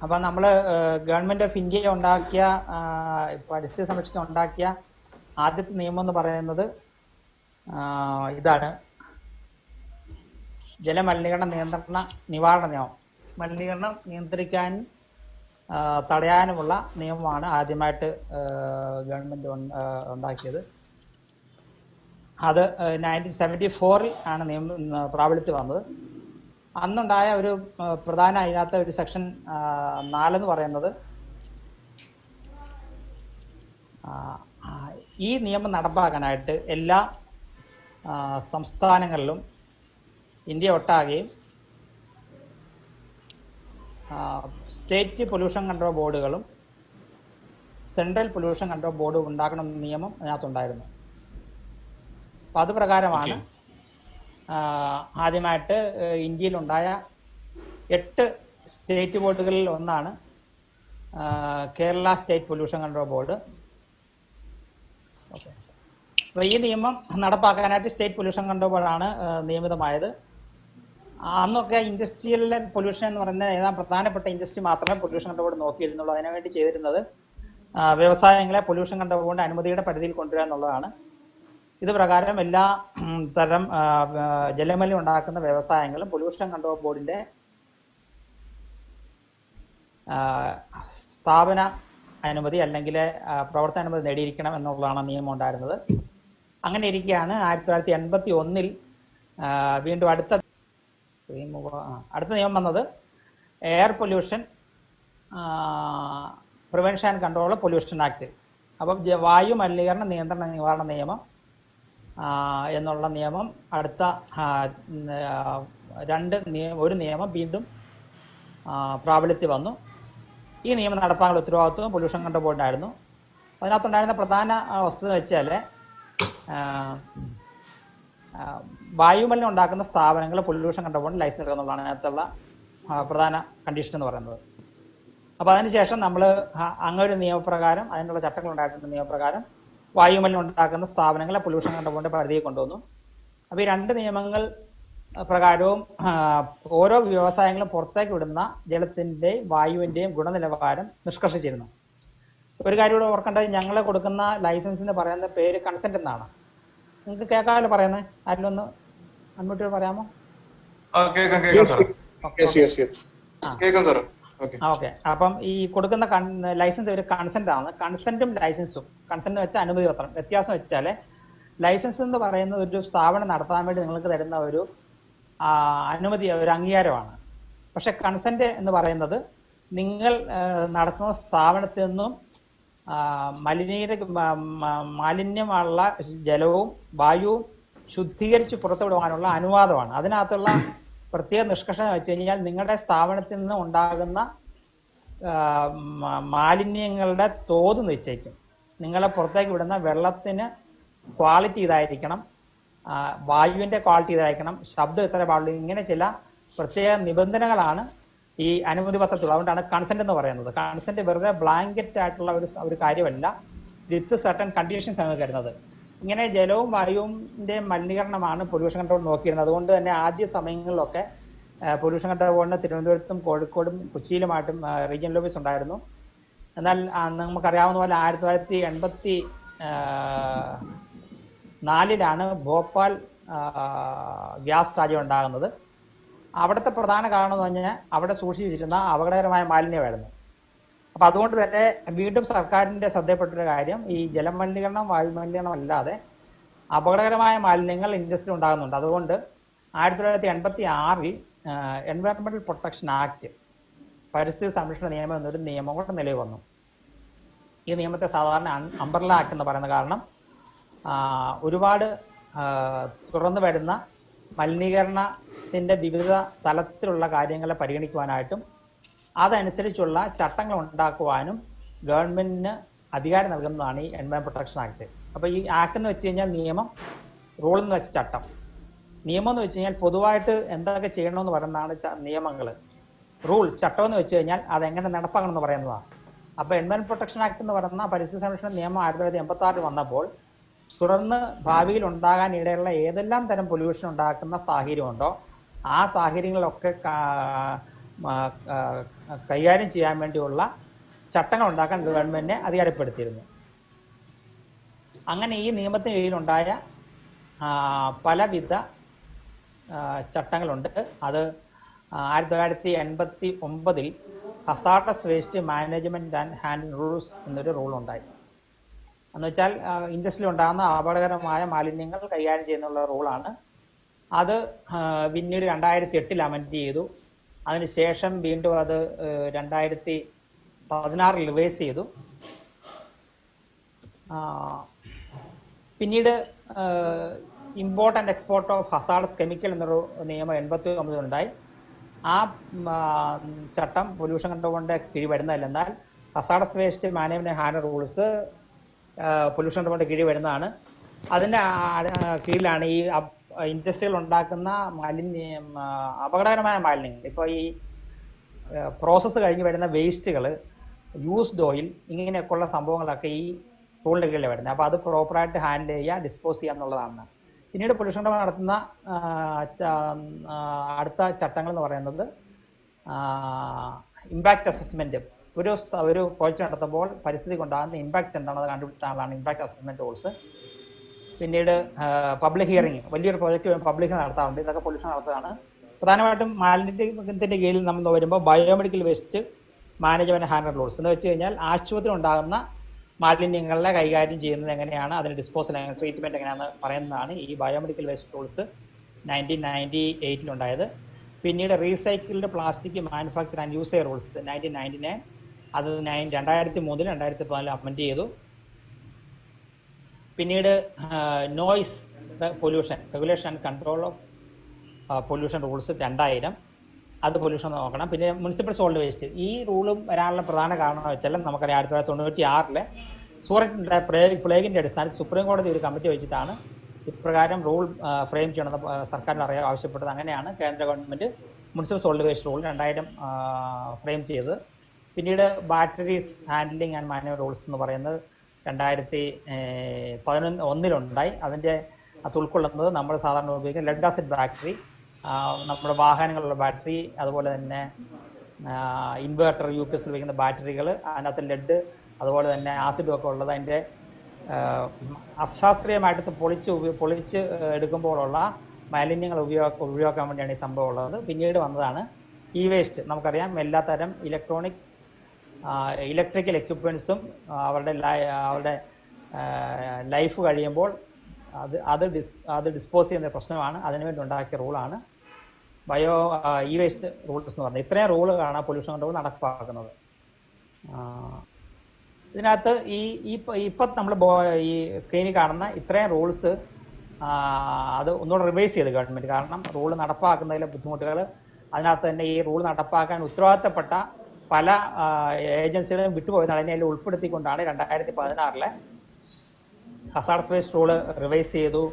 അപ്പം നമ്മൾ government of India ഉണ്ടാക്കിയ പരിസ്ഥിതി സംരക്ഷണം ഉണ്ടാക്കിയ ആദ്യത്തെ നിയമം എന്ന് പറയുന്നത് ഇതാണ്, ജലമലിനീകരണ നിയന്ത്രണ നിവാരണ നിയമം. മലിനീകരണം നിയന്ത്രിക്കാൻ തടയാനുമുള്ള നിയമമാണ് ആദ്യമായിട്ട് ഗവൺമെന്റ് ഉണ്ടാക്കിയത്. അത് 1974 ആണ് നിയമം പ്രാബല്യത്തിൽ വന്നത്. അന്നുണ്ടായ ഒരു പ്രധാന അതിനകത്ത് ഒരു സെക്ഷൻ 4 എന്ന് പറയുന്നത്, ഈ നിയമം നടപ്പാക്കാനായിട്ട് എല്ലാ സംസ്ഥാനങ്ങളിലും ഇന്ത്യ ഒട്ടാകെയും സ്റ്റേറ്റ് പൊല്യൂഷൻ കൺട്രോൾ ബോർഡുകളും സെൻട്രൽ പൊല്യൂഷൻ കൺട്രോൾ ബോർഡും ഉണ്ടാക്കണമെന്ന നിയമം അതിനകത്തുണ്ടായിരുന്നു. അപ്പം അത് പ്രകാരമാണ് ആദ്യമായിട്ട് ഇന്ത്യയിലുണ്ടായ 8 സ്റ്റേറ്റ് ബോർഡുകളിൽ ഒന്നാണ് Kerala state pollution control board. Okay, അപ്പോൾ ഈ നിയമം നടപ്പാക്കാനായിട്ട് സ്റ്റേറ്റ് പൊല്യൂഷൻ കൺട്രോൾ ബോർഡാണ് നിയമിതമായത്. അന്നൊക്കെ ഇൻഡസ്ട്രിയൽ പൊല്യൂഷൻ എന്ന് പറയുന്നത് ഏതാണ്ട് പ്രധാനപ്പെട്ട ഇൻഡസ്ട്രി മാത്രമേ പൊല്യൂഷൻ കൺട്രോൾ ബോർഡ് നോക്കിയിരുന്നുള്ളൂ. അതിനുവേണ്ടി ചെയ്തിരുന്നത് വ്യവസായങ്ങളെ പൊല്യൂഷൻ കൺട്രോൾ ബോർഡിന്റെ അനുമതിയുടെ പരിധിയിൽ കൊണ്ടുവരിക എന്നുള്ളതാണ്. ഇത് പ്രകാരം എല്ലാ തരം ജലമലിനം ഉണ്ടാക്കുന്ന വ്യവസായങ്ങളും പൊല്യൂഷൻ കൺട്രോൾ ബോർഡിന്റെ സ്ഥാപന അനുമതി അല്ലെങ്കിൽ പ്രവർത്തന അനുമതി നേടിയിരിക്കണം എന്നുള്ളതാണ് നിയമം ഉണ്ടായിരുന്നത്. അങ്ങനെ ഇരിക്കുകയാണ് 1981 വീണ്ടും അടുത്ത നിയമം വന്നത്, air pollution prevention and control pollution act. അപ്പം വായു മലിനീകരണ നിയന്ത്രണ നിവാരണ നിയമം എന്നുള്ള നിയമം അടുത്ത ഒരു നിയമം വീണ്ടും പ്രാബല്യത്തിൽ വന്നു. ഈ നിയമം നടപ്പാക്കാനുള്ള ഉത്തരവാദിത്വം പൊല്യൂഷൻ കൺട്രോൾ ബോർഡിനായിരുന്നു. അതിനകത്തുണ്ടായിരുന്ന പ്രധാന വസ്തുത വെച്ചാൽ വായുമലിനം ഉണ്ടാക്കുന്ന സ്ഥാപനങ്ങൾ പൊല്യൂഷൻ കൺട്രോൾ ബോർഡിന് ലൈസൻസ് എടുക്കുക എന്നുള്ളതാണ് അതിനകത്തുള്ള പ്രധാന കണ്ടീഷൻ എന്ന് പറയുന്നത്. അപ്പോൾ അതിനുശേഷം നമ്മൾ അങ്ങനൊരു നിയമപ്രകാരം, അതിനുള്ള ചട്ടങ്ങൾ ഉണ്ടായിട്ടുള്ള നിയമപ്രകാരം വായുമലിനം ഉണ്ടാക്കുന്ന സ്ഥാപനങ്ങളെ പൊല്യൂഷൻ കൺട്രോൾ ബോർഡിന്റെ പരിധിയിൽ കൊണ്ടുവന്നു. അപ്പോൾ ഈ 2 നിയമങ്ങൾ പ്രകാരവും ഓരോ വ്യവസായങ്ങളും പുറത്തേക്ക് വിടുന്ന ജലത്തിന്റെയും വായുവിന്റെയും ഗുണനിലവാരം നിഷ്കർഷിച്ചിരുന്നു. ഒരു കാര്യം കൂടെ ഓർക്കേണ്ടത്, ഞങ്ങൾ കൊടുക്കുന്ന ലൈസൻസിന് പറയുന്ന പേര് കൺസെന്റ് എന്നാണ്. നിങ്ങൾക്ക് കേൾക്കാമല്ലോ പറയുന്നത്? ആരെങ്കിലും ഒന്ന് അൺമ്യൂട്ട് പറയാമോ? ഓക്കെ. അപ്പം ഈ കൊടുക്കുന്ന ലൈസൻസ് ഒരു കൺസെന്റ് ആണ്. കൺസെന്റും ലൈസൻസും, കൺസെന്റ് വെച്ചാൽ അനുമതി പത്രം, വ്യത്യാസം വെച്ചാൽ ലൈസൻസ് എന്ന് പറയുന്നത് ഒരു സ്ഥാപനം നടത്താൻ വേണ്ടി നിങ്ങൾക്ക് തരുന്ന ഒരു അനുമതി, ഒരു അംഗീകാരമാണ്. പക്ഷെ കൺസെന്റ് എന്ന് പറയുന്നത് നിങ്ങൾ നടത്തുന്ന സ്ഥാപനത്തിൽ നിന്നും മാലിന്യമുള്ള ജലവും വായുവും ശുദ്ധീകരിച്ച് പുറത്തുവിടുവാനുള്ള അനുവാദമാണ്. അതിനകത്തുള്ള പ്രത്യേക നിഷ്കർഷണം വെച്ച് കഴിഞ്ഞാൽ നിങ്ങളുടെ സ്ഥാപനത്തിൽ നിന്ന് ഉണ്ടാകുന്ന മാലിന്യങ്ങളുടെ തോത് നിശ്ചയിക്കും. നിങ്ങളെ പുറത്തേക്ക് വിടുന്ന വെള്ളത്തിന് ക്വാളിറ്റി ഇതായിരിക്കണം, വായുവിന്റെ ക്വാളിറ്റി ഇതായിരിക്കണം, ശബ്ദം ഇത്ര പാടുള്ളൂ, ഇങ്ങനെ ചില പ്രത്യേക നിബന്ധനകളാണ് ഈ അനുമതി പത്രത്തിൽ. അതുകൊണ്ടാണ് കൺസെന്റ് എന്ന് പറയുന്നത്. കൺസെന്റ് വെറുതെ ബ്ലാങ്കറ്റ് ആയിട്ടുള്ള ഒരു കാര്യമല്ല, വിത്ത് സർട്ടൻ കണ്ടീഷൻസ് ആണ് കരുതുന്നത്. ഇങ്ങനെ ജലവും വായുവിന്റെ മലിനീകരണമാണ് പൊല്യൂഷൻ കൺട്രോൾ നോക്കിയിരുന്നത്. അതുകൊണ്ട് തന്നെ ആദ്യ സമയങ്ങളിലൊക്കെ പൊല്യൂഷൻ കൺട്രോൾ ബോർഡിന് തിരുവനന്തപുരത്തും കോഴിക്കോടും കൊച്ചിയിലുമായിട്ടും റീജിയണൽ ഓഫീസ് ഉണ്ടായിരുന്നു. എന്നാൽ നമുക്കറിയാവുന്ന പോലെ 1984 ഭോപ്പാൽ ഗ്യാസ് ട്രാജഡി ഉണ്ടാകുന്നത്. അവിടുത്തെ പ്രധാന കാരണം എന്ന് പറഞ്ഞാൽ അവിടെ സൂക്ഷിച്ചിരുന്ന അപകടകരമായ മാലിന്യമായിരുന്നു. അപ്പം അതുകൊണ്ട് തന്നെ വീണ്ടും സർക്കാരിന്റെ ശ്രദ്ധയിൽപ്പെട്ടൊരു കാര്യം, ഈ ജലമലിനീകരണം വായു മലിനീകരണം അല്ലാതെ അപകടകരമായ മാലിന്യങ്ങൾ ഇൻഡസ്ട്രി ഉണ്ടാകുന്നുണ്ട്. അതുകൊണ്ട് 1986 എൻവയറൺമെന്റൽ പ്രൊട്ടക്ഷൻ ആക്ട്, പരിസ്ഥിതി സംരക്ഷണ നിയമം എന്നൊരു നിയമം കൂടെ നിലവിൽ വന്നു. ഈ നിയമത്തെ സാധാരണ അംബ്രല്ല ആക്ട് എന്ന് പറയുന്ന കാരണം ഒരുപാട് തുറന്നു വരുന്ന മലിനീകരണത്തിന്റെ വിവിധ തലത്തിലുള്ള കാര്യങ്ങളെ പരിഗണിക്കുവാനായിട്ടും അതനുസരിച്ചുള്ള ചട്ടങ്ങൾ ഉണ്ടാക്കുവാനും ഗവൺമെന്റിന് അധികാരം നൽകുന്നതാണ് ഈ എൻവയറൺമെന്റ് പ്രൊട്ടക്ഷൻ ആക്ട്. അപ്പോൾ ഈ ആക്ട് എന്ന് വെച്ച് കഴിഞ്ഞാൽ നിയമം, റൂൾ എന്ന് വെച്ച ചട്ടം. നിയമം എന്ന് വെച്ച് കഴിഞ്ഞാൽ പൊതുവായിട്ട് എന്തൊക്കെ ചെയ്യണമെന്ന് പറയുന്നതാണ് നിയമങ്ങൾ. റൂൾ, ചട്ടം എന്ന് വെച്ച് കഴിഞ്ഞാൽ അതെങ്ങനെ നടപ്പാക്കണം എന്ന് പറയുന്നതാണ്. അപ്പോൾ എൻവയറൺമെന്റ് പ്രൊട്ടക്ഷൻ ആക്ട് എന്ന് പറയുന്ന പരിസ്ഥിതി സംരക്ഷണ നിയമം 1986 വന്നപ്പോൾ തുടർന്ന് ഭാവിയിൽ ഉണ്ടാകാൻ ഇടയുള്ള ഏതെല്ലാം തരം പൊല്യൂഷൻ ഉണ്ടാക്കുന്ന സാഹചര്യമുണ്ടോ ആ സാഹചര്യങ്ങളിലൊക്കെ കൈകാര്യം ചെയ്യാൻ വേണ്ടിയുള്ള ചട്ടങ്ങൾ ഉണ്ടാക്കാൻ ഗവൺമെന്റിനെ അധികാരപ്പെടുത്തിയിരുന്നു. അങ്ങനെ ഈ നിയമത്തിന് കീഴിലുണ്ടായ പലവിധ ചട്ടങ്ങളുണ്ട്. അത് 1989 hazardous waste management and handling rules എന്നൊരു റൂൾ ഉണ്ടായി. എന്ന് വെച്ചാൽ ഇൻഡസ്ട്രിയിൽ ഉണ്ടാകുന്ന അപകടകരമായ മാലിന്യങ്ങൾ കൈകാര്യം ചെയ്യുന്നുള്ള റൂളാണ്. അത് പിന്നീട് 2008 അമെൻഡ് ചെയ്തു. അതിനുശേഷം വീണ്ടും അത് 2016 റിവൈസ് ചെയ്തു. പിന്നീട് import and export of hazardous chemical എന്നൊരു നിയമം 89 ഉണ്ടായി. ആ ചട്ടം പൊല്യൂഷൻ കൺട്രോളിന്റെ കീഴിൽ വരുന്നതല്ല. എന്നാൽ hazardous waste management handling rules pollution കൺട്രോളിന്റെ കീഴിൽ വരുന്നതാണ്. അതിന്റെ കീഴിലാണ് ഈ ഇൻഡസ്ട്രികൾ ഉണ്ടാക്കുന്ന അപകടകരമായ മാലിന്യങ്ങൾ, ഇപ്പോൾ ഈ പ്രോസസ്സ് കഴിഞ്ഞ് വരുന്ന വേസ്റ്റുകൾ, യൂസ്ഡ് ഓയിൽ, ഇങ്ങനെയൊക്കെയുള്ള സംഭവങ്ങളൊക്കെ ഈ റൂളിന്റെ കീഴിൽ വരുന്നത്. അപ്പോൾ അത് പ്രോപ്പറായിട്ട് ഹാൻഡിൽ ചെയ്യുക, ഡിസ്പോസ് ചെയ്യുക എന്നുള്ളതാണ്. പിന്നീട് പൊല്യൂഷൻ കൺട്രോൾ നടത്തുന്ന അടുത്ത ചട്ടങ്ങൾ എന്ന് പറയുന്നത് ഇമ്പാക്ട് അസസ്മെന്റ്. ഒരു പ്രോജക്റ്റ് നടത്തുമ്പോൾ പരിസ്ഥിതിക്ക് ഉണ്ടാകുന്ന ഇമ്പാക്ട് എന്താണെന്ന് കണ്ടുപിടിച്ചാണ് ഇമ്പാക്ട് അസസ്മെന്റ് റൂൾസ്. പിന്നീട് പബ്ലിക് ഹിയറിംഗ്, വലിയൊരു പ്രോജക്റ്റ് പബ്ലിക് നടത്താറുണ്ട്. ഇതൊക്കെ പൊല്യൂഷൻ നടത്തുകയാണ്. പ്രധാനമായിട്ടും മാലിന്യത്തിന്റെ കീഴിൽ നമ്മൾ വരുമ്പോൾ biomedical waste management handling rules എന്ന് വെച്ച് കഴിഞ്ഞാൽ ആശുപത്രി ഉണ്ടാകുന്ന മാലിന്യങ്ങളെ കൈകാര്യം ചെയ്യുന്നത് എങ്ങനെയാണ്, അതിന് ഡിസ്പോസൽ ട്രീറ്റ്മെന്റ് എങ്ങനെയാണെന്ന് പറയുന്നതാണ് ഈ ബയോമെഡിക്കൽ വേസ്റ്റ് റൂൾസ് 1998 ഉണ്ടായത്. പിന്നീട് recycled plastic manufacture and usage rules 1999, അത് 2003 2014 അമെൻഡ് ചെയ്തു. പിന്നീട് noise pollution regulation and control of pollution rules 2000, അത് പൊല്യൂഷൻ നോക്കണം. പിന്നെ മുനിസിപ്പൽ സോളിഡ് വേസ്റ്റ്, ഈ റൂളും വരാനുള്ള പ്രധാന കാരണം വെച്ചാൽ നമുക്കറിയാം 1996 സൂററ്റ് പ്ലേഗിന്റെ അടിസ്ഥാനത്തിൽ സുപ്രീം കോടതി ഒരു കമ്മിറ്റി വെച്ചിട്ടാണ് ഇപ്രകാരം റൂൾ ഫ്രെയിം ചെയ്യണമെന്ന് സർക്കാരിന് ആവശ്യപ്പെട്ടത്. അങ്ങനെയാണ് കേന്ദ്ര government municipal solid waste rule 2000 frame ചെയ്തത്. പിന്നീട് batteries handling and manual rules എന്ന് പറയുന്നത് 2011 അതിന്റെ അത് ഉൾക്കൊള്ളുന്നത് നമ്മൾ സാധാരണ ഉപയോഗിക്കുന്ന ലെഡ് ആസിഡ് ബാറ്ററി, നമ്മുടെ വാഹനങ്ങളിലുള്ള ബാറ്ററി, അതുപോലെ തന്നെ ഇൻവേർട്ടർ UPS ഉപയോഗിക്കുന്ന ബാറ്ററികൾ, അതിനകത്ത് ലെഡ് അതുപോലെ തന്നെ ആസിഡും ഒക്കെ ഉള്ളത് അതിൻ്റെ അശാസ്ത്രീയമായിട്ട് പൊളിച്ച് എടുക്കുമ്പോഴുള്ള മാലിന്യങ്ങൾ ഉപയോഗിക്കാൻ വേണ്ടിയാണ് ഈ സംഭവം ഉള്ളത്. പിന്നീട് വന്നതാണ് ഇ വേസ്റ്റ്. നമുക്കറിയാം എല്ലാത്തരം ഇലക്ട്രിക്കൽ എക്യുപ്മെന്റ്സും അവരുടെ ലൈഫ് കഴിയുമ്പോൾ അത് ഡിസ്പോസ് ചെയ്യുന്ന പ്രശ്നമാണ്. അതിനുവേണ്ടി ഉണ്ടാക്കിയ റൂളാണ് ഇ വേസ്റ്റ് റൂൾസ് എന്ന് പറഞ്ഞത്. ഇത്രയും റൂളുകളാണ് പൊല്യൂഷൻ കൺട്രോൾ നടപ്പാക്കുന്നത്. ഇതിനകത്ത് ഇപ്പം നമ്മൾ ഈ സ്ക്രീനിൽ കാണുന്ന ഇത്രയും റൂൾസ് അത് ഒന്നുകൂടെ റിവൈസ് ചെയ്ത് ഗവൺമെന്റ്. കാരണം റൂൾ നടപ്പാക്കുന്നതിലെ ബുദ്ധിമുട്ടുകൾ, അതിനകത്ത് തന്നെ ഈ റൂൾ നടപ്പാക്കാൻ ഉത്തരവാദിത്തപ്പെട്ട പല ഏജൻസികളും വിട്ടുപോയതാണ്. അതിനെ ഉൾപ്പെടുത്തിക്കൊണ്ടാണ് 2016 ഹസാർഡസ് വേസ്റ്റ് റൂള് റിവൈസ് ചെയ്തു.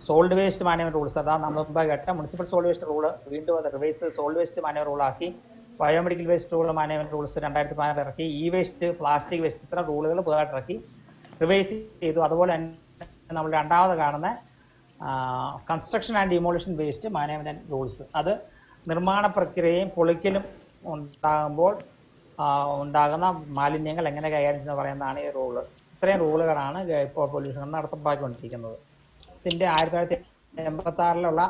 സോളിഡ് വേസ്റ്റ് മാനേജ്മെന്റ് റൂൾസ്, അതാ നമ്മൾ മുമ്പ് കേട്ട മുനിസിപ്പൽ സോളിഡ് വേസ്റ്റ് റൂള് വീണ്ടും അത് റിവൈസ് ചെയ്ത് സോളിഡ് വേസ്റ്റ് മാനേജ്മെന്റ് റൂളാക്കി. Biomedical waste rule management rules 2014 ഇറക്കി. ഇ വേസ്റ്റ്, പ്ലാസ്റ്റിക് വേസ്റ്റ്, ഇത്തരം റൂളുകൾ പുതുതായിട്ട് ഇറക്കി റിവൈസ് ചെയ്തു. അതുപോലെ തന്നെ നമ്മൾ രണ്ടാമത് കാണുന്ന construction and demolition waste management rules, അത് നിർമ്മാണ പ്രക്രിയയും പൊളിക്കലും ഉണ്ടാകുമ്പോൾ ഉണ്ടാകുന്ന മാലിന്യങ്ങൾ എങ്ങനെ കൈകാര്യം ചെയ്യുന്ന പറയുന്നതാണ് ഈ റൂള്. ഇത്രയും റൂളുകളാണ് ഇപ്പോൾ പൊല്യൂഷൻ നടപ്പാക്കിക്കൊണ്ടിരിക്കുന്നത്. ഇതിന്റെ 1986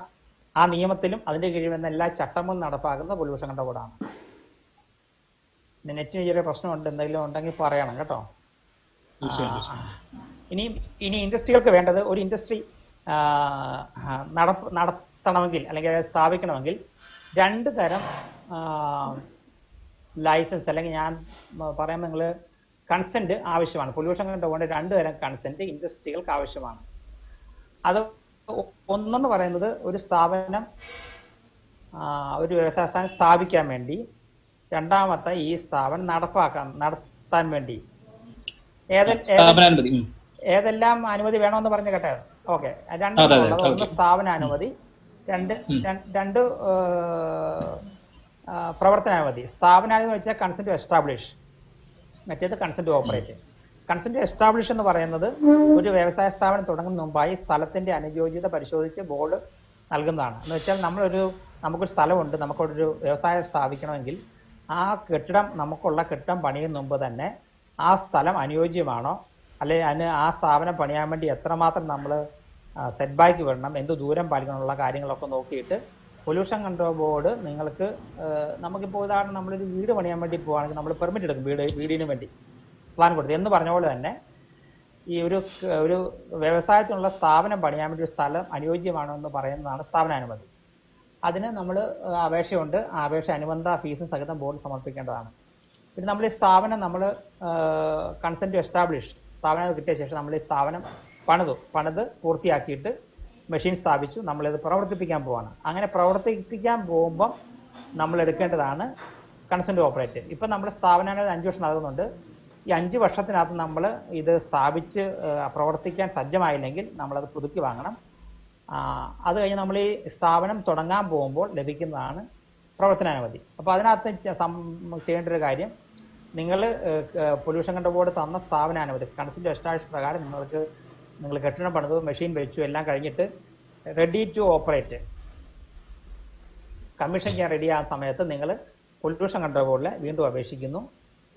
ആ നിയമത്തിലും അതിന്റെ കീഴിൽ വരുന്ന എല്ലാ ചട്ടങ്ങളും നടപ്പാക്കുന്ന പൊല്യൂഷൻ കൺട്രോളാണ്. നെറ്റിന് ചെറിയ പ്രശ്നമുണ്ട്, എന്തെങ്കിലും ഉണ്ടെങ്കിൽ പറയണം കേട്ടോ. ഇനി ഇൻഡസ്ട്രികൾക്ക് വേണ്ടത്, ഒരു ഇൻഡസ്ട്രി നടത്തണമെങ്കിൽ അല്ലെങ്കിൽ സ്ഥാപിക്കണമെങ്കിൽ 2 തരം ലൈസൻസ് അല്ലെങ്കിൽ ഞാൻ പറയുമ്പോൾ നിങ്ങൾ കൺസെന്റ് ആവശ്യമാണ്. പൊല്യൂഷൻ കൺട്രോളിന്റെ 2 തരം കൺസെന്റ് ഇൻഡസ്ട്രികൾക്ക് ആവശ്യമാണ്. അത് ഒന്നെന്ന് പറയുന്നത് ഒരു സ്ഥാപനം, ഒരു വ്യവസായ സ്ഥാപനം സ്ഥാപിക്കാൻ വേണ്ടി, രണ്ടാമത്തെ ഈ സ്ഥാപനം നടത്താൻ വേണ്ടി ഏതെല്ലാം അനുമതി വേണമെന്ന് പറഞ്ഞു കേട്ടോ. ഓക്കെ, രണ്ടെണ്ണമുള്ളത്. ഒന്ന് സ്ഥാപനാനുമതി, രണ്ട് പ്രവർത്തനാനുമതി. സ്ഥാപനാനുമതി വെച്ചാൽ കൺസെന്റ് ടു എസ്റ്റാബ്ലിഷ്, മറ്റേത് consent to operate. Consent establish എന്ന് പറയുന്നത് ഒരു വ്യവസായ സ്ഥാപനം തുടങ്ങുന്ന മുമ്പായി സ്ഥലത്തിന്റെ അനുയോജ്യത പരിശോധിച്ച് ബോർഡ് നൽകുന്നതാണ്. എന്ന് വെച്ചാൽ നമ്മളൊരു നമുക്കൊരു സ്ഥലമുണ്ട്, നമുക്കൊരു വ്യവസായം സ്ഥാപിക്കണമെങ്കിൽ ആ കെട്ടിടം നമുക്കുള്ള കെട്ടിടം പണിയുന്ന മുമ്പ് തന്നെ ആ സ്ഥലം അനുയോജ്യമാണോ, അല്ലെങ്കിൽ അതിന് ആ സ്ഥാപനം പണിയാൻ വേണ്ടി എത്രമാത്രം നമ്മൾ സെറ്റ് ബാക്ക് വിടണം, എന്ത് ദൂരം പാലിക്കണമെന്നുള്ള കാര്യങ്ങളൊക്കെ നോക്കിയിട്ട് പൊല്യൂഷൻ കൺട്രോൾ ബോർഡ് നിങ്ങൾക്ക്, നമുക്കിപ്പോൾ ഉദാഹരണം നമ്മളൊരു വീട് പണിയാൻ വേണ്ടി പോവുകയാണെങ്കിൽ നമ്മൾ പെർമിറ്റ് എടുക്കും, വീടിന് വേണ്ടി പ്ലാൻ കൊടുത്ത് എന്ന് പറഞ്ഞ പോലെ തന്നെ ഈ ഒരു വ്യവസായത്തിനുള്ള സ്ഥാപനം പണിയാൻ വേണ്ടി ഒരു സ്ഥലം അനുയോജ്യമാണോ എന്ന് പറയുന്നതാണ് സ്ഥാപനാനുമതി. അതിന് നമ്മൾ അപേക്ഷയുണ്ട്, ആ അപേക്ഷ അനുബന്ധ ഫീസും സഹിതം ബോർഡ് സമർപ്പിക്കേണ്ടതാണ്. പിന്നെ നമ്മൾ ഈ സ്ഥാപനം നമ്മൾ കൺസെന്റ് ടു എസ്റ്റാബ്ലിഷ് സ്ഥാപനം കിട്ടിയ ശേഷം നമ്മൾ ഈ സ്ഥാപനം പണിത് പൂർത്തിയാക്കിയിട്ട് മെഷീൻ സ്ഥാപിച്ചു, നമ്മളിത് പ്രവർത്തിപ്പിക്കാൻ പോവാണ്. അങ്ങനെ പ്രവർത്തിപ്പിക്കാൻ പോകുമ്പം നമ്മൾ എടുക്കേണ്ടതാണ് കൺസെന്റ് ഓപ്പറേറ്റ്. ഇപ്പം നമ്മുടെ സ്ഥാപനങ്ങൾ 5 വർഷം നടക്കുന്നുണ്ട്. ഈ 5 വർഷത്തിനകത്ത് നമ്മൾ ഇത് സ്ഥാപിച്ച് പ്രവർത്തിക്കാൻ സജ്ജമായില്ലെങ്കിൽ നമ്മളത് പുതുക്കി വാങ്ങണം. അത് കഴിഞ്ഞ് നമ്മൾ ഈ സ്ഥാപനം തുടങ്ങാൻ പോകുമ്പോൾ ലഭിക്കുന്നതാണ് പ്രവർത്തനാനുമതി. അപ്പോൾ അതിനകത്ത് ചെയ്യേണ്ട ഒരു കാര്യം, നിങ്ങൾ പൊല്യൂഷൻ കൺട്രോൾ ബോർഡ് തന്ന സ്ഥാപനാനുമതി കൺസെന്റ് എസ്റ്റാബ്ലിഷ് പ്രകാരം നിങ്ങൾ കെട്ടിടം പണിതു, മെഷീൻ വെച്ചു, എല്ലാം കഴിഞ്ഞിട്ട് റെഡി ടു ഓപ്പറേറ്റ് കമ്മീഷൻ ചെയ്യാൻ റെഡി ആകുന്ന സമയത്ത് നിങ്ങൾ പൊല്യൂഷൻ കൺട്രോൾ ബോർഡിൽ വീണ്ടും അപേക്ഷിക്കുന്നു.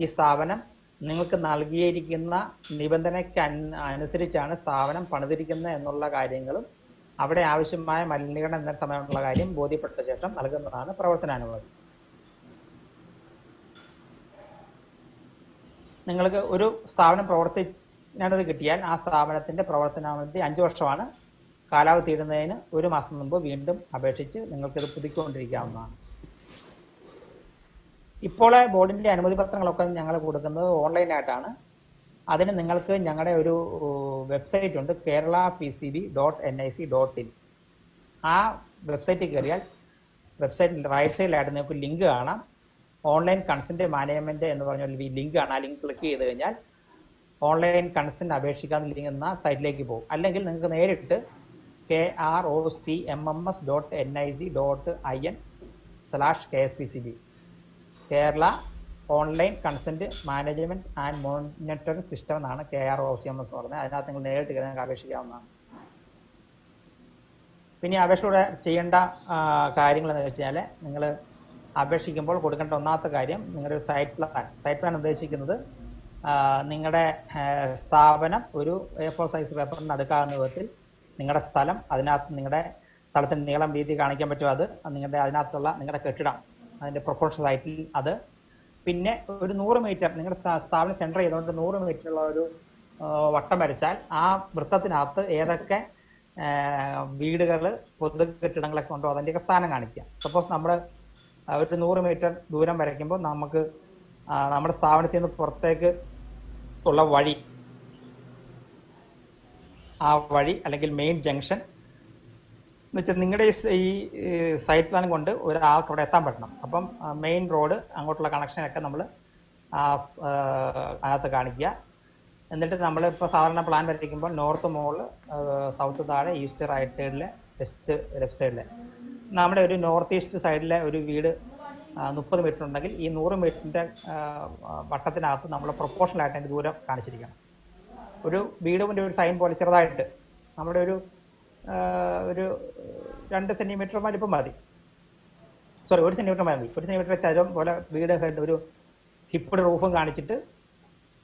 ഈ സ്ഥാപനം നിങ്ങൾക്ക് നൽകിയിരിക്കുന്ന നിബന്ധനയ്ക്ക് അനുസരിച്ചാണ് സ്ഥാപനം പണിതിരിക്കുന്നത് എന്നുള്ള കാര്യങ്ങളും അവിടെ ആവശ്യമായ മലിനീകരണം എന്ന സമയമുള്ള കാര്യം ബോധ്യപ്പെട്ട ശേഷം നൽകുന്നതാണ് പ്രവർത്തനാനുമതി. നിങ്ങൾക്ക് ഒരു സ്ഥാപനം പ്രവർത്തിക്കാനത് കിട്ടിയാൽ ആ സ്ഥാപനത്തിന്റെ പ്രവർത്തനാനുമതി 5 വർഷമാണ്. കാലാവധി തീരുന്നതിന് 1 മാസം മുമ്പ് വീണ്ടും അപേക്ഷിച്ച് നിങ്ങൾക്കിത് പുതുക്കിക്കൊണ്ടിരിക്കാവുന്നതാണ്. ഇപ്പോൾ ബോർഡിന്റെ അനുമതി പത്രങ്ങളൊക്കെ ഞങ്ങൾ കൊടുക്കുന്നത് ഓൺലൈനായിട്ടാണ്. അതിന് നിങ്ങൾക്ക് ഞങ്ങളുടെ ഒരു വെബ്സൈറ്റ് ഉണ്ട്, kerala.pcb.nic.in. ആ വെബ്സൈറ്റിൽ കയറിയാൽ വെബ്സൈറ്റിൽ റൈറ്റ് സൈഡിലായിട്ട് നിങ്ങൾക്ക് ലിങ്ക് കാണാം, ഓൺലൈൻ കൺസെന്റ് മാനേജ്മെന്റ് എന്ന് പറഞ്ഞ ലിങ്ക് ആണ്. ആ ലിങ്ക് ക്ലിക്ക് ചെയ്ത് കഴിഞ്ഞാൽ ഓൺലൈൻ കൺസെന്റ് അപേക്ഷിക്കാവുന്ന ലിങ്ക് എന്ന സൈറ്റിലേക്ക് പോകും. അല്ലെങ്കിൽ നിങ്ങൾക്ക് നേരിട്ട് krocmms.nic.in/kspcb Kerala online consent management and monitoring system എന്നാണ് KROCMS എന്ന് പറഞ്ഞത്. അതിനകത്ത് നിങ്ങൾ നേരിട്ട് നിങ്ങൾക്ക് അപേക്ഷിക്കാവുന്നതാണ്. പിന്നെ അപേക്ഷയുടെ ചെയ്യേണ്ട കാര്യങ്ങൾ എന്ന് വെച്ചാൽ, നിങ്ങൾ അപേക്ഷിക്കുമ്പോൾ കൊടുക്കേണ്ട ഒന്നാമത്തെ കാര്യം നിങ്ങളുടെ സൈറ്റ് പ്ലാൻ ഉദ്ദേശിക്കുന്നത് നിങ്ങളുടെ സ്ഥാപനം ഒരു A4 സൈസ് പേപ്പറിന് അടുക്കാവുന്ന വിധത്തിൽ നിങ്ങളുടെ സ്ഥലം, അതിനകത്ത് നിങ്ങളുടെ സ്ഥലത്തിന് നീളം വീതി കാണിക്കാൻ പറ്റും, അത് നിങ്ങളുടെ അതിനകത്തുള്ള നിങ്ങളുടെ കെട്ടിടം അതിൻ്റെ പ്രൊപ്പോർഷൻ സൈറ്റിൽ അത്, പിന്നെ ഒരു 100 മീറ്റർ നിങ്ങളുടെ സ്ഥാപനം സെൻറ്റർ ചെയ്തുകൊണ്ട് 100 മീറ്ററുള്ള ഒരു വട്ടം വരച്ചാൽ ആ വൃത്തത്തിനകത്ത് ഏതൊക്കെ വീടുകൾ പൊതു കെട്ടിടങ്ങളൊക്കെ ഉണ്ടോ അതിൻ്റെയൊക്കെ സ്ഥാനം കാണിക്കുക. സപ്പോസ് നമ്മൾ ഒരു 100 മീറ്റർ ദൂരം വരയ്ക്കുമ്പോൾ നമുക്ക് നമ്മുടെ സ്ഥാപനത്തിൽ നിന്ന് പുറത്തേക്ക് ഉള്ള വഴി, ആ വഴി അല്ലെങ്കിൽ മെയിൻ ജംഗ്ഷൻ എന്ന് വെച്ചാൽ നിങ്ങളുടെ ഈ സൈറ്റ് പ്ലാൻ കൊണ്ട് ഒരാൾക്ക് അവിടെ എത്താൻ പറ്റണം. അപ്പം മെയിൻ റോഡ് അങ്ങോട്ടുള്ള കണക്ഷനൊക്കെ നമ്മൾ അതിനകത്ത് കാണിക്കുക. എന്നിട്ട് നമ്മളിപ്പോൾ സാധാരണ പ്ലാൻ വരയ്ക്കുമ്പോൾ നോർത്ത് മുകളിൽ, സൗത്ത് താഴെ, ഈസ്റ്റ് റൈറ്റ് സൈഡിൽ, വെസ്റ്റ് ലെഫ്റ്റ് സൈഡിൽ, നമ്മുടെ ഒരു നോർത്ത് ഈസ്റ്റ് സൈഡിലെ ഒരു വീട് 30 മീറ്റർ ഉണ്ടെങ്കിൽ ഈ 100 മീറ്ററിൻ്റെ വട്ടത്തിനകത്ത് നമ്മൾ പ്രൊപ്പോർഷണലായിട്ട് അതിൻ്റെ ദൂരം കാണിച്ചിരിക്കണം. ഒരു വീടിൻ്റെ ഒരു സൈൻ പോലെ ചെറുതായിട്ട് നമ്മുടെ ഒരു 2 സെന്റിമീറ്റർ വലിപ്പം മതി, 1 സെന്റിമീറ്റർ മതി. 1 സെന്റിമീറ്റർ ചതുരം പോലെ വീട് ഒരു ഹിപ്പഡ് റൂഫും കാണിച്ചിട്ട്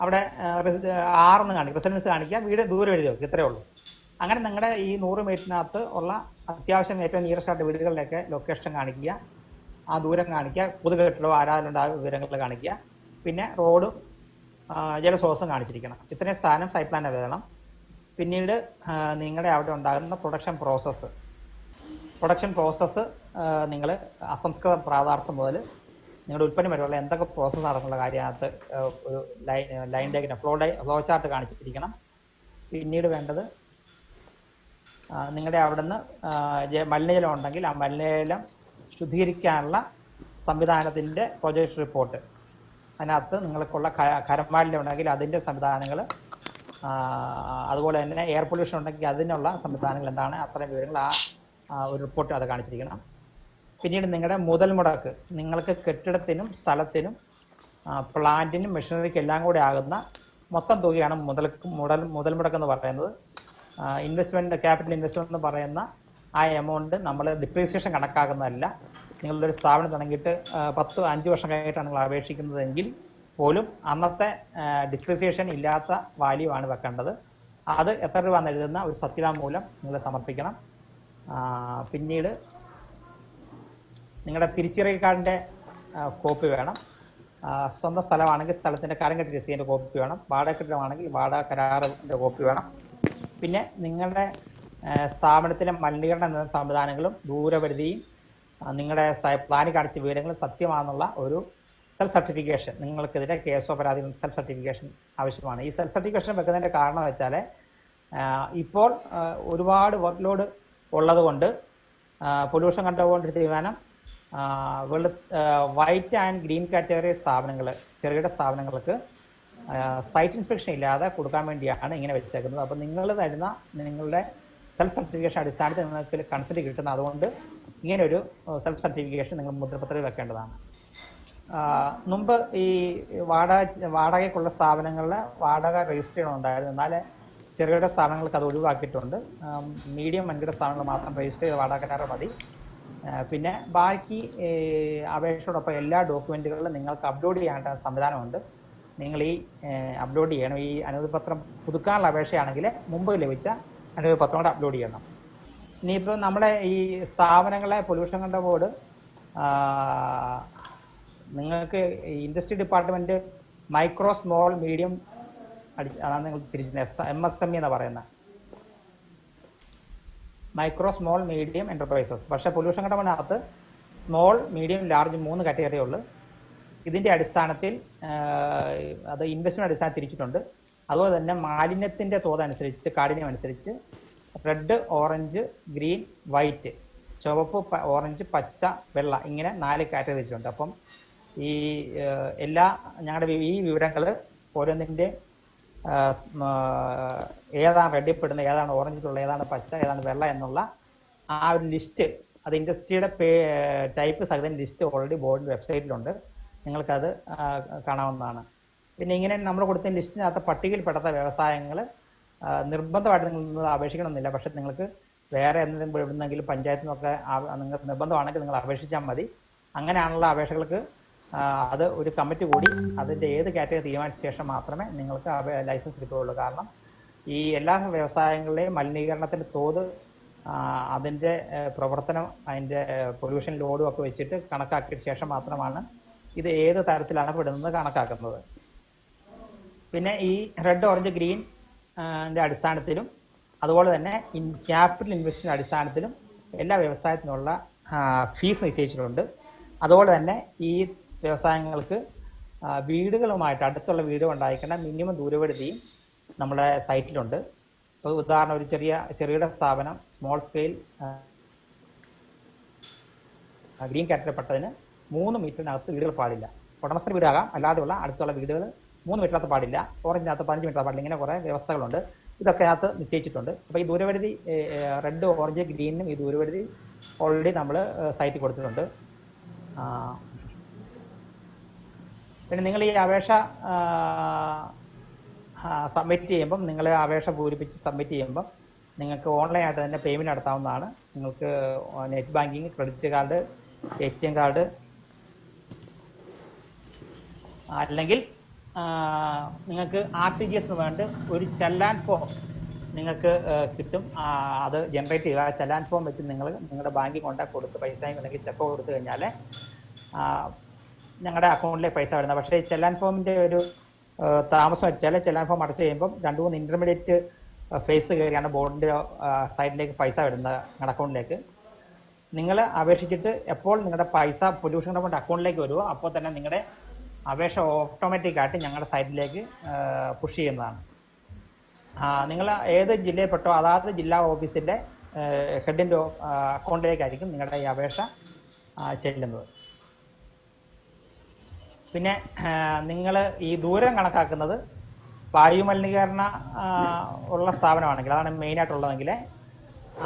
അവിടെ ആറെന്ന് കാണിക്കും, റെസിഡൻസ് കാണിക്കുക, വീട് ദൂരം എഴുതി വെക്കും, ഇത്രയേ ഉള്ളൂ. അങ്ങനെ നിങ്ങളുടെ ഈ 100 മീറ്ററിനകത്ത് ഉള്ള അത്യാവശ്യം ഏറ്റവും നിയറസ്റ്റ് ആയിട്ട് വീടുകളിലൊക്കെ ലൊക്കേഷൻ കാണിക്കുക, ആ ദൂരം കാണിക്കുക, പൊതുകെട്ടിടോ ആരാധനുണ്ടായ വിവരങ്ങൾ കാണിക്കുക, പിന്നെ റോഡും ജലസ്രോതസ്സും കാണിച്ചിരിക്കണം. ഇത്രയും സ്ഥാനം സൈറ്റ് പ്ലാൻ വേണം. പിന്നീട് നിങ്ങളുടെ അവിടെ ഉണ്ടാകുന്ന പ്രൊഡക്ഷൻ പ്രോസസ്സ് നിങ്ങൾ അസംസ്കൃത പദാർത്ഥം മുതൽ നിങ്ങളുടെ ഉൽപ്പന്നം വരെയുള്ള എന്തൊക്കെ പ്രോസസ്സ് നടക്കുന്ന കാര്യത്തിനകത്ത് ഒരു ലൈൻ ഡയഗ്രാം, ഫ്ലോ ചാർട്ട് കാണിച്ചിരിക്കണം. പിന്നീട് വേണ്ടത് നിങ്ങളുടെ അവിടെ നിന്ന് മലിനജലം ഉണ്ടെങ്കിൽ ആ മലിനജലം ശുദ്ധീകരിക്കാനുള്ള സംവിധാനത്തിൻ്റെ പ്രൊജക്ട് റിപ്പോർട്ട്, അതിനകത്ത് നിങ്ങൾക്കുള്ള ഖരമാലിന്യം ഉണ്ടെങ്കിൽ അതിൻ്റെ സംവിധാനങ്ങൾ, അതുപോലെ തന്നെ എയർ പൊല്യൂഷൻ ഉണ്ടെങ്കിൽ അതിനുള്ള സംവിധാനങ്ങൾ എന്താണ്, അത്തരം വിവരങ്ങൾ ആ ഒരു റിപ്പോർട്ട് അത് കാണിച്ചിരിക്കണം. പിന്നീട് നിങ്ങളുടെ മുതൽ മുടക്ക്, നിങ്ങൾക്ക് കെട്ടിടത്തിനും സ്ഥലത്തിനും പ്ലാന്റിനും മെഷീനറിക്കും എല്ലാം കൂടി ആകുന്ന മൊത്തം തുകയാണ് മുതൽ മുടക്ക് എന്ന് പറയുന്നത്. ക്യാപിറ്റൽ ഇൻവെസ്റ്റ്മെന്റ് എന്ന് പറയുന്ന ആ എമൗണ്ട് നമ്മൾ ഡിപ്രീസിയേഷൻ കണക്കാക്കുന്നതല്ല. നിങ്ങളൊരു സ്ഥാപനം തുടങ്ങിയിട്ട് 5 വർഷം കഴിഞ്ഞിട്ടാണ് നിങ്ങൾ അപേക്ഷിക്കുന്നതെങ്കിൽ പോലും അന്നത്തെ ഡിപ്രീസിയേഷൻ ഇല്ലാത്ത വാല്യൂ ആണ് വെക്കേണ്ടത്. അത് എത്ര രൂപ എന്ന് എഴുതുന്ന ഒരു സത്യവാങ്മൂലം നിങ്ങൾ സമർപ്പിക്കണം. പിന്നീട് നിങ്ങളുടെ തിരിച്ചറിയൽ കാർഡിൻ്റെ കോപ്പി വേണം. സ്വന്തം സ്ഥലമാണെങ്കിൽ സ്ഥലത്തിൻ്റെ കരംകെട്ടി രസീതിൻ്റെ കോപ്പി വേണം. വാടക കെട്ടിടമാണെങ്കിൽ വാടക കരാറിൻ്റെ കോപ്പി വേണം. പിന്നെ നിങ്ങളുടെ സ്ഥാപനത്തിലെ മലിനീകരണ സംവിധാനങ്ങളും ദൂരപരിധിയും നിങ്ങളുടെ പ്ലാനിൽ കാണിച്ച വിവരങ്ങളും സത്യമാണെന്നുള്ള ഒരു സെൽഫ് സർട്ടിഫിക്കേഷൻ, നിങ്ങൾക്കെതിരെ കേസോ പരാതി സെൽഫ് സർട്ടിഫിക്കേഷൻ ആവശ്യമാണ്. ഈ സെൽഫ് സർട്ടിഫിക്കേഷൻ വെക്കുന്നതിൻ്റെ കാരണം വെച്ചാൽ ഇപ്പോൾ ഒരുപാട് വർക്ക് ലോഡ് ഉള്ളത് കൊണ്ട് പൊല്യൂഷൻ കൺട്രോൾ തീരുമാനം വൈറ്റ് ആൻഡ് ഗ്രീൻ കാറ്റഗറി സ്ഥാപനങ്ങൾ, ചെറുകിട സ്ഥാപനങ്ങൾക്ക് സൈറ്റ് ഇൻസ്പെക്ഷൻ ഇല്ലാതെ കൊടുക്കാൻ വേണ്ടിയാണ് ഇങ്ങനെ വെച്ചേക്കുന്നത്. അപ്പോൾ നിങ്ങൾ തരുന്ന നിങ്ങളുടെ സെൽഫ് സർട്ടിഫിക്കേഷൻ അടിസ്ഥാനത്തിൽ നിങ്ങൾക്ക് കൺസെന്റ് കിട്ടുന്നത്. അതുകൊണ്ട് ഇങ്ങനൊരു സെൽഫ് സർട്ടിഫിക്കേഷൻ നിങ്ങൾ മുദ്രപത്രത്തിൽ വെക്കേണ്ടതാണ്. മുമ്പ് ഈ വാടകയ്ക്കുള്ള സ്ഥാപനങ്ങളിലെ വാടക രജിസ്റ്റർ ചെയ്യണമുണ്ടായിരുന്നു. എന്നാൽ ചെറുകിട സ്ഥാപനങ്ങൾക്ക് അത് ഒഴിവാക്കിയിട്ടുണ്ട്. മീഡിയം വൻകിട സ്ഥാപനങ്ങൾ മാത്രം രജിസ്റ്റർ ചെയ്ത വാടക കരാർ മതി. പിന്നെ ബാക്കി അപേക്ഷയോടൊപ്പം എല്ലാ ഡോക്യുമെൻറ്റുകളിലും നിങ്ങൾക്ക് അപ്ലോഡ് ചെയ്യാനുള്ള സംവിധാനമുണ്ട്. നിങ്ങൾ ഈ അപ്ലോഡ് ചെയ്യണം. ഈ അനുമതിപത്രം പുതുക്കാനുള്ള അപേക്ഷയാണെങ്കിൽ മുമ്പ് ലഭിച്ച അനുമതിപത്രം കൂടെ അപ്ലോഡ് ചെയ്യണം. ഇനിയിപ്പോൾ നമ്മുടെ ഈ സ്ഥാപനങ്ങളെ പൊല്യൂഷൻ കൺട്രോൾ ബോർഡ് നിങ്ങൾക്ക് industry department micro small medium അതാണ് നിങ്ങൾ തിരിച്ചിരുന്നത്, MSME എന്ന് പറയുന്നത്, മൈക്രോ സ്മോൾ മീഡിയം എൻ്റർപ്രൈസസ്. പക്ഷേ പൊല്യൂഷൻ കൺട്രോളിനകത്ത് സ്മോൾ മീഡിയം ലാർജ് 3 കാറ്റഗറിയേ ഉള്ളൂ. ഇതിൻ്റെ അടിസ്ഥാനത്തിൽ അത് ഇൻവെസ്റ്റ്മെൻറ്റ് അടിസ്ഥാനത്തിൽ തിരിച്ചിട്ടുണ്ട്. അതുപോലെ തന്നെ മാലിന്യത്തിൻ്റെ തോതനുസരിച്ച് കാഠിന്യം അനുസരിച്ച് റെഡ്, ഓറഞ്ച്, ഗ്രീൻ, വൈറ്റ്, ചുവപ്പ്, ഓറഞ്ച്, പച്ച, വെള്ള, ഇങ്ങനെ 4 കാറ്റഗറി തിരിച്ചിട്ടുണ്ട്. അപ്പം ഈ ഞങ്ങളുടെ ഈ വിവരങ്ങൾ ഓരോന്നിൻ്റെ ഏതാണ് റെഡിപ്പെടുന്നത്, ഏതാണ് ഓറഞ്ചിലുള്ള, ഏതാണ് പച്ച, ഏതാണ് വെള്ള എന്നുള്ള ആ ഒരു ലിസ്റ്റ്, അത് ഇൻഡസ്ട്രിയുടെ ടൈപ്പ് സഹിതം ലിസ്റ്റ് ഓൾറെഡി ബോർഡിൻ്റെ വെബ്സൈറ്റിലുണ്ട്. നിങ്ങൾക്കത് കാണാവുന്നതാണ്. പിന്നെ ഇങ്ങനെ നമ്മൾ കൊടുത്ത ലിസ്റ്റിനകത്ത് പട്ടികയിൽപ്പെടാത്ത വ്യവസായങ്ങൾ നിർബന്ധമായിട്ട് നിങ്ങൾ അപേക്ഷിക്കണമെന്നില്ല. പക്ഷെ നിങ്ങൾക്ക് വേറെ എന്തെങ്കിലും എവിടുന്നെങ്കിലും പഞ്ചായത്തിൽ നിന്നൊക്കെ നിങ്ങൾക്ക് നിർബന്ധമാണെങ്കിൽ നിങ്ങൾ അപേക്ഷിച്ചാൽ മതി. അങ്ങനെയാണുള്ള അപേക്ഷകൾക്ക് അത് ഒരു കമ്മിറ്റി കൂടി അതിൻ്റെ ഏത് കാറ്റഗറി തീരുമാനിച്ച ശേഷം മാത്രമേ നിങ്ങൾക്ക് ലൈസൻസ് കിട്ടുകയുള്ളൂ. കാരണം ഈ എല്ലാ വ്യവസായങ്ങളുടെയും മലിനീകരണത്തിൻ്റെ തോത്, അതിൻ്റെ പ്രവർത്തനം, അതിൻ്റെ പൊല്യൂഷൻ ലോഡും ഒക്കെ വെച്ചിട്ട് കണക്കാക്കിയ ശേഷം മാത്രമാണ് ഇത് ഏത് തരത്തിലാണ് പെടുന്നത് കണക്കാക്കുന്നത്. പിന്നെ ഈ റെഡ്, ഓറഞ്ച്, ഗ്രീൻ അടിസ്ഥാനത്തിലും അതുപോലെ തന്നെ ക്യാപിറ്റൽ ഇൻവെസ്റ്റ്മെന്റ് അടിസ്ഥാനത്തിലും എല്ലാ വ്യവസായത്തിനുള്ള ഫീസ് നിശ്ചയിച്ചിട്ടുണ്ട്. അതുപോലെ തന്നെ ഈ വ്യവസായങ്ങൾക്ക് വീടുകളുമായിട്ട് അടുത്തുള്ള വീട് ഉണ്ടായിരിക്കേണ്ട മിനിമം ദൂരപരിധിയും നമ്മുടെ സൈറ്റിലുണ്ട്. ഇപ്പോൾ ഉദാഹരണം, ഒരു ചെറുകിട സ്ഥാപനം സ്മോൾ സ്കെയിൽ ഗ്രീൻ കാറ്റഗറിയിൽപ്പെട്ടതിന് 3 മീറ്ററിനകത്ത് വീടുകൾ പാടില്ല. ഉടമസ്ഥ വീടാകാം, അല്ലാതെയുള്ള അടുത്തുള്ള വീടുകൾ 3 മീറ്ററിനകത്ത് പാടില്ല. ഓറഞ്ചിനകത്ത് 15 മീറ്റർ പാടില്ല. ഇങ്ങനെ കുറേ വ്യവസ്ഥകളുണ്ട്. ഇതൊക്കെ അതിനകത്ത് നിശ്ചയിച്ചിട്ടുണ്ട്. അപ്പോൾ ഈ ദൂരപരിധി റെഡ്, ഓറഞ്ച്, ഗ്രീനും ഈ ദൂരപരിധി ഓൾറെഡി നമ്മൾ സൈറ്റിൽ കൊടുത്തിട്ടുണ്ട്. പിന്നെ നിങ്ങൾ ഈ അപേക്ഷ സബ്മിറ്റ് ചെയ്യുമ്പം, നിങ്ങൾ അപേക്ഷ പൂരിപ്പിച്ച് സബ്മിറ്റ് ചെയ്യുമ്പം നിങ്ങൾക്ക് ഓൺലൈനായിട്ട് തന്നെ പേയ്മെൻറ്റ് നടത്താവുന്നതാണ്. നിങ്ങൾക്ക് net banking, credit card, ATM card, അല്ലെങ്കിൽ നിങ്ങൾക്ക് RTGS എന്ന് വേണ്ട ഒരു ചെല്ലാൻ ഫോം നിങ്ങൾക്ക് കിട്ടും. അത് ജനറേറ്റ് ചെയ്യുക. ആ ചെല്ലാൻ ഫോം വെച്ച് നിങ്ങളുടെ ബാങ്കിൽ കൊണ്ടാക്കി കൊടുത്ത് പൈസയും അല്ലെങ്കിൽ ചെക്ക് കൊടുത്തു കഴിഞ്ഞാൽ ഞങ്ങളുടെ അക്കൗണ്ടിലേക്ക് പൈസ വരുന്നത്. പക്ഷേ ഈ ചെല്ലാൻ ഫോമിൻ്റെ ഒരു താമസം വെച്ചാൽ ചെല്ലാൻ ഫോം അടച്ചു കഴിയുമ്പം 2-3 ഇൻ്റർമീഡിയറ്റ് ഫേസ് കയറിയാണ് ബോർഡിൻ്റെ സൈഡിലേക്ക് പൈസ വരുന്നത് നിങ്ങളുടെ അക്കൗണ്ടിലേക്ക്. നിങ്ങൾ അപേക്ഷിച്ചിട്ട് എപ്പോൾ നിങ്ങളുടെ പൈസ പൊല്യൂഷൻ കൺട്രോൾ അക്കൗണ്ടിലേക്ക് വരുമോ അപ്പോൾ തന്നെ നിങ്ങളുടെ അപേക്ഷ ഓട്ടോമാറ്റിക്കായിട്ട് ഞങ്ങളുടെ സൈറ്റിലേക്ക് പുഷ് ചെയ്യുന്നതാണ്. നിങ്ങൾ ഏത് ജില്ലയിൽപ്പെട്ടോ അതാത് ജില്ലാ ഓഫീസിൻ്റെ ഹെഡിൻ്റെ അക്കൗണ്ടിലേക്കായിരിക്കും നിങ്ങളുടെ ഈ അപേക്ഷ ചെല്ലുന്നത്. പിന്നെ നിങ്ങൾ ഈ ദൂരം കണക്കാക്കുന്നത് വായുമലിനീകരണ ഉള്ള സ്ഥാപനമാണെങ്കിൽ, അതാണ് മെയിനായിട്ടുള്ളതെങ്കിൽ,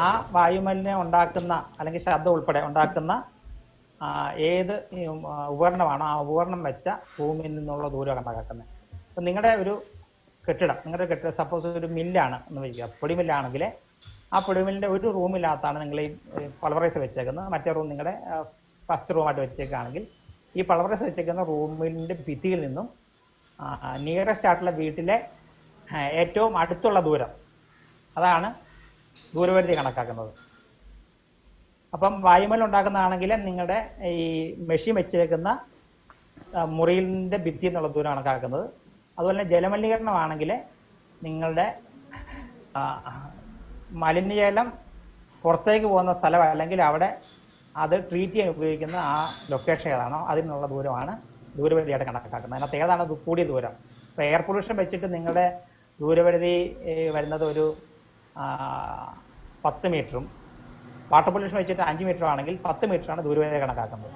ആ വായുമലിന്യം ഉണ്ടാക്കുന്ന അല്ലെങ്കിൽ ശബ്ദം ഉൾപ്പെടെ ഉണ്ടാക്കുന്ന ഏത് ഉപകരണമാണോ ആ ഉപകരണം വെച്ച ഭൂമിയിൽ നിന്നുള്ള ദൂരം കണക്കാക്കുന്നത്. അപ്പം നിങ്ങളുടെ കെട്ടിടം സപ്പോസ് ഒരു മില്ലാണ് എന്ന് വയ്ക്കുക, പൊടി മില്ലാണെങ്കിൽ ആ പൊടിമില്ലിന്റെ ഒരു റൂമിനകത്താണ് നിങ്ങൾ ഈ പൾവറൈസർ വെച്ചേക്കുന്നത്. മറ്റേ റൂം നിങ്ങളുടെ ഫസ്റ്റ് റൂമായിട്ട് വെച്ചേക്കുകയാണെങ്കിൽ ഈ പൾവറൈസർ വെച്ചേക്കുന്ന റൂമിന്റെ ഭിത്തിയിൽ നിന്നും നിയറസ്റ്റ് ആയിട്ടുള്ള വീട്ടിലെ ഏറ്റവും അടുത്തുള്ള ദൂരം, അതാണ് ദൂരപരിധി കണക്കാക്കുന്നത്. അപ്പം വായുമലിനം ഉണ്ടാക്കുന്നതാണെങ്കിൽ നിങ്ങളുടെ ഈ മെഷീൻ വെച്ചേക്കുന്ന മുറിയിലിന്റെ ഭിത്തി എന്നുള്ള ദൂരം കണക്കാക്കുന്നത്. അതുപോലെ തന്നെ ജലമലിനീകരണമാണെങ്കിൽ നിങ്ങളുടെ മലിനജലം പുറത്തേക്ക് പോകുന്ന സ്ഥലം അല്ലെങ്കിൽ അവിടെ അത് ട്രീറ്റ് ചെയ്യാൻ ഉപയോഗിക്കുന്ന ആ ലൊക്കേഷൻ ഏതാണോ അതിനുള്ള ദൂരമാണ് ദൂരപരിധിയായിട്ട് കണക്കാക്കുന്നത്. അതിനകത്ത് ഏതാണ് കൂടിയ ദൂരം. ഇപ്പോൾ എയർ പൊല്യൂഷൻ വെച്ചിട്ട് നിങ്ങളുടെ ദൂരപരിധി വരുന്നത് ഒരു 10 മീറ്ററും വാട്ടർ പൊല്യൂഷൻ വെച്ചിട്ട് 5 മീറ്റർ ആണെങ്കിൽ 10 മീറ്ററാണ് ദൂരപരിധി കണക്കാക്കുന്നത്.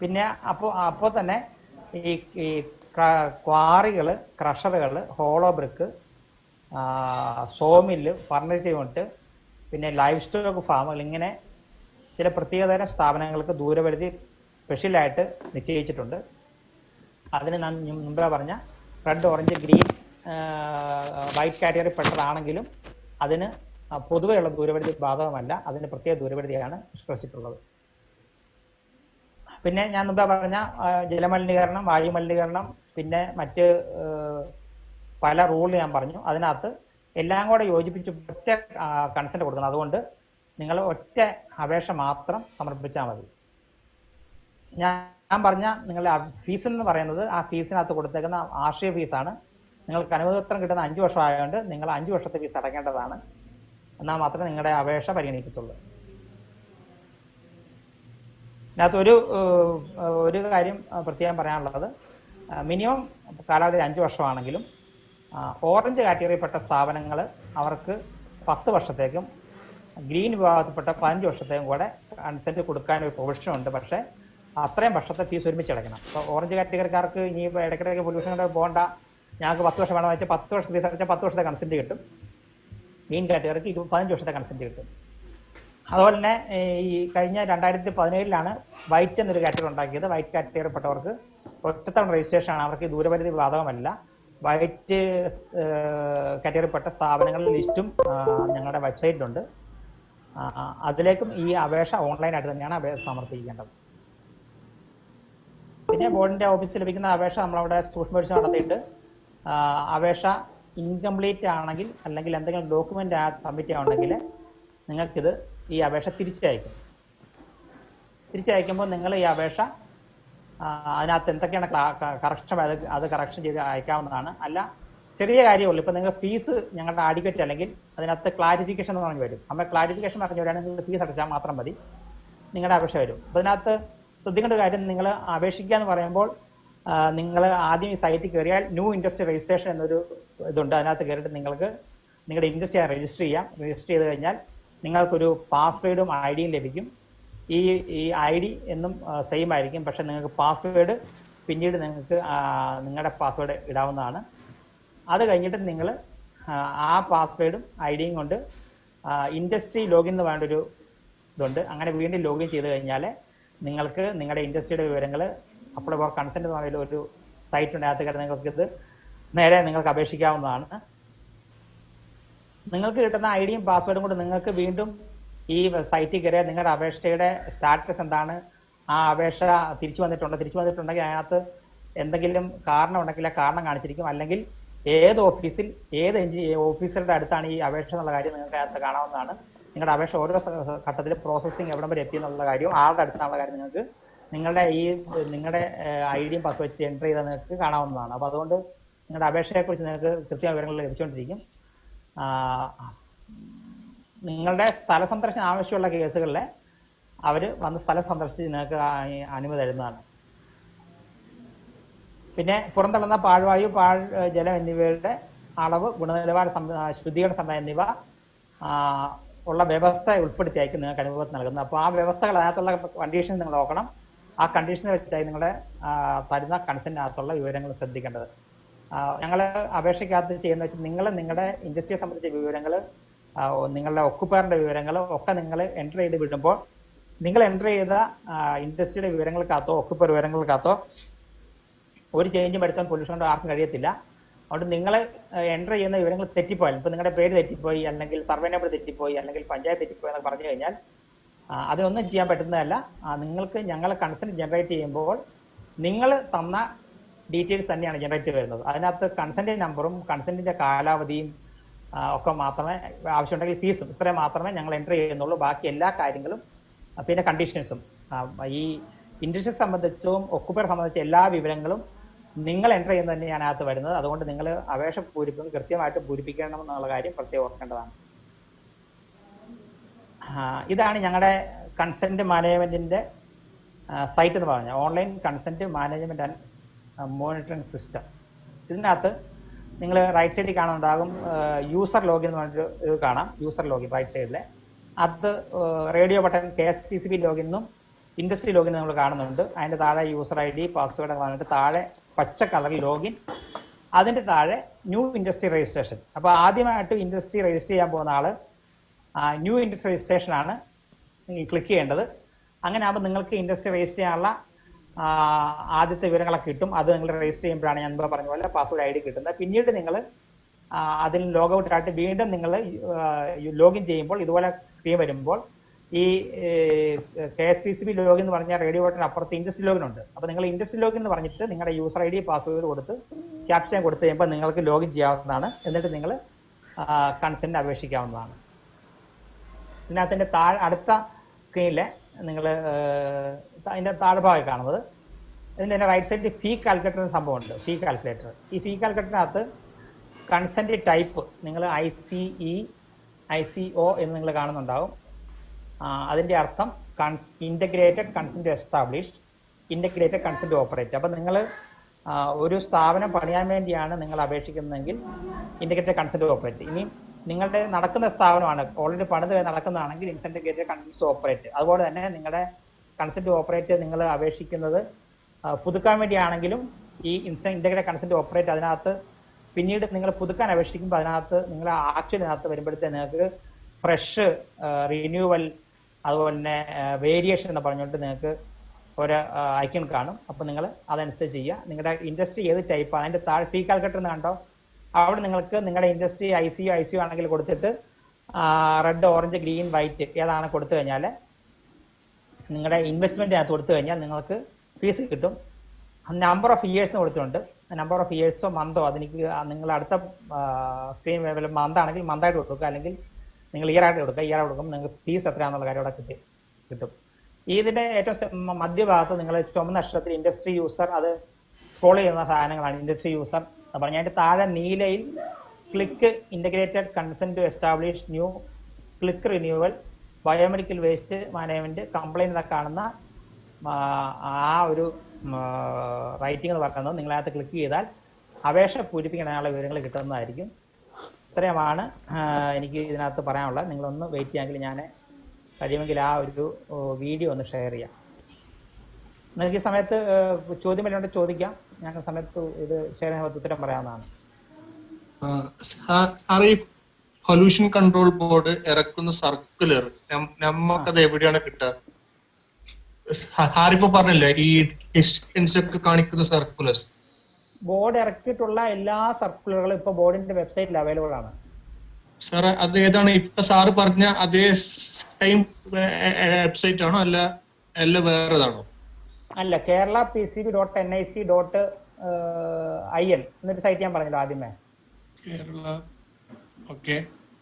പിന്നെ അപ്പോൾ തന്നെ ഈ ക്വാറികൾ, ക്രഷറുകൾ, ഹോളോ ബ്രിക്ക്, സോമില്ല്, ഫർണിച്ചർ യൂണിറ്റ്, പിന്നെ ലൈഫ് സ്റ്റോക്ക് ഫാമുകൾ, ഇങ്ങനെ ചില പ്രത്യേകതരം സ്ഥാപനങ്ങൾക്ക് ദൂരപരിധി സ്പെഷ്യലായിട്ട് നിശ്ചയിച്ചിട്ടുണ്ട്. അതിന് ഞാൻ മുമ്പേ പറഞ്ഞ red, orange, green, white category പെട്ടതാണെങ്കിലും അതിന് പൊതുവെയുള്ള ദൂരപരിധി ബാധകമല്ല. അതിന് പ്രത്യേക ദൂരപരിധിയാണ് നിഷ്കർഷിച്ചിട്ടുള്ളത്. പിന്നെ ഞാൻ മുമ്പേ പറഞ്ഞ ജലമലിനീകരണം, വായുമലിനീകരണം, പിന്നെ മറ്റ് പല റൂൾ ഞാൻ പറഞ്ഞു. അതിനകത്ത് എല്ലാം കൂടെ യോജിപ്പിച്ച് ഒറ്റ കൺസെന്റ് കൊടുക്കണം. അതുകൊണ്ട് നിങ്ങൾ ഒറ്റ അപേക്ഷ മാത്രം സമർപ്പിച്ചാൽ മതി. ഞാൻ പറഞ്ഞ നിങ്ങളുടെ ഫീസ് എന്ന് പറയുന്നത് ആ ഫീസിനകത്ത് കൊടുത്തേക്കുന്ന ആർഷിക ഫീസാണ്. നിങ്ങൾക്ക് അനുമതിപത്രം കിട്ടുന്ന 5 വർഷം ആയതുകൊണ്ട് നിങ്ങൾ 5 വർഷത്തെ ഫീസ് അടയ്ക്കേണ്ടതാണ്. എന്നാൽ മാത്രമേ നിങ്ങളുടെ അപേക്ഷ പരിഗണിക്കത്തുള്ളൂ. ഇതിനകത്ത് ഒരു കാര്യം പ്രത്യേകം പറയാനുള്ളത്, മിനിമം കാലാവധി 5 വർഷമാണെങ്കിലും ഓറഞ്ച് കാറ്റഗറിയിൽപ്പെട്ട സ്ഥാപനങ്ങൾ അവർക്ക് 10 വർഷത്തേക്കും ഗ്രീൻ വിഭാഗത്തിൽപ്പെട്ട 15 വർഷത്തേക്കും കൂടെ കൺസെന്റ് കൊടുക്കാൻ ഒരു പ്രൊവിഷൻ ഉണ്ട്. പക്ഷേ അത്രയും വർഷത്തെ ഫീസ് ഒരുമിച്ച് അടയ്ക്കണം. അപ്പോൾ ഓറഞ്ച് കാറ്റഗറിക്കാർക്ക് ഇനി ഇടയ്ക്കിടയ്ക്ക് പൊല്യൂഷനോടെ പോകേണ്ട, ഞങ്ങൾക്ക് 10 വർഷം വേണമെന്ന് വെച്ചാൽ 10 വർഷം ഫീസ് അടച്ചാൽ 10 വർഷത്തെ കൺസെന്റ് കിട്ടും. ഗ്രീൻ കാറ്റഗറിക്ക് 15 വർഷത്തെ കൺസെന്റ് കിട്ടും. അതുപോലെ തന്നെ ഈ കഴിഞ്ഞ 2017 വൈറ്റ് എന്നൊരു കാറ്റഗറി ഉണ്ടാക്കിയത്. വൈറ്റ് കാറ്റഗറിപ്പെട്ടവർക്ക് ഒറ്റത്തവണ രജിസ്ട്രേഷൻ ആണ്. അവർക്ക് ദൂരപരിധി ബാധകമല്ല. വൈറ്റ് കാറ്റഗറിപ്പെട്ട സ്ഥാപനങ്ങളുടെ ലിസ്റ്റും ഞങ്ങളുടെ വെബ്സൈറ്റിലുണ്ട്. അതിലേക്കും ഈ അപേക്ഷ ഓൺലൈനായിട്ട് തന്നെയാണ് അപേക്ഷ സമർപ്പിക്കേണ്ടത്. പിന്നെ ബോർഡിന്റെ ഓഫീസിൽ ലഭിക്കുന്ന അപേക്ഷ നമ്മളവിടെ സൂക്ഷ്മ പരിശോധന നടത്തിയിട്ട് അപേക്ഷ ഇൻകംപ്ലീറ്റ് ആണെങ്കിൽ അല്ലെങ്കിൽ എന്തെങ്കിലും ഡോക്യുമെന്റ് സബ്മിറ്റ് ചെയ്യാനുണ്ടെങ്കിൽ നിങ്ങൾക്കിത് ഈ അപേക്ഷ തിരിച്ചയക്കുമ്പോൾ നിങ്ങൾ ഈ അപേക്ഷ അതിനകത്ത് എന്തൊക്കെയാണ് കറക്ഷൻ അത് കറക്ഷൻ ചെയ്ത് അയക്കാവുന്നതാണ്. അല്ല ചെറിയ കാര്യമുള്ളൂ. ഇപ്പം നിങ്ങൾ ഫീസ് ഞങ്ങളുടെ ആഡിക്വേറ്റ് അല്ലെങ്കിൽ അതിനകത്ത് ക്ലാരിഫിക്കേഷൻ എന്ന് പറഞ്ഞു വരും. നമ്മൾ ക്ലാരിഫിക്കേഷൻ പറഞ്ഞു വരികയാണെങ്കിൽ നിങ്ങൾ ഫീസ് അടച്ചാൽ മാത്രം മതി, നിങ്ങളുടെ അപേക്ഷ വരും. അപ്പോൾ അതിനകത്ത് ശ്രദ്ധിക്കേണ്ട കാര്യം, നിങ്ങൾ അപേക്ഷിക്കുക എന്ന് പറയുമ്പോൾ നിങ്ങൾ ആദ്യം ഈ സൈറ്റിൽ കയറിയാൽ ന്യൂ ഇൻഡസ്ട്രി രജിസ്ട്രേഷൻ എന്നൊരു ഇതുണ്ട്. അതിനകത്ത് കയറിയിട്ട് നിങ്ങൾക്ക് നിങ്ങളുടെ ഇൻഡസ്ട്രി രജിസ്റ്റർ ചെയ്യാം. രജിസ്റ്റർ ചെയ്ത് കഴിഞ്ഞാൽ നിങ്ങൾക്കൊരു പാസ്വേഡും ഐഡിയും ലഭിക്കും. ഈ ഐ ഡി എന്നും സെയിം ആയിരിക്കും. പക്ഷെ നിങ്ങൾക്ക് പാസ്വേഡ് പിന്നീട് നിങ്ങൾക്ക് നിങ്ങളുടെ പാസ്വേഡ് ഇടാവുന്നതാണ്. അത് കഴിഞ്ഞിട്ട് നിങ്ങൾ ആ പാസ്വേഡും ഐഡിയും കൊണ്ട് ഇൻഡസ്ട്രി ലോഗിൻ എന്ന് വേണ്ടൊരു ഇതുണ്ട്. അങ്ങനെ വീണ്ടും ലോഗിൻ ചെയ്ത് കഴിഞ്ഞാൽ നിങ്ങൾക്ക് നിങ്ങളുടെ ഇൻഡസ്ട്രിയുടെ വിവരങ്ങൾ അപ്ലൈ ഫോർ കൺസെന്റ് എന്ന് പറയുന്ന ഒരു സൈറ്റ് ഉണ്ട്. അതിനകത്ത് നിങ്ങൾക്ക് ഇത് നേരെ നിങ്ങൾക്ക് അപേക്ഷിക്കാവുന്നതാണ്. നിങ്ങൾക്ക് കിട്ടുന്ന ഐഡിയും പാസ്വേഡും കൊണ്ട് നിങ്ങൾക്ക് വീണ്ടും ഈ സൈറ്റിൽ കയറിയാൽ നിങ്ങളുടെ അപേക്ഷയുടെ സ്റ്റാറ്റസ് എന്താണ്, ആ അപേക്ഷ തിരിച്ചു വന്നിട്ടുണ്ടെങ്കിൽ അതിനകത്ത് എന്തെങ്കിലും കാരണം ഉണ്ടെങ്കിൽ ആ കാരണം കാണിച്ചിരിക്കും. അല്ലെങ്കിൽ ഏത് ഓഫീസിൽ ഓഫീസറുടെ അടുത്താണ് ഈ അപേക്ഷ എന്നുള്ള കാര്യം നിങ്ങൾക്ക് അതിനകത്ത് കാണാവുന്നതാണ്. നിങ്ങളുടെ അപേക്ഷ ഓരോ ഘട്ടത്തിൽ പ്രോസസ്സിങ് എവിടം വരെ എത്തി എന്നുള്ള കാര്യം, ആരുടെ അടുത്താണുള്ള കാര്യം നിങ്ങൾക്ക് നിങ്ങളുടെ ഐഡിയും പാസ്വേഡ് വെച്ച് എൻ്റർ ചെയ്താൽ നിങ്ങൾക്ക് കാണാവുന്നതാണ്. അപ്പോൾ അതുകൊണ്ട് നിങ്ങളുടെ അപേക്ഷയെക്കുറിച്ച് നിങ്ങൾക്ക് കൃത്യമായ വിവരങ്ങൾ ലഭിച്ചുകൊണ്ടിരിക്കും. നിങ്ങളുടെ സ്ഥല സന്ദർശനം ആവശ്യമുള്ള കേസുകളിൽ അവർ വന്ന് സ്ഥലം സന്ദർശിച്ച് നിങ്ങൾക്ക് അനുമതി തരുന്നതാണ്. പിന്നെ പുറന്തള്ളുന്ന പാഴ്വായു, ജലം എന്നിവയുടെ അളവ്, ഗുണനിലവാര ശുദ്ധീകരണ സമയം എന്നിവ ഉള്ള വ്യവസ്ഥ ഉൾപ്പെടുത്തിയായിരിക്കും നിങ്ങൾക്ക് അനുമതി നൽകുന്നത്. അപ്പോൾ ആ വ്യവസ്ഥകൾ, അതിനകത്തുള്ള കണ്ടീഷൻസ് നിങ്ങൾ നോക്കണം. ആ കണ്ടീഷനെ വെച്ചായി നിങ്ങളുടെ തരുന്ന കൺസെന്റിനകത്തുള്ള വിവരങ്ങൾ ശ്രദ്ധിക്കേണ്ടത്. ഞങ്ങൾ അപേക്ഷയ്ക്കകത്ത് ചെയ്യുന്ന വെച്ചാൽ നിങ്ങളുടെ ഇൻഡസ്ട്രിയെ സംബന്ധിച്ച വിവരങ്ങൾ, നിങ്ങളുടെ ഒക്കുപ്പറിന്റെ വിവരങ്ങൾ ഒക്കെ നിങ്ങൾ എൻ്റർ ചെയ്ത് വിടുമ്പോൾ നിങ്ങൾ എൻ്റർ ചെയ്ത ഇൻഡസ്ട്രിയുടെ വിവരങ്ങൾക്കകത്തോ ഒക്കുപ്പർ വിവരങ്ങൾക്കകത്തോ ഒരു ചേഞ്ചും വരുത്താൻ പൊല്യൂഷൻ കൊണ്ട് ആർക്കും കഴിയത്തില്ല. അതുകൊണ്ട് നിങ്ങൾ എൻ്റർ ചെയ്യുന്ന വിവരങ്ങൾ തെറ്റിപ്പോയാൽ, ഇപ്പം നിങ്ങളുടെ പേര് തെറ്റിപ്പോയി, അല്ലെങ്കിൽ സർവേ നമ്പർ തെറ്റിപ്പോയി, അല്ലെങ്കിൽ പഞ്ചായത്ത് തെറ്റിപ്പോയി എന്നൊക്കെ പറഞ്ഞു കഴിഞ്ഞാൽ അതൊന്നും ചെയ്യാൻ പറ്റുന്നതല്ല. നിങ്ങൾക്ക് ഞങ്ങൾ കൺസെന്റ് ജനറേറ്റ് ചെയ്യുമ്പോൾ നിങ്ങൾ തന്ന ഡീറ്റെയിൽസ് തന്നെയാണ് ജനറേറ്റ് വരുന്നത്. അതിനകത്ത് കൺസെന്റ് നമ്പറും കൺസെന്റിന്റെ കാലാവധിയും ഒക്കെ മാത്രമേ, ആവശ്യമുണ്ടെങ്കിൽ ഫീസും, ഇത്രയും മാത്രമേ ഞങ്ങൾ എൻ്റർ ചെയ്യുന്നുള്ളൂ. ബാക്കി എല്ലാ കാര്യങ്ങളും പിന്നെ കണ്ടീഷൻസും ഈ ഇൻഡസ്ട്രി സംബന്ധിച്ചും ഒക്കുപേർ സംബന്ധിച്ച എല്ലാ വിവരങ്ങളും നിങ്ങൾ എൻ്റർ ചെയ്യുന്നത് തന്നെയാണ് അതിനകത്ത് വരുന്നത്. അതുകൊണ്ട് നിങ്ങൾ അപേക്ഷ പൂരിപ്പിക്കും കൃത്യമായിട്ട് പൂരിപ്പിക്കണമെന്നുള്ള കാര്യം പ്രത്യേകം ഓർക്കേണ്ടതാണ്. ഇതാണ് ഞങ്ങളുടെ കൺസെന്റ് മാനേജ്മെന്റിന്റെ സൈറ്റ് എന്ന് പറഞ്ഞാൽ online consent management and monitoring system. ഇതിനകത്ത് നിങ്ങൾ റൈറ്റ് സൈഡിൽ കാണുന്നുണ്ടാകും യൂസർ ലോഗിൻ എന്ന് പറഞ്ഞിട്ട് ഇത് കാണാം. യൂസർ ലോഗിൻ റൈറ്റ് സൈഡിലെ അത് റേഡിയോ ബട്ടൺ KSPCB ലോഗിനും ഇൻഡസ്ട്രി ലോഗിൻ നമ്മൾ കാണുന്നുണ്ട്. അതിൻ്റെ താഴെ യൂസർ ID പാസ്വേഡ് പറഞ്ഞിട്ട് താഴെ പച്ച കളറിൽ ലോഗിൻ, അതിൻ്റെ താഴെ ന്യൂ ഇൻഡസ്ട്രി രജിസ്ട്രേഷൻ. അപ്പോൾ ആദ്യമായിട്ട് ഇൻഡസ്ട്രി രജിസ്റ്റർ ചെയ്യാൻ പോകുന്ന ആൾ ന്യൂ ഇൻഡസ്ട്രി രജിസ്ട്രേഷൻ ആണ് ക്ലിക്ക് ചെയ്യേണ്ടത്. അങ്ങനെ ആകുമ്പോൾ നിങ്ങൾക്ക് ഇൻഡസ്ട്രി രജിസ്റ്റർ ചെയ്യാനുള്ള ആദ്യത്തെ വിവരങ്ങളൊക്കെ കിട്ടും. അത് നിങ്ങൾ രജിസ്റ്റർ ചെയ്യുമ്പോഴാണ് ഞാൻ മുമ്പ് പറഞ്ഞ പോലെ പാസ്വേഡ് ID കിട്ടുന്നത്. പിന്നീട് നിങ്ങൾ അതിൽ ലോഗൗട്ട് ആയിട്ട് വീണ്ടും നിങ്ങൾ ലോഗിൻ ചെയ്യുമ്പോൾ ഇതുപോലെ സ്ക്രീൻ വരുമ്പോൾ ഈ KSPCB ലോഗിൻ എന്ന് പറഞ്ഞാൽ റേഡിയോ ബട്ടൺ അപ്പുറത്ത് ഇൻഡസ്ട്രി ലോഗിൻ ഉണ്ട്. അപ്പോൾ നിങ്ങൾ ഇൻഡസ്ട്രി ലോഗിൻ എന്ന് പറഞ്ഞിട്ട് നിങ്ങളുടെ യൂസർ ID പാസ്വേഡ് കൊടുത്ത് ക്യാപ്ഷൻ കൊടുത്ത് കഴിയുമ്പോൾ നിങ്ങൾക്ക് ലോഗിൻ ചെയ്യാവുന്നതാണ്. എന്നിട്ട് നിങ്ങൾ കൺസെന്റ് അപേക്ഷിക്കാവുന്നതാണ്. ഇതിനകത്തിൻ്റെ അടുത്ത സ്ക്രീനിലെ നിങ്ങൾ അതിൻ്റെ താഴ്ഭാഗം കാണുന്നത് ഇതിൻ്റെ റൈറ്റ് സൈഡിൽ ഫീ കാൽക്കുലേറ്റർ എന്ന സംഭവമുണ്ട്. ഫീ കാൽക്കുലേറ്റർ. ഈ ഫീ കാൽക്കുലേറ്ററിനകത്ത് കൺസെന്റ് ടൈപ്പ് നിങ്ങൾ ICE ICO എന്ന് നിങ്ങൾ കാണുന്നുണ്ടാവും. അതിൻ്റെ അർത്ഥം integrated consent establish, integrated consent operate. അപ്പം നിങ്ങൾ ഒരു സ്ഥാപനം പണിയാൻ വേണ്ടിയാണ് നിങ്ങൾ അപേക്ഷിക്കുന്നതെങ്കിൽ ഇൻ്റഗ്രേറ്റഡ് കൺസെന്റ് ഓപ്പറേറ്റ്. ഇനി നിങ്ങളുടെ നടക്കുന്ന സ്ഥാപനമാണ് ഓൾറെഡി പണിത് നടക്കുന്നതാണെങ്കിൽ ഇൻറ്റഗ്രേറ്റഡ് കൺസെന്റ് ഓപ്പറേറ്റ്. അതുപോലെ തന്നെ നിങ്ങളുടെ കൺസെന്റ് ഓപ്പറേറ്റ് നിങ്ങൾ അപേക്ഷിക്കുന്നത് പുതുക്കാൻ വേണ്ടിയാണെങ്കിലും ഈ ഇൻ്റഗ്രേറ്റഡ് കൺസെന്റ് ഓപ്പറേറ്റ് അതിനകത്ത് പിന്നീട് നിങ്ങൾ പുതുക്കാൻ അപേക്ഷിക്കുമ്പോൾ അതിനകത്ത് നിങ്ങൾ ആക്ച്വലിനകത്ത് വരുമ്പോഴത്തേക്ക് നിങ്ങൾക്ക് ഫ്രഷ്, റിന്യൂവൽ, അതുപോലെ തന്നെ വേരിയേഷൻ എന്ന് പറഞ്ഞുകൊണ്ട് നിങ്ങൾക്ക് ഒരു ഐക്കൺ കാണും. അപ്പോൾ നിങ്ങൾ അതനുസരിച്ച് ചെയ്യുക. നിങ്ങളുടെ ഇൻഡസ്ട്രി ഏത് ടൈപ്പ് അതിൻ്റെ താഴെ ഫീ കാൽക്കുലേറ്റർ എന്ന് കണ്ടോ, അവിടെ നിങ്ങൾക്ക് നിങ്ങളുടെ ഇൻഡസ്ട്രി ICO ആണെങ്കിൽ കൊടുത്തിട്ട് റെഡ്, ഓറഞ്ച്, ഗ്രീൻ, വൈറ്റ് ഏതാണ് കൊടുത്തു കഴിഞ്ഞാൽ നിങ്ങളുടെ ഇൻവെസ്റ്റ്മെൻറ്റിനകത്ത് കൊടുത്തു കഴിഞ്ഞാൽ നിങ്ങൾക്ക് ഫീസ് കിട്ടും. നമ്പർ ഓഫ് ഇയേഴ്സിന് കൊടുത്തിട്ടുണ്ട്. നമ്പർ ഓഫ് ഇയേഴ്സോ മന്തോ അതെനിക്ക് നിങ്ങൾ അടുത്ത സ്ക്രീൻ മന്താണെങ്കിൽ മന്തായിട്ട് കൊടുക്കുക, അല്ലെങ്കിൽ നിങ്ങൾ ഇയർ ആയിട്ട് കൊടുക്കുക. ഇയർ ആയിട്ട് കൊടുക്കുമ്പോൾ നിങ്ങൾക്ക് ഫീസ് എത്രയാണെന്നുള്ള കാര്യം അവിടെ കിട്ടും. ഇതിൻ്റെ ഏറ്റവും മധ്യഭാഗത്ത് നിങ്ങൾ ചുമന്ന അക്ഷരത്തിൽ ഇൻഡസ്ട്രി യൂസർ അത് സ്ക്രോൾ ചെയ്യുന്ന സാധനങ്ങളാണ്. ഇൻഡസ്ട്രി യൂസർ എന്ന് പറഞ്ഞാൽ അതിൻ്റെ താഴെ നീലയിൽ click integrated consent to establish new, click renewal, biomedical waste management, complaint എന്നൊക്കെ കാണുന്ന ആ ഒരു റൈറ്റിംഗ് എന്ന് പറയുന്നത് നിങ്ങളകത്ത് ക്ലിക്ക് ചെയ്താൽ അപേക്ഷ പൂരിപ്പിക്കാനുള്ള വിവരങ്ങൾ കിട്ടുന്നതായിരിക്കും. ഇത്രയുമാണ് എനിക്ക് ഇതിനകത്ത് പറയാനുള്ളത്. നിങ്ങളൊന്ന് വെയിറ്റ് ചെയ്യാമെങ്കിൽ ഞാൻ കഴിയുമെങ്കിൽ ആ ഒരു വീഡിയോ ഒന്ന് ഷെയർ ചെയ്യാം. നിങ്ങൾക്ക് ഈ സമയത്ത് ചോദ്യം വല്ലതും ചോദിക്കാം. ഞാൻ സമയത്ത് ഇത് ഷെയർ ചെയ്യാൻ ഉത്തരം പറയാവുന്നതാണ്. പൊല്യൂഷൻ കൺട്രോൾ ബോർഡ് ഇറക്കുന്ന സർക്കുലർ നമുക്കത് എവിടെയാണ് കിട്ടുക? ആരിപ്പോ പറഞ്ഞില്ലേ ഈ ഒക്കെ കാണിക്കുന്ന സർക്കുലേഴ്സ്? ബോർഡ് ഇറക്കിയിട്ടുള്ള എല്ലാ സർക്കുലറുകളും ഇപ്പൊ ബോർഡിന്റെ വെബ്സൈറ്റിൽ അവൈലബിൾ ആണ്. സാർ അത് ഏതാണ് ഇപ്പൊ സാറ് പറഞ്ഞ അതേ സെയിം വെബ്സൈറ്റ് ആണോ അല്ല വേറെതാണോ? അല്ല, kerala.pcb.nic.in എന്നൊരു സൈറ്റ് ഞാൻ പറഞ്ഞല്ലോ ആദ്യമേ.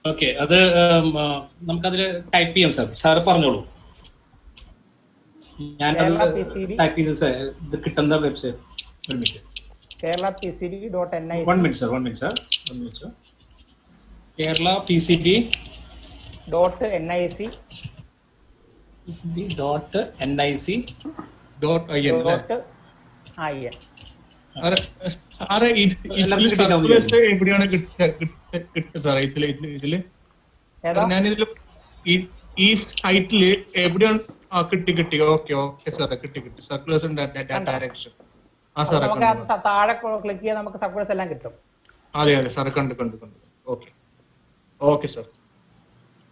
ഓക്കെ, അത് നമുക്കതിൽ ടൈപ്പ് ചെയ്യാം സാർ. സാറ് പറഞ്ഞോളൂ. ഞാൻ ടൈപ്പ് ചെയ്ത് ഇത് കിട്ടുന്ന website kerala.pcb.nic. One minute, sir. kerala.pcb.nic. എവിടെയാണ് കിട്ടുക സാറേ? ഇതില് ഞാനിതില് ഈ സൈറ്റില് എവിടെയാണ് കിട്ടി? ഓക്കെ സാറേ, കിട്ടി സർക്കുലേഴ്സ് ഡയറക്ഷൻ. താഴെ ക്ലിക്ക് ചെയ്യാൻ നമുക്ക് സർക്കുലേഴ്സ് എല്ലാം കിട്ടും. അതെ സാർ, കണ്ടു. Okay sir.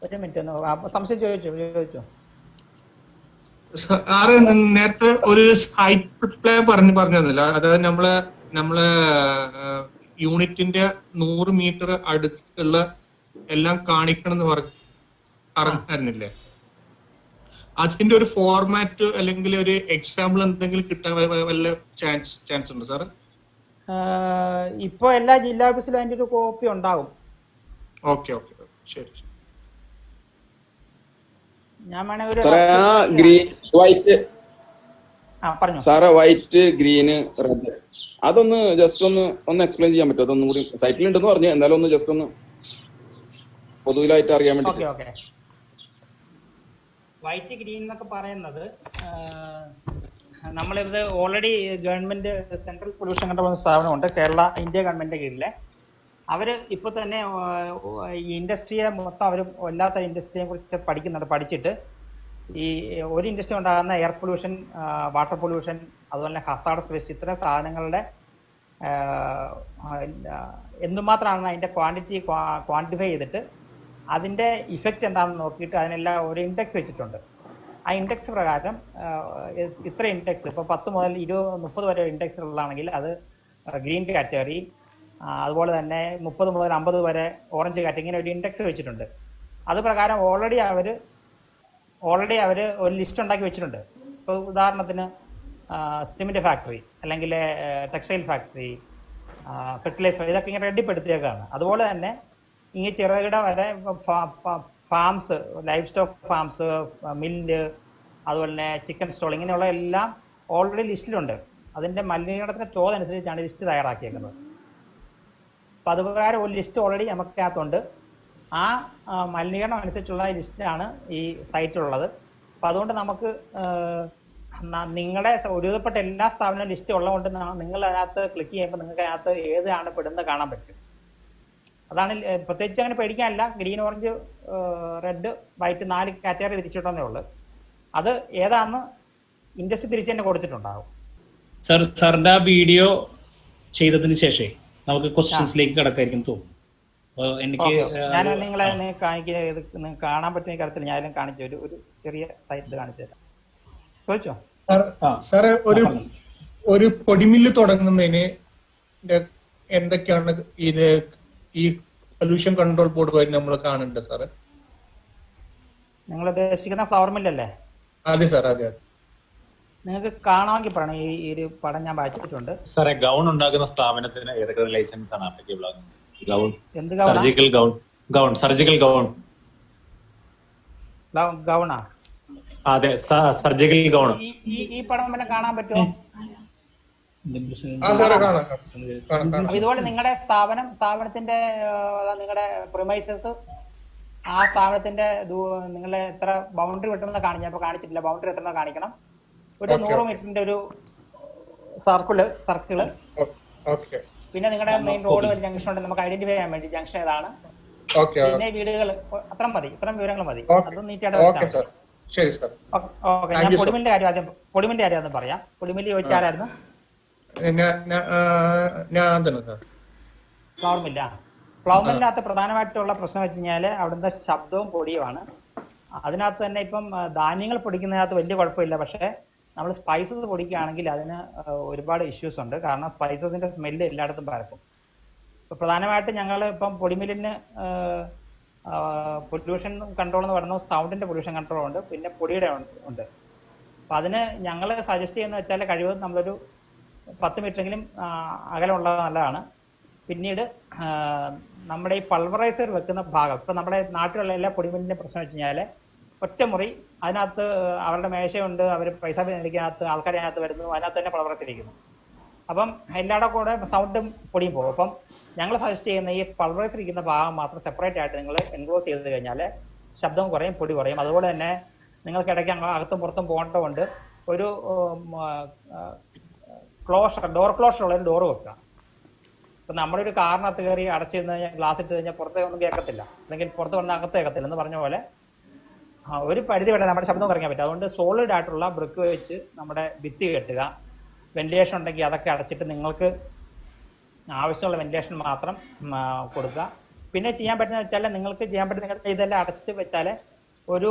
ഒരു മിനിറ്റ് സംശയം ചോദിച്ചോ. സാറ് നേരത്തെ ഒരു സൈറ്റ് പ്ലാൻ പറഞ്ഞു തന്നില്ല? അതായത് നമ്മള് യൂണിറ്റിന്റെ 100 മീറ്റർ അടുത്തുള്ള എല്ലാം കാണിക്കണം എന്ന് പറഞ്ഞില്ലേ? അതിന്റെ ഒരു ഫോർമാറ്റ് അല്ലെങ്കിൽ ഒരു എക്സാമ്പിൾ എന്തെങ്കിലും കിട്ടാൻ വല്ല ചാൻസ് ഉണ്ടോ സാർ? ഇപ്പൊ എല്ലാ ജില്ലാ ഓഫീസിലും അതിന്റെ ഒരു കോപ്പി ഉണ്ടാകും. ഓക്കെ ഓക്കെ ശരി. ഞാൻ വേണേ ഒരു ഗ്രീൻ വൈറ്റ് പറഞ്ഞു സാറേ, വൈറ്റ് ഗ്രീന് റെഡ് അതൊന്ന് ജസ്റ്റ് ഒന്ന് എക്സ്പ്ലെയിൻ ചെയ്യാൻ പറ്റുമോ? അതൊന്നും കൂടി സൈറ്റിൽ ഉണ്ടെന്ന് പറഞ്ഞു, എന്നാലും ഒന്ന് ജസ്റ്റ് ഒന്ന് പൊതുവിലായിട്ട് അറിയാൻ വേണ്ടി. ഓക്കെ വൈറ്റ് ഗ്രീൻ എന്നൊക്കെ പറയുന്നത് നമ്മളിത് already government central pollution control സ്ഥാപനമുണ്ട് കേരള ഇന്ത്യ ഗവൺമെന്റിന്റെ കീഴിലെ. അവര് ഇപ്പൊ തന്നെ ഈ ഇൻഡസ്ട്രിയെ മൊത്തം അവർ എല്ലാത്ത ഇൻഡസ്ട്രിയെ കുറിച്ച് പഠിച്ചിട്ട് ഈ ഒരു ഇൻഡസ്ട്രി ഉണ്ടാകുന്ന എയർ പൊല്യൂഷൻ, വാട്ടർ പൊല്യൂഷൻ, അതുപോലെ തന്നെ ഹസാർഡസ് വേസ്റ്റ്, ഇത്തരം സാധനങ്ങളുടെ എന്തുമാത്രമാണ് അതിന്റെ ക്വാണ്ടിഫൈ ചെയ്തിട്ട് അതിന്റെ ഇഫക്റ്റ് എന്താണെന്ന് നോക്കിയിട്ട് അതിനെല്ലാം ഒരു ഇൻഡെക്സ് വെച്ചിട്ടുണ്ട്. ആ ഇൻഡെക്സ് പ്രകാരം ഇത്ര ഇൻഡെക്സ് ഇപ്പോൾ 10 മുതൽ 20-30 വരെ ഇൻഡെക്സുകളാണെങ്കിൽ അത് ഗ്രീൻ കാറ്റഗറി, അതുപോലെ തന്നെ 30 മുതൽ 50 വരെ ഓറഞ്ച് കാറ്റഗറി, ഇങ്ങനെ ഒരു ഇൻഡെക്സ് വെച്ചിട്ടുണ്ട്. അത് പ്രകാരം ഓൾറെഡി അവർ ഒരു ലിസ്റ്റ് ഉണ്ടാക്കി വെച്ചിട്ടുണ്ട്. ഇപ്പോൾ ഉദാഹരണത്തിന് സിമെന്റ് ഫാക്ടറി അല്ലെങ്കിൽ ടെക്സ്റ്റൈൽ ഫാക്ടറി, ഫെർട്ടിലൈസർ, ഇതൊക്കെ ഇങ്ങനെ റെഡിപ്പെടുത്തിയേക്കാണ്. അതുപോലെ തന്നെ ഇങ്ങനെ ചെറുകിട വരെ farms, life stock farms, mill, അതുപോലെ തന്നെ ചിക്കൻ സ്റ്റോൾ, ഇങ്ങനെയുള്ള എല്ലാം ഓൾറെഡി ലിസ്റ്റിലുണ്ട്. അതിന്റെ മലിനീകരണത്തിന്റെ തോത് അനുസരിച്ചാണ് ലിസ്റ്റ് തയ്യാറാക്കിയേക്കുന്നത്. അപ്പൊ അത് പ്രകാരം ഒരു ലിസ്റ്റ് ഓൾറെഡി നമുക്കകത്തുണ്ട്. ആ മലിനീകരണം അനുസരിച്ചുള്ള ലിസ്റ്റാണ് ഈ സൈറ്റിലുള്ളത്. അപ്പൊ അതുകൊണ്ട് നമുക്ക് നിങ്ങളുടെ ഒരുവിധപ്പെട്ട എല്ലാ സ്ഥാപനവും ലിസ്റ്റ് ഉള്ളതുകൊണ്ട് നിങ്ങൾ അതിനകത്ത് ക്ലിക്ക് ചെയ്യുമ്പോൾ നിങ്ങൾക്ക് അതിനകത്ത് ഏതാണ് പെടുന്നത് കാണാൻ പറ്റും. അതാണ് പ്രത്യേകിച്ച് അങ്ങനെ പേടിക്കാനില്ല. Green, orange, red, white 4 category തിരിച്ചിട്ടേ ഉള്ളു. അത് ഏതാണെന്ന് ഇൻഡസ്ട്രി തിരിച്ചു തന്നെ കൊടുത്തിട്ടുണ്ടാകും. സാറിന്റെ ആ വീഡിയോ ചെയ്തതിന് ശേഷം നമുക്ക് ക്വസ്റ്റ്യൻസിലേക്ക് കിടക്കായിരിക്കും തോന്നുന്നു. എനിക്ക് ഞാൻ നിങ്ങളെ കാണാൻ പറ്റുന്ന കാര്യത്തിൽ ഞാനും കാണിച്ചു ഒരു ചെറിയ സൈറ്റ് കാണിച്ചു തരാം. ചോദിച്ചോ സാറേ, ഒരു പൊടിമില്ല് തുടങ്ങുന്നതിന് എന്തൊക്കെയാണ് ഇത് ഈ പൊല്യൂഷൻ കൺട്രോൾ ബോർഡ് വഴി നമ്മൾ കാണുന്നുണ്ട് സാറ്? നിങ്ങൾ ഉദ്ദേശിക്കുന്ന ഫ്ലവർ മില്ലല്ലേ? അതെ സാർ, അതെ. നിങ്ങൾക്ക് കാണാമെങ്കിൽ പറയണം. ഈ ഒരു പടം ഞാൻ വായിച്ചിട്ടുണ്ട് സാറേ. ഗൗൺ ഉണ്ടാക്കുന്ന സ്ഥാപനത്തിന് ഏതൊക്കെ ലൈസൻസ് ആണ് ആപ്ലിക്കബിൾ ആകുന്നത്? ഗൗൺ, എന്ത് സർജിക്കൽ ഗൗൺ, സർജിക്കൽ ഗൗണാ? അതെ, സർജിക്കൽ ഗൗൺ. ഈ പടം പിന്നെ കാണാൻ പറ്റുമോ? ഇതുപോലെ നിങ്ങളുടെ സ്ഥാപനത്തിന്റെ നിങ്ങളുടെ പ്രിമൈസസ്, ആ സ്ഥാപനത്തിന്റെ നിങ്ങളെ എത്ര ബൗണ്ടറി വെട്ടുന്നത് കാണിച്ചപ്പോ കാണിച്ചിട്ടില്ല. ബൗണ്ടറി എത്ര കാണിക്കണം. ഒരു 100 മീറ്ററിന്റെ ഒരു സർക്കിള്. പിന്നെ നിങ്ങളുടെ മെയിൻ റോഡ് ഒരു ജംഗ്ഷൻ ഉണ്ട്, നമുക്ക് ഐഡന്റിഫൈ ചെയ്യാൻ വേണ്ടി ജംഗ്ഷൻ ഏതാണ്. പിന്നെ വീടുകൾ, അത്രയും മതി. ഇത്രയും വിവരങ്ങൾ മതി. അതും നീറ്റായിട്ട് വെച്ചാൽ. ഓക്കെ, ഞാൻ പൊടിമില്ലിന്റെ കാര്യം ആദ്യം പറയാം. പൊടിമില്ലി ചോദിച്ചാലായിരുന്നു ഫ്ലവർ മില്ല. ഫ്ലവർ മില്ലിനകത്ത് പ്രധാനമായിട്ടുള്ള പ്രശ്നം വെച്ച് കഴിഞ്ഞാല് അവിടുത്തെ ശബ്ദവും പൊടിയുമാണ്. അതിനകത്ത് തന്നെ ഇപ്പം ധാന്യങ്ങൾ പൊടിക്കുന്നതിനകത്ത് വലിയ കുഴപ്പമില്ല. പക്ഷെ നമ്മൾ സ്പൈസസ് പൊടിക്കുകയാണെങ്കിൽ അതിന് ഒരുപാട് ഇഷ്യൂസ് ഉണ്ട്. കാരണം സ്പൈസസിന്റെ സ്മെല്ല് എല്ലായിടത്തും പരക്കും. ഇപ്പൊ പ്രധാനമായിട്ടും ഞങ്ങൾ ഇപ്പം പൊടിമില്ലിന് പൊല്യൂഷൻ കൺട്രോൾ എന്ന് പറയുന്നത് സൗണ്ടിന്റെ പൊല്യൂഷൻ കൺട്രോൾ ഉണ്ട്, പിന്നെ പൊടിയുടെ ഉണ്ട്. അപ്പൊ അതിന് ഞങ്ങൾ സജസ്റ്റ് ചെയ്യുന്ന വെച്ചാൽ കഴിവതും നമ്മളൊരു 10 മീറ്ററെങ്കിലും അകലമുള്ളത് നല്ലതാണ്. പിന്നീട് നമ്മുടെ ഈ പൾവറൈസർ വെക്കുന്ന ഭാഗം, ഇപ്പൊ നമ്മുടെ നാട്ടിലുള്ള എല്ലാ പൊടിമില്ലിന്റെ പ്രശ്നം വെച്ച് കഴിഞ്ഞാൽ ഒറ്റമുറി, അതിനകത്ത് അവരുടെ മേശയുണ്ട്, അവർ പൈസ മേടിക്കാനകത്ത് ആൾക്കാർ അതിനകത്ത് വരുന്നു, അതിനകത്ത് തന്നെ പൾവറൈസർ ഇരിക്കുന്നു. അപ്പം എല്ലാവരുടെ കൂടെ സൗണ്ടും പൊടിയും പോകും. അപ്പം ഞങ്ങൾ സജസ്റ്റ് ചെയ്യുന്ന ഈ പൾവറൈസർ ഇരിക്കുന്ന ഭാഗം മാത്രം സെപ്പറേറ്റ് ആയിട്ട് നിങ്ങൾ എൻക്ലോസ് ചെയ്ത് കഴിഞ്ഞാൽ ശബ്ദം കുറയും, പൊടി കുറയും. അതുപോലെ തന്നെ നിങ്ങൾക്ക് ഇടയ്ക്ക് അകത്തും പുറത്തും പോകേണ്ടതുകൊണ്ട് ഒരു ഡോർ ക്ലോഷർ ഉള്ള ഒരു ഡോർ വെക്കുക. ഇപ്പൊ നമ്മുടെ ഒരു കാറിനകത്ത് കയറി അടച്ചിരുന്ന് കഴിഞ്ഞാൽ ഗ്ലാസ് ഇട്ട് കഴിഞ്ഞാൽ പുറത്തേക്ക് ഒന്നും കേൾക്കത്തില്ല, അല്ലെങ്കിൽ പുറത്ത് വന്ന അകത്ത് കേൾക്കത്തില്ല എന്ന് പറഞ്ഞ പോലെ ഒരു പരിധി വരെ നമ്മുടെ ശബ്ദം കുറയ്ക്കാൻ പറ്റും. അതുകൊണ്ട് സോളിഡ് ആയിട്ടുള്ള ബ്രിക്ക് വെച്ച് നമ്മുടെ ഭിത്തി കെട്ടുക. വെന്റിലേഷൻ ഉണ്ടെങ്കിൽ അതൊക്കെ അടച്ചിട്ട് നിങ്ങൾക്ക് ആവശ്യമുള്ള വെന്റിലേഷൻ മാത്രം കൊടുക്കുക. പിന്നെ ചെയ്യാൻ പറ്റുന്ന വെച്ചാൽ നിങ്ങൾക്ക് ചെയ്യാൻ പറ്റുന്ന ഇതെല്ലാം അടച്ച് വെച്ചാൽ ഒരു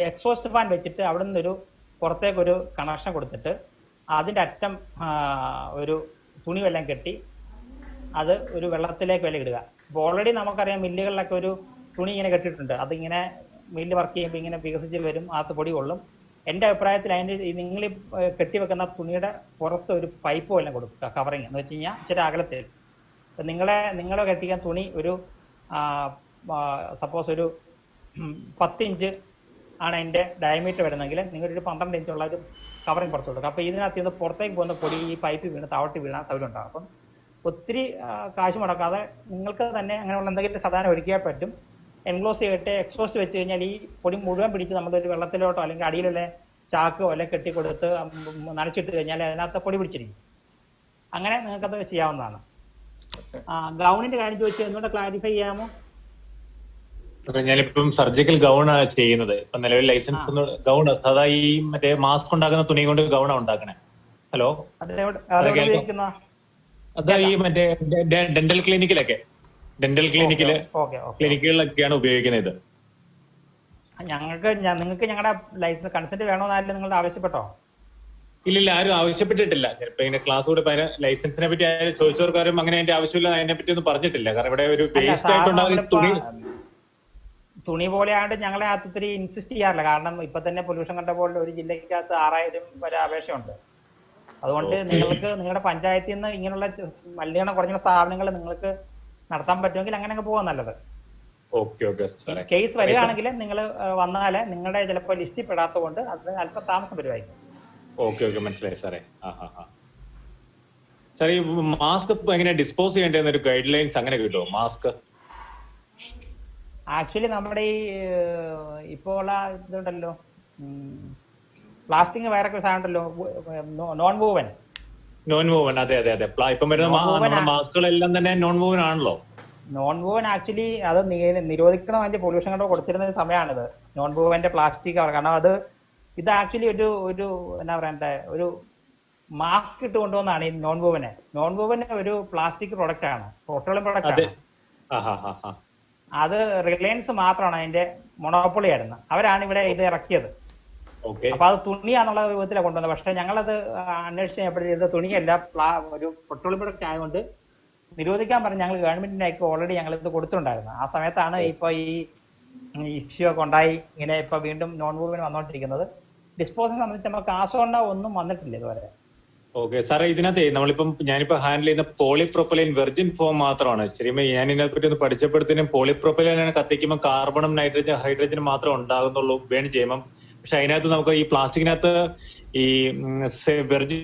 എക്സോസ്റ്റ് ഫാൻ വെച്ചിട്ട് അവിടെ നിന്നൊരു പുറത്തേക്കൊരു കണക്ഷൻ കൊടുത്തിട്ട് അതിൻ്റെ അറ്റം ഒരു തുണി വല്ലതും കെട്ടി അത് ഒരു വെള്ളത്തിലേക്ക് വില ഇടുക. അപ്പോൾ ഓൾറെഡി നമുക്കറിയാം മില്ലുകളിലൊക്കെ ഒരു തുണി ഇങ്ങനെ കെട്ടിയിട്ടുണ്ട്, അതിങ്ങനെ മില്ല് വർക്ക് ചെയ്യുമ്പോൾ ഇങ്ങനെ വികസിച്ച് വരും, അകത്ത് പൊടി കൊള്ളും. എൻ്റെ അഭിപ്രായത്തിൽ അതിൻ്റെ നിങ്ങൾ കെട്ടിവെക്കുന്ന തുണിയുടെ പുറത്ത് ഒരു പൈപ്പ് വല്ലതും കൊടുക്കുക, കവറിങ് എന്ന് വെച്ച് കഴിഞ്ഞാൽ ഇച്ചിരി അകലത്തിൽ. അപ്പം നിങ്ങളെ കെട്ടിക്കാൻ തുണി ഒരു സപ്പോസ് ഒരു 10 ഇഞ്ച് ആണ് അതിൻ്റെ ഡയമീറ്റർ വരുന്നെങ്കിൽ നിങ്ങളൊരു 12 ഇഞ്ചുള്ള ഒരു കവറിങ് പുറത്ത് കൊടുക്കുക. അപ്പോൾ ഇതിനകത്ത് നിന്ന് പുറത്തേക്ക് പോകുന്ന പൊടി ഈ പൈപ്പ് വീണ് താവട്ടി വീണാൻ സൗകര്യം ഉണ്ടാകും. അപ്പം ഒത്തിരി കാശ് മുടക്കാതെ നിങ്ങൾക്ക് തന്നെ അങ്ങനെയുള്ള എന്തെങ്കിലും സാധനം ഒരുക്കിയാൽ പറ്റും. എൻക്ലോസ് ചെയ്തിട്ട് എക്സോസ്റ്റ് വെച്ച് കഴിഞ്ഞാൽ ഈ പൊടി മുഴുവൻ പിടിച്ച് നമ്മളൊരു വെള്ളത്തിലോട്ടോ അല്ലെങ്കിൽ അടിയിലുള്ള ചാക്കോ അല്ലെങ്കിൽ കെട്ടിക്കൊടുത്ത് നനച്ചിട്ട് കഴിഞ്ഞാൽ അതിനകത്ത് പൊടി പിടിച്ചിരിക്കും. അങ്ങനെ നിങ്ങൾക്കത് ചെയ്യാവുന്നതാണ്. ഗൗണിന്റെ കാര്യം ചോദിച്ചാൽ ഒന്നുകൂടെ ക്ലാരിഫൈ ചെയ്യാമോ? ഞാനിപ്പം സർജിക്കൽ ഗൗൺ ചെയ്യുന്നത്. ഇപ്പൊ നിലവിൽ ലൈസൻസ് ഗൗൺ സാധാ ഈ മറ്റേ മാസ്ക് ഉണ്ടാക്കുന്ന തുണി കൊണ്ട് ഗൗണാ ഉണ്ടാക്കണേ. ഹലോ, അത് ഈ മറ്റേ ഡെന്റൽ ക്ലിനിക്കിലൊക്കെയാണ് ഉപയോഗിക്കുന്നത് ഇത്. നിങ്ങൾക്ക് ഞങ്ങളുടെ ലൈസൻസ് കൺസെന്റ് വേണമെന്നായാലും നിങ്ങളുടെ ആവശ്യപ്പെട്ടോ? ഇല്ലില്ല, ആരും ആവശ്യപ്പെട്ടിട്ടില്ല. ചിലപ്പോ ഇങ്ങനെ ക്ലാസ് കൂടെ ലൈസൻസിനെ പറ്റി ആരും ചോദിച്ചവർക്കാരും അങ്ങനെ അതിന്റെ ആവശ്യമില്ല, അതിനെ പറ്റി ഒന്നും പറഞ്ഞിട്ടില്ല. കാരണം ഇവിടെ ഒരു വേസ്റ്റ് ആയിട്ടുണ്ടാകുന്ന തുണി പോലെ ആയിട്ട് ഞങ്ങളെ അകത്ത് ഒത്തിരി ഇൻസിസ്റ്റ് ചെയ്യാറില്ല. കാരണം ഇപ്പൊ തന്നെ പൊല്യൂഷൻ കൺട്രോൾ ഒരു ജില്ലയ്ക്കകത്ത് 6000 വരെ അപേക്ഷയുണ്ട്. അതുകൊണ്ട് നിങ്ങൾക്ക് നിങ്ങളുടെ പഞ്ചായത്തിൽ നിന്ന് ഇങ്ങനെയുള്ള മലിനീകരണം കുറഞ്ഞ സ്ഥാപനങ്ങൾ നിങ്ങൾക്ക് നടത്താൻ പറ്റുമെങ്കിൽ അങ്ങനെ അങ്ങ് പോകാൻ നല്ലത്. കേസ് വരികയാണെങ്കിൽ നിങ്ങൾ വന്നാല് നിങ്ങളുടെ ചിലപ്പോൾ ലിസ്റ്റിൽ പെടാത്തത് കൊണ്ട് അത് അല്പം താമസം വരുമായിരിക്കും. ഓക്കെ മനസ്സിലായി സാറേ. സാർ ഈ മാസ്ക് എങ്ങനെ ഡിസ്പോസ് ചെയ്യേണ്ടതെന്ന് ഒരു ഗൈഡ് ലൈൻസ് അങ്ങനെ കിട്ടുമോ? മാസ്ക് ആക്ച്വലി നമ്മുടെ ഈ ഇപ്പോൾ ഉള്ള ഇതുണ്ടല്ലോ, പ്ലാസ്റ്റിക് വേറൊക്കെ സാധനം ഉണ്ടല്ലോ, നോൺ വൂവൻ. അതെ. ഇപ്പം വരുന്ന മാസ്കുകളെല്ലാം തന്നെ നോൺ വൂവൻ ആണല്ലോ. നോൺ വൂവൻ ആക്ച്വലി അത് നിരോധിക്കണം, അതിന്റെ പൊല്യൂഷൻ കണ്ടോ കൊടുത്തിരുന്ന സമയമാണിത്, നോൺ വൂവന്റെ പ്ലാസ്റ്റിക്. കാരണം ഇത് ആക്ച്വലി ഒരു എന്നാ പറയണ്ടേ, ഒരു മാസ്ക് ഇട്ട് കൊണ്ടുവന്നാണ് ഈ നോൺ വൂവന് ഒരു പ്ലാസ്റ്റിക് പ്രൊഡക്റ്റ് ആണ്, പെട്രോളിയം പ്രൊഡക്റ്റ് ആണ്. അത് റിലയൻസ് മാത്രമാണ് അതിന്റെ മൊണോപ്പൊളി ആയിരുന്നു. അവരാണ് ഇവിടെ ഇത് ഇറക്കിയത്. അപ്പൊ അത് തുണിയാന്നുള്ള രൂപത്തിലാണ് കൊണ്ടുവന്നത്. പക്ഷെ ഞങ്ങളത് അന്വേഷിച്ച് കഴിഞ്ഞപ്പോഴത്തേക്ക് തുണിയല്ല, ഒരു പെട്രോളിയം പ്രൊഡക്റ്റ് ആയതുകൊണ്ട് നിരോധിക്കാൻ പറഞ്ഞ് ഞങ്ങൾ ഗവൺമെന്റിനേക്ക് ഓൾറെഡി ഞങ്ങൾ ഇത് കൊടുത്തിട്ടുണ്ടായിരുന്നു. ആ സമയത്താണ് ഇപ്പൊ ഈ ഇഷ്യൂ ഒക്കെ ഉണ്ടായി ഇങ്ങനെ ഇപ്പൊ വീണ്ടും നോൺ വൂവൻ വന്നോണ്ടിരിക്കുന്നത്. ഡിസ്പോസിനെ സംബന്ധിച്ച് നമുക്ക് കാശോണ്ട ഒന്നും വന്നിട്ടില്ല ഇതുവരെ. ഓക്കെ സാറേ, ഇതിനകത്ത് ഞാനിപ്പോ ഹാൻഡിൽ ചെയ്യുന്ന പോളിപ്രൊപ്പലൈൻ വെർജിൻ ഫോം മാത്രമാണ്. ശരിക്കും ഞാൻ ഇതിനെപ്പറ്റി ഒന്ന് പഠിച്ചപ്പോഴത്തേനും പോളിപ്രൊപ്പലൈനാണ് കത്തിക്കുമ്പോൾ കാർബണും ഹൈഡ്രജനും മാത്രമേ ഉണ്ടാകുന്നുള്ളൂ ബേൺ ചെയ്യുമ്പം. പക്ഷെ അതിനകത്ത് നമുക്ക് ഈ പ്ലാസ്റ്റിക്കിനകത്ത് ഈ വെർജിൻ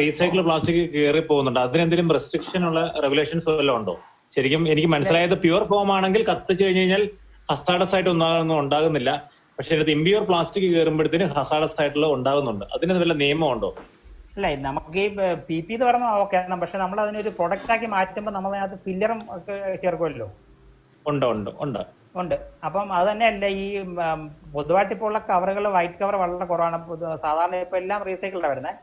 റീസൈക്കിൾ പ്ലാസ്റ്റിക് കയറി പോകുന്നുണ്ട്. അതിനെന്തെങ്കിലും റെസ്ട്രിക്ഷൻ ഉള്ള റെഗുലേഷൻസ് വല്ലതും ഉണ്ടോ? ശരിക്കും എനിക്ക് മനസ്സിലായത് പ്യുവർ ഫോം ആണെങ്കിൽ കത്തിച്ചു കഴിഞ്ഞ് കഴിഞ്ഞാൽ ഹസാഡസ് ആയിട്ട് ഒന്നും ഉണ്ടാകുന്നില്ല. പക്ഷെ അതിനകത്ത് ഇമ്പ്യൂർ പ്ലാസ്റ്റിക് കയറുമ്പോഴത്തേന് ഹസാഡസ് ആയിട്ടുള്ള ഉണ്ടാകുന്നുണ്ട്. അതിന് വല്ല നിയമം ഉണ്ടോ? അല്ല, നമുക്ക് ഈ PP എന്ന് പറഞ്ഞാൽ ഓക്കെ, പക്ഷെ നമ്മൾ അതിനൊരു പ്രൊഡക്റ്റ് ആക്കി മാറ്റുമ്പോൾ നമ്മൾ അതിനകത്ത് ഫില്ലറും ഒക്കെ ചേർക്കുമല്ലോ. ഉണ്ട്. അപ്പം അത് തന്നെയല്ല, ഈ പൊതുവായിട്ട് ഇപ്പോൾ ഉള്ള കവറുകൾ വൈറ്റ് കവർ വളരെ കുറവാണ്. സാധാരണ ഇപ്പൊ എല്ലാം റീസൈക്കിൾഡാണ് വരുന്നത്.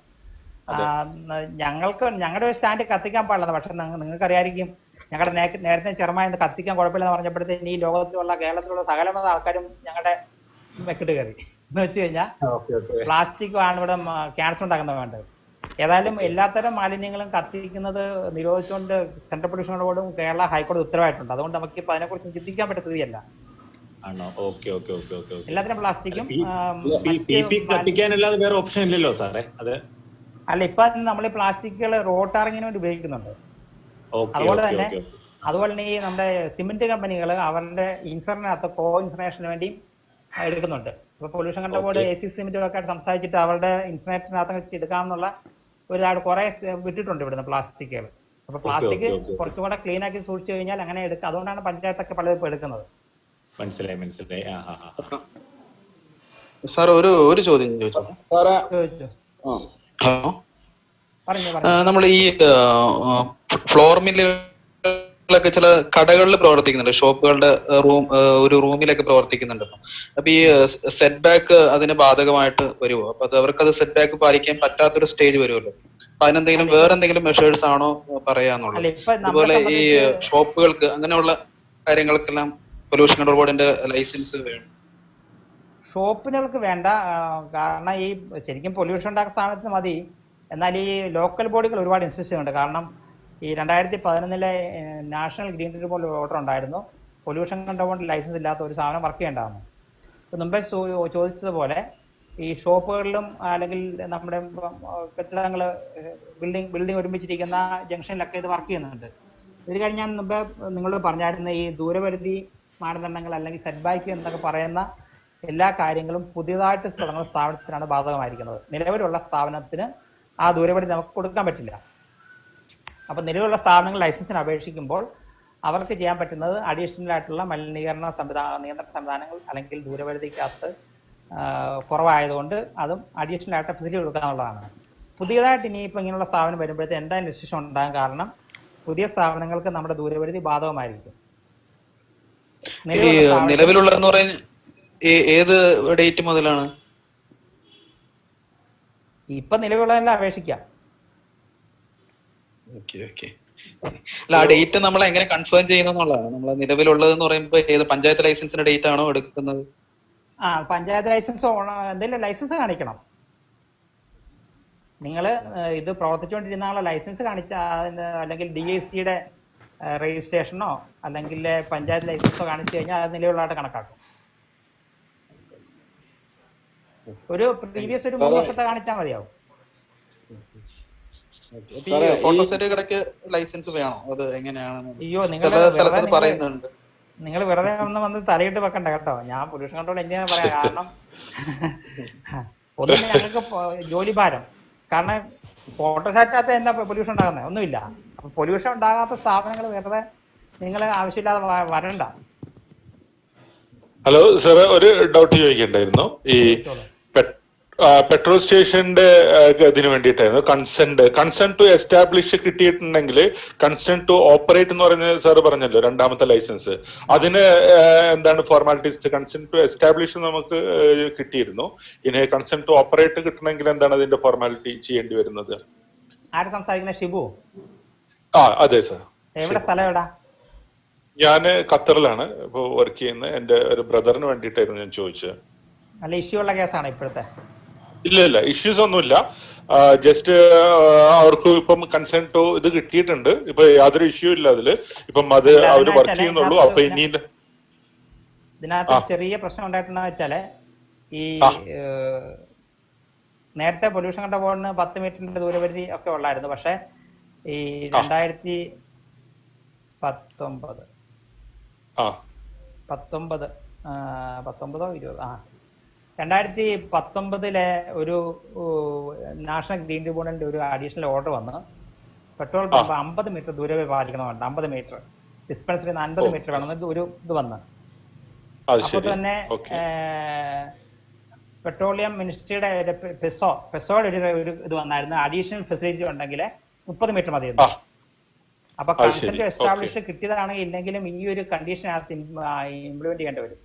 ഞങ്ങളുടെ ഒരു സ്റ്റാൻഡ് കത്തിക്കാൻ പാടില്ല. പക്ഷെ നിങ്ങൾക്ക് അറിയാമായിരിക്കും, ഞങ്ങളുടെ നേരത്തെ ചെറുമായി കത്തിക്കാൻ കുഴപ്പമില്ലെന്ന് പറഞ്ഞപ്പോഴത്തേന് ഈ ലോകത്തിലുള്ള കേരളത്തിലുള്ള സകലമായ ആൾക്കാരും ഞങ്ങളുടെ വെക്കിട്ട് കയറി. എന്ന് വെച്ച് കഴിഞ്ഞാൽ പ്ലാസ്റ്റിക് ആണ് ഇവിടെ ക്യാൻസർ ഉണ്ടാക്കുന്നത് വേണ്ടത്. ഏതായാലും എല്ലാത്തരം മാലിന്യങ്ങളും കത്തിക്കുന്നത് നിരോധിച്ചുകൊണ്ട് സെൻട്രൽ പൊല്യൂഷൻ ബോർഡും കേരള ഹൈക്കോടതി ഉത്തരവായിട്ടുണ്ട്. അതുകൊണ്ട് നമുക്ക് ഇപ്പൊ അതിനെക്കുറിച്ച് ചിന്തിക്കാൻ പറ്റത്തില്ല. എല്ലാത്തിനും പ്ലാസ്റ്റിക്കും വേറെ ഓപ്ഷൻ ഇല്ലല്ലോ സാറേ. അല്ല, ഇപ്പൊ നമ്മൾ ഈ പ്ലാസ്റ്റിക്കുകൾ റോഡ് ടാറിങ്ങിന് വേണ്ടി ഉപയോഗിക്കുന്നുണ്ട്. അതുപോലെ തന്നെ ഈ നമ്മുടെ സിമെന്റ് കമ്പനികൾ അവരുടെ ഇൻഷുറൻസിനകത്ത് കോ ഇൻഷുറൻസിന് വേണ്ടി എടുക്കുന്നുണ്ട്. ഇപ്പൊ പൊല്യൂഷൻ കൺട്രോൾ ബോർഡ് AC സിമെന്റുകളൊക്കെ സംസാരിച്ചിട്ട് അവരുടെ ഇൻഷുറൻസിനകത്ത് എടുക്കാമെന്നുള്ള ഒരു കുറെ വിട്ടിട്ടുണ്ട് ഇവിടുന്ന് പ്ലാസ്റ്റിക്കുകൾ. അപ്പൊ പ്ലാസ്റ്റിക് കുറച്ചുകൂടെ ക്ലീൻ ആക്കി സൂക്ഷിച്ചു കഴിഞ്ഞാൽ അങ്ങനെ എടുക്കാം. അതുകൊണ്ടാണ് പഞ്ചായത്തൊക്കെ പലതും ഇപ്പൊ എടുക്കുന്നത്. മനസ്സിലായി. സാർ ഒരു ചോദ്യം ചോദിച്ചു. നമ്മൾ ഈ ഫ്ലോർ മില്ലുകളൊക്കെ ചില കടകളിൽ പ്രവർത്തിക്കുന്നുണ്ട്, ഷോപ്പുകളുടെ ഒരു റൂമിലൊക്കെ പ്രവർത്തിക്കുന്നുണ്ടല്ലോ. അപ്പൊ ഈ സെറ്റ് ബാക്ക് അതിന് ബാധകമായിട്ട് വരുമോ? അപ്പൊ അവർക്കത് സെറ്റ് ബാക്ക് പാലിക്കാൻ പറ്റാത്തൊരു സ്റ്റേജ് വരുമല്ലോ. അപ്പൊ അതിനെന്തെങ്കിലും വേറെ എന്തെങ്കിലും മെഷേഴ്സ് ആണോ പറയാന്നുള്ളത്? അതുപോലെ ഈ ഷോപ്പുകൾക്ക് അങ്ങനെയുള്ള കാര്യങ്ങൾക്കെല്ലാം പൊല്യൂഷൻ കൺട്രോൾ ബോർഡിന്റെ ലൈസൻസ് വേണം? ഷോപ്പിനുകൾക്ക് വേണ്ട. കാരണം ഈ ശരിക്കും പൊല്യൂഷൻ ഉണ്ടാക്കുന്ന സ്ഥാനത്തിന് മതി. എന്നാൽ ഈ ലോക്കൽ ബോഡികൾ ഒരുപാട് ഇൻസിസ്റ്റ് ചെയ്യുന്നുണ്ട്. കാരണം ഈ 2011 നാഷണൽ ഗ്രീൻ ട്രിബ്യൂണൽ ഓർഡർ ഉണ്ടായിരുന്നു, പൊല്യൂഷൻ കൺട്രോൾ ലൈസൻസ് ഇല്ലാത്ത ഒരു സാധനം വർക്ക് ചെയ്യേണ്ടതാണ്. ഇപ്പം മുമ്പേ ചോദിച്ചതുപോലെ ഈ ഷോപ്പുകളിലും അല്ലെങ്കിൽ നമ്മുടെ കെട്ടിടങ്ങൾ ബിൽഡിംഗ് ഒരുമിച്ചിരിക്കുന്ന ജംഗ്ഷനിലൊക്കെ ഇത് വർക്ക് ചെയ്യുന്നുണ്ട്. ഇത് കഴിഞ്ഞ് ഞാൻ മുമ്പേ നിങ്ങളോട് പറഞ്ഞായിരുന്ന ഈ ദൂരപരിധി മാനദണ്ഡങ്ങൾ അല്ലെങ്കിൽ സെറ്റ് ബാക്ക് എന്നൊക്കെ പറയുന്ന എല്ലാ കാര്യങ്ങളും പുതിയതായിട്ട് തുടങ്ങുന്ന സ്ഥാപനത്തിനാണ് ബാധകമായിരിക്കുന്നത്. നിലവിലുള്ള സ്ഥാപനത്തിന് ആ ദൂരപരിധി നമുക്ക് കൊടുക്കാൻ പറ്റില്ല. അപ്പം നിലവിലുള്ള സ്ഥാപനങ്ങൾ ലൈസൻസിന് അപേക്ഷിക്കുമ്പോൾ അവർക്ക് ചെയ്യാൻ പറ്റുന്നത് അഡീഷണൽ ആയിട്ടുള്ള മലിനീകരണ നിയന്ത്രണ സംവിധാനങ്ങൾ അല്ലെങ്കിൽ ദൂരപരിധിക്കകത്ത് കുറവായതുകൊണ്ട് അതും അഡീഷണൽ ആയിട്ട് ഫെസിലിറ്റി കൊടുക്കുക എന്നുള്ളതാണ്. പുതിയതായിട്ട് ഇനിയിപ്പോൾ ഇങ്ങനെയുള്ള സ്ഥാപനം വരുമ്പോഴത്തെ എന്തായാലും റെസ്ട്രിക്ഷൻ ഉണ്ടാകും. കാരണം പുതിയ സ്ഥാപനങ്ങൾക്ക് നമ്മുടെ ദൂരപരിധി ബാധകമായിരിക്കും. നിലവിലുള്ളതെന്ന് പറയുന്നത് ഏത് ഡേറ്റ് മുതലാണ്? ഇപ്പൊ നിലവിലുള്ളതെല്ലാം അപേക്ഷിക്കാം. അല്ല, ആ ഡേറ്റ് നമ്മൾ എങ്ങനെ കൺഫേം ചെയ്യുന്നതാണ്? നമ്മൾ നിലവിലുള്ളതെന്ന് പറയുമ്പോൾ ഏത് പഞ്ചായത്ത് ലൈസൻസിന്റെ ഡേറ്റ് ആണോ എടുക്കുന്നത്? പഞ്ചായത്ത് ലൈസൻസ് എന്തെങ്കിലും ലൈസൻസ് കാണിക്കണം. നിങ്ങൾ ഇത് പ്രവർത്തിച്ചുകൊണ്ടിരുന്ന ആളെ ലൈസൻസ് കാണിച്ച അല്ലെങ്കിൽ DICയുടെ രജിസ്ട്രേഷനോ അല്ലെങ്കിൽ പഞ്ചായത്ത് ലൈസൻസോ കാണിച്ചു കഴിഞ്ഞാൽ അത് നിലവിലുള്ളതായിട്ട് കണക്കാക്കും. ഒരു പ്രീവിയസ് ഒരു 3 വർഷത്തെ കാണിച്ചാൽ മതിയാവും. ഫോട്ടോസ്റ്റാറ്റ് ലൈസൻസ് വേണോ? അത് എങ്ങനെയാണ്? അയ്യോ, നിങ്ങൾ വെറുതെ വന്ന് തലയിട്ട് വെക്കണ്ട കേട്ടോ. ഞാൻ പൊല്യൂഷൻ കൺട്രോൾ എഞ്ചിനീയർ പറയാം. കാരണം ഒന്നും ഞങ്ങൾക്ക് ജോലി ഭാരം. കാരണം ഫോട്ടോസ്റ്റാറ്റിനകത്ത് എന്താ പൊല്യൂഷൻ ഉണ്ടാകുന്നത്? ഒന്നുമില്ല. അപ്പൊ പൊല്യൂഷൻ ഉണ്ടാകാത്ത സ്ഥാപനങ്ങൾ വെറുതെ നിങ്ങൾ ആവശ്യമില്ലാതെ വരണ്ട. ഹലോ സാറ്, ഒരു ഡൗട്ട് ചോദിക്കണ്ടായിരുന്നു. ഈ പെട്രോൾ സ്റ്റേഷന്റെ ഇതിന് വേണ്ടിയിട്ടായിരുന്നു കൺസെന്റ് ടു എസ്റ്റാബ്ലിഷ് കിട്ടിയിട്ടുണ്ടെങ്കിൽ കൺസെന്റ് ടു ഓപ്പറേറ്റ് എന്ന് പറയുന്നത് സാറ് പറഞ്ഞല്ലോ, രണ്ടാമത്തെ ലൈസൻസ്. അതിന് എന്താണ് ഫോർമാലിറ്റീസ്? കൺസെന്റ് ടു എസ്റ്റാബ്ലിഷ് നമുക്ക് കിട്ടിയിരുന്നു. ഇനി കൺസെന്റ് ടു ഓപ്പറേറ്റ് കിട്ടണമെങ്കിൽ എന്താണ് അതിന്റെ ഫോർമാലിറ്റി ചെയ്യേണ്ടി വരുന്നത്? ആര് സംസാരിക്കുന്ന? ഷിബു? അതെ സാർ. എവിടെ സ്ഥലം? എവിടാ? ഞാൻ ഖത്തറിലാണ് ഇപ്പൊ വർക്ക് ചെയ്യുന്നത്. എന്റെ ഒരു ബ്രദറിന് വേണ്ടിയിട്ടായിരുന്നു ഞാൻ ചോദിച്ചത്. നല്ല ഇഷ്യൂ ഉള്ള കേസാണ് ഇപ്പോഴത്തെ? ഇല്ല, ഇഷ്യൂസ് ഒന്നുമില്ല. ജസ്റ്റ് അവർക്ക് ഇപ്പം കൺസെന്റ് ടു ഇത് കിട്ടിയിട്ടുണ്ട്. ഇപ്പൊ യാതൊരു ഇഷ്യൂ ഇല്ല അതില്. ഇപ്പം അത് അവര് വർക്ക് ചെയ്യുന്നുള്ളൂ. അപ്പൊ ഇനി ഇതിനകത്ത് ചെറിയ പ്രശ്നം ഉണ്ടായിട്ടുണ്ടെന്ന് വെച്ചാല് ഈ നേരത്തെ പൊല്യൂഷൻ കൺട്രോൾ ബോർഡിന് 10 മീറ്ററിന്റെ ദൂരപരിധി ഒക്കെ ഉള്ളായിരുന്നു. പക്ഷെ ഈ 2019 ഒരു നാഷണൽ ഗ്രീൻ ട്രിബ്യൂണലിന്റെ ഒരു അഡീഷണൽ ഓർഡർ വന്ന് പെട്രോൾ പമ്പ് 50 മീറ്റർ ദൂരെ പാലിക്കണമെന്നുണ്ട്. 50 മീറ്റർ ഡിസ്പെൻസറി 50 മീറ്റർ വേണമെന്ന് ഒരു ഇത് വന്ന്. അപ്പൊ തന്നെ പെട്രോളിയം മിനിസ്ട്രിയുടെ പെസോയുടെ ഒരു ഇത് വന്നായിരുന്നു. അഡീഷണൽ ഫെസിലിറ്റി ഉണ്ടെങ്കിൽ 30 മീറ്റർ മതിയെന്ന്. അപ്പൊ കൺസെന്റ് എസ്റ്റാബ്ലിഷ് കിട്ടിയതാണെങ്കിൽ ഇല്ലെങ്കിലും ഈ ഒരു കണ്ടീഷനകത്ത് ഇംപ്ലിമെന്റ് ചെയ്യേണ്ടി വരും.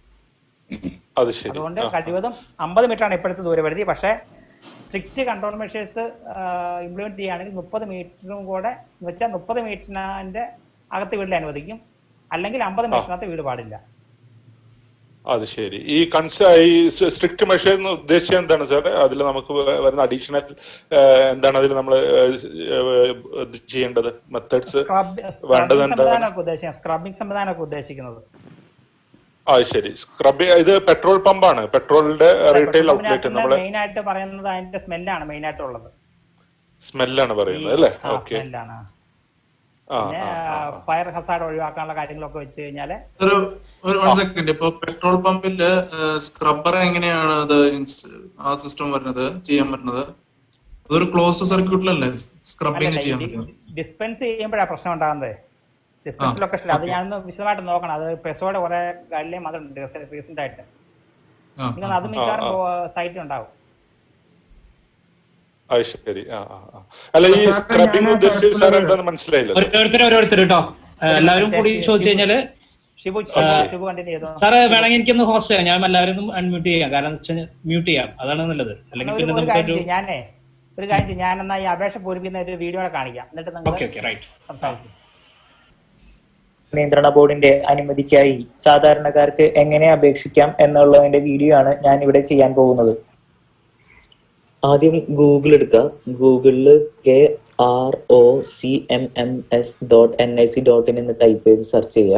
അതുകൊണ്ട് കഴിവതും 50 മീറ്റർ ആണ് ഇപ്പോഴത്തെ ദൂരപരിധി. പക്ഷേ സ്ട്രിക്റ്റ് കൺട്രോൾ മെഷേഴ്സ് ഇംപ്ലിമെന്റ് ചെയ്യുകയാണെങ്കിൽ 30 മീറ്ററും കൂടെ എന്ന് വെച്ചാൽ 30 മീറ്ററിന്റെ അകത്ത് വീട്ടിൽ അനുവദിക്കും. അല്ലെങ്കിൽ 50 മീറ്ററിനകത്ത് വീട് പാടില്ല. അത് ശരി. ഈ സ്ട്രിക്റ്റ് മെഷേഴ്സ് ഉദ്ദേശിച്ചത് എന്താണ് സാർ? അതിൽ നമുക്ക് വരുന്ന അഡീഷണൽ എന്താണ് അതിൽ നമ്മൾ ചെയ്യേണ്ടത്? മെത്തേഡ്സ് വേണ്ടത് എന്താണ്? സ്ക്രബിംഗ് സംവിധാനമൊക്കെ ഉദ്ദേശിക്കുന്നത്. ശരി. ഇത് പെട്രോൾ പമ്പാണ്, പെട്രോളിന്റെ റീറ്റെയിൽ ഔട്ട്ലെറ്റ്. നമ്മൾ മെയിൻ ആയിട്ട് പറയുന്നത് അതിന്റെ സ്മെല്ലാണ് മെയിൻ ആയിട്ടുള്ളത്. സ്മെല്ലാണ് പറയുന്നത് അല്ലേ? ഓക്കെ. ഫയർ ഹസാർഡ് ഒഴിവാക്കാനുള്ള കാര്യങ്ങളൊക്കെ വെച്ച് കഴിഞ്ഞാല് ഒരു സെക്കൻഡ്. ഇപ്പൊ പെട്രോൾ പമ്പില് സ്ക്രബ്ബർ എങ്ങനെയാണ് അത് ആ സിസ്റ്റം വരുന്നത്, ചെയ്യാൻ പറ്റുന്നത്? അതൊരു ക്ലോസ് സർക്യൂട്ടിലല്ലേ സ്ക്രബിങ് ചെയ്യാൻ പറ്റുന്നത്? ഡിസ്പെൻസ് ചെയ്യുമ്പോഴാണ് പ്രശ്നം ഉണ്ടാകുന്നത്. ഡിസ്പെൻസ് ലൊക്കേഷൻ അത് ഞാനൊന്ന് വിശദമായിട്ട് നോക്കണം. അത് പെസോയുടെ കുറെ ഗൈഡ്ലൈൻ വന്നിട്ടുണ്ട് റീസെന്റ് ആയിട്ട്. അത് മിക്കവാറും സൈറ്റിൽ ഉണ്ടാവും. ശരി. അല്ല, ഈ സ്ക്രബിംഗ് ഉദ്ദേശിച്ചത് സാർ എന്താന്ന് മനസ്സിലായില്ല. ഓരോരുത്തർ കേട്ടോ, എല്ലാവരും കൂടി ചോദിച്ചു കഴിഞ്ഞാല് സാറ് വേണമെങ്കിൽ എനിക്കൊന്ന് ഹോസ്റ്റ് ചെയ്യാം. ഞാൻ എല്ലാവരും അൺമ്യൂട്ട് ചെയ്യാം. കാരണം മ്യൂട്ട് ചെയ്യാം, അതാണ് നല്ലത്. അല്ലെങ്കിൽ ഒരു കാര്യം ചെയ്യും, ഞാൻ എന്നാ ഈ അപേക്ഷ പൂരിപ്പിക്കുന്ന ഒരു വീഡിയോ കാണിക്കാം. എന്നിട്ട് സംസാരിക്കും. നിയന്ത്രണ ബോർഡിന്റെ അനുമതിക്കായി സാധാരണക്കാർക്ക് എങ്ങനെ അപേക്ഷിക്കാം എന്നുള്ളതിന്റെ വീഡിയോ ആണ് ഞാൻ ഇവിടെ ചെയ്യാൻ പോകുന്നത്. ആദ്യം ഗൂഗിൾ എടുക്കുക. ഗൂഗിളിൽ ROCMMS.NIC.in എന്ന് ടൈപ്പ് ചെയ്ത് സെർച്ച് ചെയ്യുക.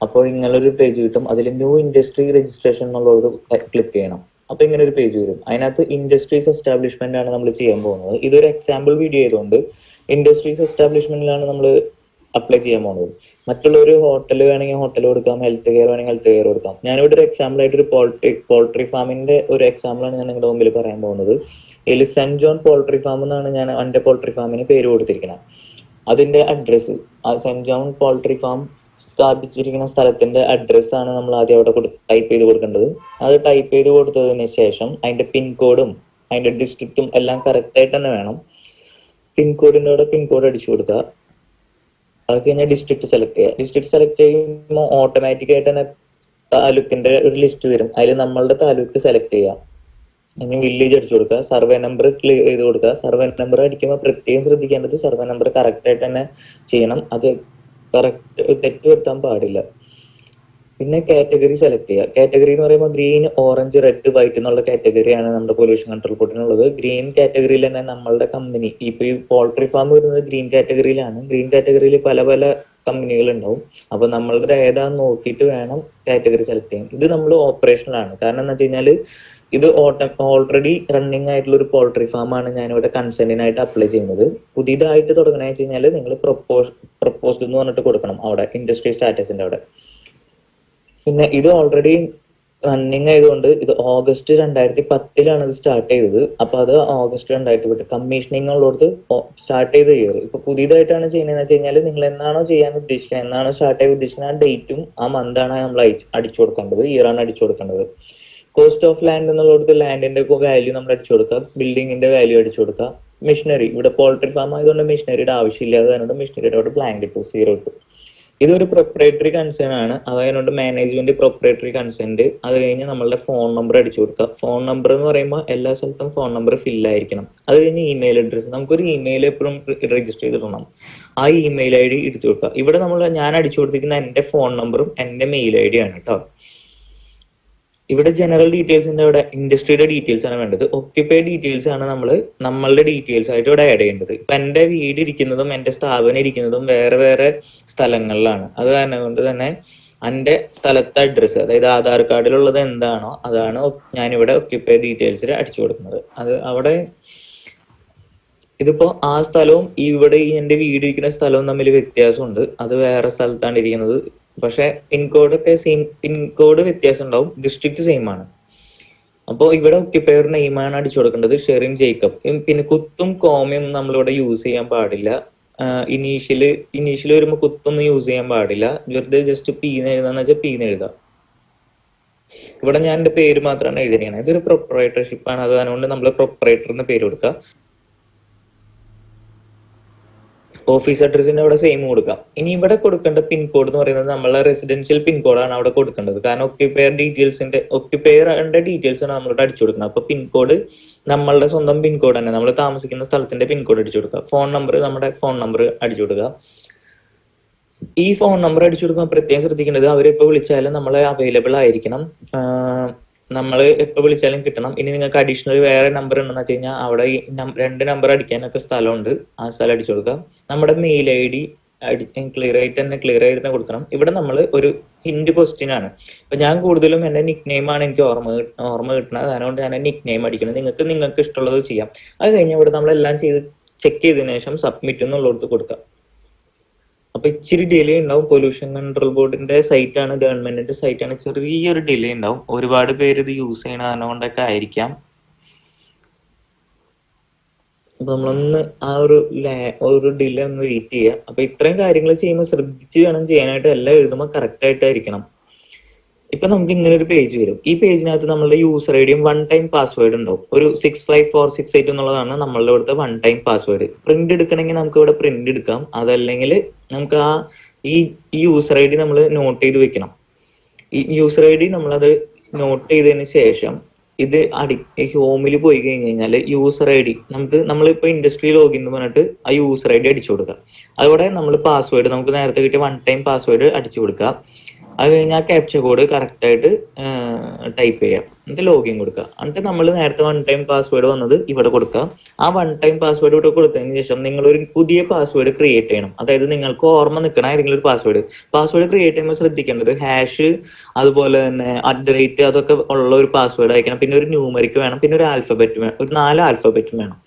അപ്പോൾ ഇങ്ങനൊരു പേജ് കിട്ടും. അതിൽ ന്യൂ ഇൻഡസ്ട്രി രജിസ്ട്രേഷൻ എന്നുള്ളത് ക്ലിക്ക് ചെയ്യണം. അപ്പൊ ഇങ്ങനെ ഒരു പേജ് വരും. അതിനകത്ത് ഇൻഡസ്ട്രീസ് എസ്റ്റാബ്ലിഷ്മെന്റ് ആണ് നമ്മൾ ചെയ്യാൻ പോകുന്നത്. ഇതൊരു എക്സാമ്പിൾ വീഡിയോ ആയതുകൊണ്ട് ഇൻഡസ്ട്രീസ് എസ്റ്റാബ്ലിഷ്മെന്റിലാണ് നമ്മൾ അപ്ലൈ ചെയ്യാൻ പോകുന്നത്. മറ്റുള്ള ഒരു ഹോട്ടൽ വേണമെങ്കിൽ ഹോട്ടൽ കൊടുക്കാം, ഹെൽത്ത് കെയർ വേണമെങ്കിൽ ഹെൽത്ത് കെയർ കൊടുക്കാം. ഞാനിവിടെ ഒരു എക്സാമ്പിൾ ആയിട്ട് ഒരു പോൾട്രി ഫാമിന്റെ ഒരു എക്സാമ്പിളാണ് ഞാൻ നിങ്ങളുടെ മുമ്പിൽ പറയാൻ പോകുന്നത്. ഇതിൽ സെന്റ് ജോൺ പോൾട്രി ഫാം എന്നാണ് ഞാൻ എൻ്റെ പോൾട്രി ഫാമിന് പേര് കൊടുത്തിരിക്കുന്നത്. അതിന്റെ അഡ്രസ്സ്, ആ സെന്റ് ജോൺ പോൾട്രി ഫാം സ്ഥാപിച്ചിരിക്കുന്ന സ്ഥലത്തിന്റെ അഡ്രസ്സാണ് നമ്മൾ ആദ്യം അവിടെ ടൈപ്പ് ചെയ്ത് കൊടുക്കേണ്ടത്. അത് ടൈപ്പ് ചെയ്ത് കൊടുത്തതിന് ശേഷം അതിന്റെ പിൻകോഡും അതിന്റെ ഡിസ്ട്രിക്റ്റും എല്ലാം കറക്റ്റ് ആയിട്ട് തന്നെ വേണം. പിൻകോഡിന്റെ അവിടെ പിൻകോഡ് അടിച്ചു കൊടുക്കുക. അത് കഴിഞ്ഞാൽ ഡിസ്ട്രിക്ട് സെലക്ട് ചെയ്യുക. ഡിസ്ട്രിക്ട് സെലക്ട് ചെയ്യുമ്പോൾ ഓട്ടോമാറ്റിക് ആയിട്ട് തന്നെ താലൂക്കിന്റെ ഒരു ലിസ്റ്റ് വരും. അതിൽ നമ്മളുടെ താലൂക്ക് സെലക്ട് ചെയ്യാം. ഇനി വില്ലേജ് അടിച്ചു കൊടുക്കുക. സർവേ നമ്പർ ക്ലിയർ ചെയ്ത് കൊടുക്കുക. സർവേ നമ്പർ അടിക്കുമ്പോൾ പ്രത്യേകം ശ്രദ്ധിക്കേണ്ടത് സർവേ നമ്പർ കറക്റ്റ് ആയിട്ട് തന്നെ ചെയ്യണം. അത് കറക്റ്റ് തെറ്റ് വരുത്താൻ പാടില്ല. പിന്നെ കാറ്റഗറി സെലക്ട് ചെയ്യുക. കാറ്റഗറി എന്ന് പറയുമ്പോൾ ഗ്രീൻ, ഓറഞ്ച്, റെഡ്, വൈറ്റ് എന്നുള്ള കാറ്റഗറിയാണ് നമ്മുടെ പൊല്യൂഷൻ കൺട്രോൾ ബോർഡിനുള്ളത്. ഗ്രീൻ കാറ്റഗറിയിൽ തന്നെ നമ്മളുടെ കമ്പനി, ഇപ്പൊ ഈ പോൾട്രി ഫാം വരുന്നത് ഗ്രീൻ കാറ്റഗറിയിലാണ്. ഗ്രീൻ കാറ്റഗറിയിൽ പല പല കമ്പനികൾ ഉണ്ടാവും. അപ്പൊ നമ്മളുടെ ഏതാന്ന് നോക്കിയിട്ട് വേണം കാറ്റഗറി സെലക്ട് ചെയ്യാൻ. ഇത് നമ്മൾ ഓപ്പറേഷനിലാണ്. കാരണം എന്ന് വെച്ച് കഴിഞ്ഞാൽ ഇത് ഓൾറെഡി റണ്ണിങ് ആയിട്ടുള്ള ഒരു പോൾട്രി ഫാം ആണ് ഞാനിവിടെ കൺസെന്റിനായിട്ട് അപ്ലൈ ചെയ്യുന്നത്. പുതിയതായിട്ട് തുടങ്ങണമെന്ന് വെച്ച് കഴിഞ്ഞാൽ നിങ്ങൾ പ്രപ്പോസ്ഡ് എന്ന് പറഞ്ഞിട്ട് കൊടുക്കണം അവിടെ ഇൻഡസ്ട്രി സ്റ്റാറ്റസിന്റെ അവിടെ. പിന്നെ ഇത് ഓൾറെഡി റണ്ണിങ് ആയതുകൊണ്ട് ഇത് ഓഗസ്റ്റ് 2010 ഇത് സ്റ്റാർട്ട് ചെയ്തത്. അപ്പൊ അത് ഓഗസ്റ്റ് 2010 കമ്മീഷനിങ് ഉള്ളടത്ത് സ്റ്റാർട്ട് ചെയ്ത ഇയർ. ഇപ്പൊ പുതിയതായിട്ടാണ് ചെയ്യുന്നതെന്ന് വെച്ച് കഴിഞ്ഞാൽ നിങ്ങൾ എന്നാണോ ചെയ്യാൻ ഉദ്ദേശിക്കുന്നത്, എന്നാണോ സ്റ്റാർട്ട് ചെയ്യാൻ ഉദ്ദേശിക്കുന്നത്, ആ ഡേറ്റും ആ മന്താണ് നമ്മൾ അടിച്ചു കൊടുക്കേണ്ടത്, ഇയറാണ് അടിച്ചു കൊടുക്കേണ്ടത്. കോസ്റ്റ് ഓഫ് ലാൻഡ് എന്നുള്ളത് ലാൻഡിന്റെ വാല്യൂ നമ്മൾ അടിച്ചു കൊടുക്കുക. ബിൽഡിങ്ങിന്റെ വാല്യൂ അടിച്ചു കൊടുക്കുക. മെഷീനറി, ഇവിടെ പോൾട്രി ഫാം ആയതുകൊണ്ട് മെഷീനറിയുടെ ആവശ്യമില്ലാതെ തന്നെ മെഷീനറിയുടെ അവിടെ ബ്ലാങ്ക് ഇട്ടു, 0 ഇട്ടു. ഇതൊരു പ്രൊപ്പറേറ്ററി കൺസേൺ ആണ്. അതായത് മാനേജ്മെന്റ് പ്രൊപ്പറേറ്ററി കൺസെന്റ്. അത് കഴിഞ്ഞ് നമ്മളുടെ ഫോൺ നമ്പർ അടിച്ചു കൊടുക്കുക. ഫോൺ നമ്പർ എന്ന് പറയുമ്പോൾ എല്ലാ സ്ഥലത്തും ഫോൺ നമ്പർ ഫില്ലായിരിക്കണം. അത് കഴിഞ്ഞ് ഇമെയിൽ അഡ്രസ്സ്, നമുക്കൊരു ഇമെയിൽ എപ്പോഴും രജിസ്റ്റർ ചെയ്തിടണം. ആ ഇമെയിൽ ID എടുത്തു കൊടുക്കുക. ഇവിടെ ഞാൻ അടിച്ചു കൊടുത്തിരിക്കുന്ന എന്റെ ഫോൺ നമ്പറും എന്റെ മെയിൽ ID ആണ് കേട്ടോ. ഇവിടെ ജനറൽ ഡീറ്റെയിൽസിന്റെ അവിടെ ഇൻഡസ്ട്രിയുടെ ഡീറ്റെയിൽസ് ആണ് വേണ്ടത്. ഒക്യുപ്പൈഡ് ഡീറ്റെയിൽസ് ആണ് നമ്മളുടെ ഡീറ്റെയിൽസ് ആയിട്ട് ഇവിടെ ആഡ് ചെയ്യേണ്ടത്. ഇപ്പൊ എന്റെ വീട് ഇരിക്കുന്നതും എന്റെ സ്ഥാപനം ഇരിക്കുന്നതും വേറെ വേറെ സ്ഥലങ്ങളിലാണ്. അത് കാരണം കൊണ്ട് തന്നെ എന്റെ സ്ഥലത്തെ അഡ്രസ്സ്, അതായത് ആധാർ കാർഡിലുള്ളത് എന്താണോ അതാണ് ഞാനിവിടെ ഒക്യുപ്പൈഡ് ഡീറ്റെയിൽസിൽ അടിച്ചു കൊടുക്കുന്നത്. അത് അവിടെ ഇതിപ്പോ ആ സ്ഥലവും ഇവിടെ എന്റെ വീട് ഇരിക്കുന്ന സ്ഥലവും തമ്മിൽ വ്യത്യാസമുണ്ട്. അത് വേറെ സ്ഥലത്താണ് ഇരിക്കുന്നത്. പക്ഷെ പിൻകോഡ് വ്യത്യാസം ഉണ്ടാവും, ഡിസ്ട്രിക്ട് സെയിം ആണ്. അപ്പോൾ ഇവിടെ ഒക്യുപ്പയർ നെയിമാണ് അടിച്ചു കൊടുക്കേണ്ടത്, ഷെറിൻ ജേക്കബ്. പിന്നെ കുത്തും കോമയും നമ്മളിവിടെ യൂസ് ചെയ്യാൻ പാടില്ല. ഇനീഷ്യല് വരുമ്പോൾ കുത്തൊന്നും യൂസ് ചെയ്യാൻ പാടില്ല. വെറുതെ ജസ്റ്റ് പീന്ന് എഴുതാന്ന് വെച്ചാൽ പീന്ന് എഴുതാം. ഇവിടെ ഞാൻ എന്റെ പേര് മാത്രമാണ് എഴുതിയിരിക്കുന്നത്. ഇതൊരു പ്രൊപ്പറേറ്റർഷിപ്പ് ആണ്. അതുകൊണ്ട് നമ്മൾ പ്രൊപ്പറേറ്റർ എന്ന് പേര് കൊടുക്കാം. ഓഫീസ് അഡ്രസ്സിന്റെ അവിടെ സെയിം കൊടുക്കാം. ഇനി ഇവിടെ കൊടുക്കേണ്ട പിൻകോഡ് എന്ന് പറയുന്നത് നമ്മളെ റെസിഡൻഷ്യൽ പിൻകോഡാണ് അവിടെ കൊടുക്കേണ്ടത്. കാരണം ഒക്യുപ്പയറിന്റെ ഡീറ്റെയിൽസ് ആണ് നമ്മളിവിടെ അടിച്ചു കൊടുക്കുന്നത്. അപ്പൊ പിൻകോഡ് നമ്മളുടെ സ്വന്തം പിൻകോഡ് തന്നെ, നമ്മൾ താമസിക്കുന്ന സ്ഥലത്തിന്റെ പിൻകോഡ് അടിച്ചു കൊടുക്കുക. ഫോൺ നമ്പർ നമ്മുടെ ഫോൺ നമ്പർ അടിച്ചു കൊടുക്കുക. ഈ ഫോൺ നമ്പർ അടിച്ചു കൊടുക്കുമ്പോൾ പ്രത്യേകം ശ്രദ്ധിക്കേണ്ടത് അവരെപ്പോ വിളിച്ചാലും നമ്മളെ അവൈലബിൾ ആയിരിക്കണം. നമ്മൾ എപ്പോൾ വിളിച്ചാലും കിട്ടണം. ഇനി നിങ്ങൾക്ക് അഡീഷണൽ വേറെ നമ്പർ ഉണ്ടെന്ന് വെച്ച് കഴിഞ്ഞാൽ അവിടെ 2 നമ്പർ അടിക്കാനൊക്കെ സ്ഥലമുണ്ട്. ആ സ്ഥലം അടിച്ചു കൊടുക്കുക. നമ്മുടെ മെയിൽ ID ക്ലിയർ ആയിട്ട് തന്നെ കൊടുക്കണം. ഇവിടെ നമ്മൾ ഒരു ഹിന്റ് ക്വസ്റ്റ്യൻ ആണ്. അപ്പൊ ഞാൻ കൂടുതലും എന്റെ നിക് നെയിം ആണ് എനിക്ക് ഓർമ്മ കിട്ടുന്നത്. അതുകൊണ്ട് ഞാൻ നിക് നെയിം അടിക്കണം. നിങ്ങൾക്ക് ഇഷ്ടമുള്ളത് ചെയ്യാം. അത് കഴിഞ്ഞ് ഇവിടെ നമ്മളെല്ലാം ചെക്ക് ചെയ്തതിനു ശേഷം സബ്മിറ്റ് എന്നുള്ളടത്ത് കൊടുക്കാം. അപ്പൊ ഇച്ചിരി ഡിലേ ഉണ്ടാവും. പൊല്യൂഷൻ കൺട്രോൾ ബോർഡിന്റെ സൈറ്റ് ആണ്, ഗവൺമെന്റിന്റെ സൈറ്റ് ആണ്. ചെറിയൊരു ഡിലേ ഉണ്ടാവും. ഒരുപാട് പേര് ഇത് യൂസ് ചെയ്യണ അതുകൊണ്ടൊക്കെ ആയിരിക്കാം. അപ്പൊ നമ്മളൊന്ന് ആ ഒരു ഡിലേ ഒന്ന് വെയിറ്റ് ചെയ്യുക. അപ്പൊ ഇത്രയും കാര്യങ്ങൾ ചെയ്യുമ്പോൾ ശ്രദ്ധിച്ച് വേണം ചെയ്യാനായിട്ട്. എല്ലാം എഴുതുമ്പോൾ കറക്റ്റ് ആയിട്ടായിരിക്കണം. ഇപ്പൊ നമുക്ക് ഇങ്ങനെ ഒരു പേജ് വരും. ഈ പേജിനകത്ത് നമ്മളുടെ യൂസർ ഐഡിയും 1 ടൈം പാസ്വേഡ് ഉണ്ടാവും. ഒരു 65468 എന്നുള്ളതാണ് നമ്മളുടെ ഇവിടുത്തെ 1 ടൈം പാസ്വേഡ്. പ്രിന്റ് എടുക്കണമെങ്കിൽ നമുക്ക് ഇവിടെ പ്രിന്റ് എടുക്കാം. അതല്ലെങ്കിൽ നമുക്ക് ഈ യൂസർ ID നമ്മൾ നോട്ട് ചെയ്ത് വെക്കണം. ഈ യൂസർ ID നമ്മളത് നോട്ട് ചെയ്തതിന് ശേഷം ഇത് ഹോമിൽ പോയി കഴിഞ്ഞാൽ യൂസർ ID നമ്മളിപ്പോ ഇൻഡസ്ട്രി ലോഗിൻ എന്ന് പറഞ്ഞിട്ട് ആ യൂസർ ID അടിച്ചു കൊടുക്കുക. അതോടെ നമ്മൾ പാസ്വേഡ് നമുക്ക് നേരത്തെ കിട്ടിയ 1 ടൈം പാസ്വേഡ് അടിച്ചു കൊടുക്കുക. അത് കഴിഞ്ഞാൽ ക്യാപ്ചർ കോഡ് കറക്റ്റ് ആയിട്ട് ടൈപ്പ് ചെയ്യാം, എന്നിട്ട് ലോഗിൻ കൊടുക്കുക. എന്നിട്ട് നമ്മൾ നേരത്തെ 1 ടൈം പാസ്വേഡ് വന്നത് ഇവിടെ കൊടുക്കുക. ആ 1 ടൈം പാസ്വേഡ് ഇവിടെ കൊടുത്തതിന് ശേഷം നിങ്ങളൊരു പുതിയ പാസ്വേഡ് ക്രിയേറ്റ് ചെയ്യണം. അതായത് നിങ്ങൾക്ക് ഓർമ്മ നിൽക്കണ ഏതെങ്കിലും ഒരു പാസ്വേഡ് ക്രിയേറ്റ് ചെയ്യുമ്പോൾ ശ്രദ്ധിക്കേണ്ടത് ഹാഷ്, അതുപോലെ തന്നെ @ അതൊക്കെ ഉള്ള ഒരു പാസ്വേഡ് അയക്കണം. പിന്നെ ഒരു ന്യൂമറിക് വേണം, പിന്നെ ഒരു ആൽഫബറ്റ് വേണം, ഒരു 4 ആൽഫബറ്റും വേണം.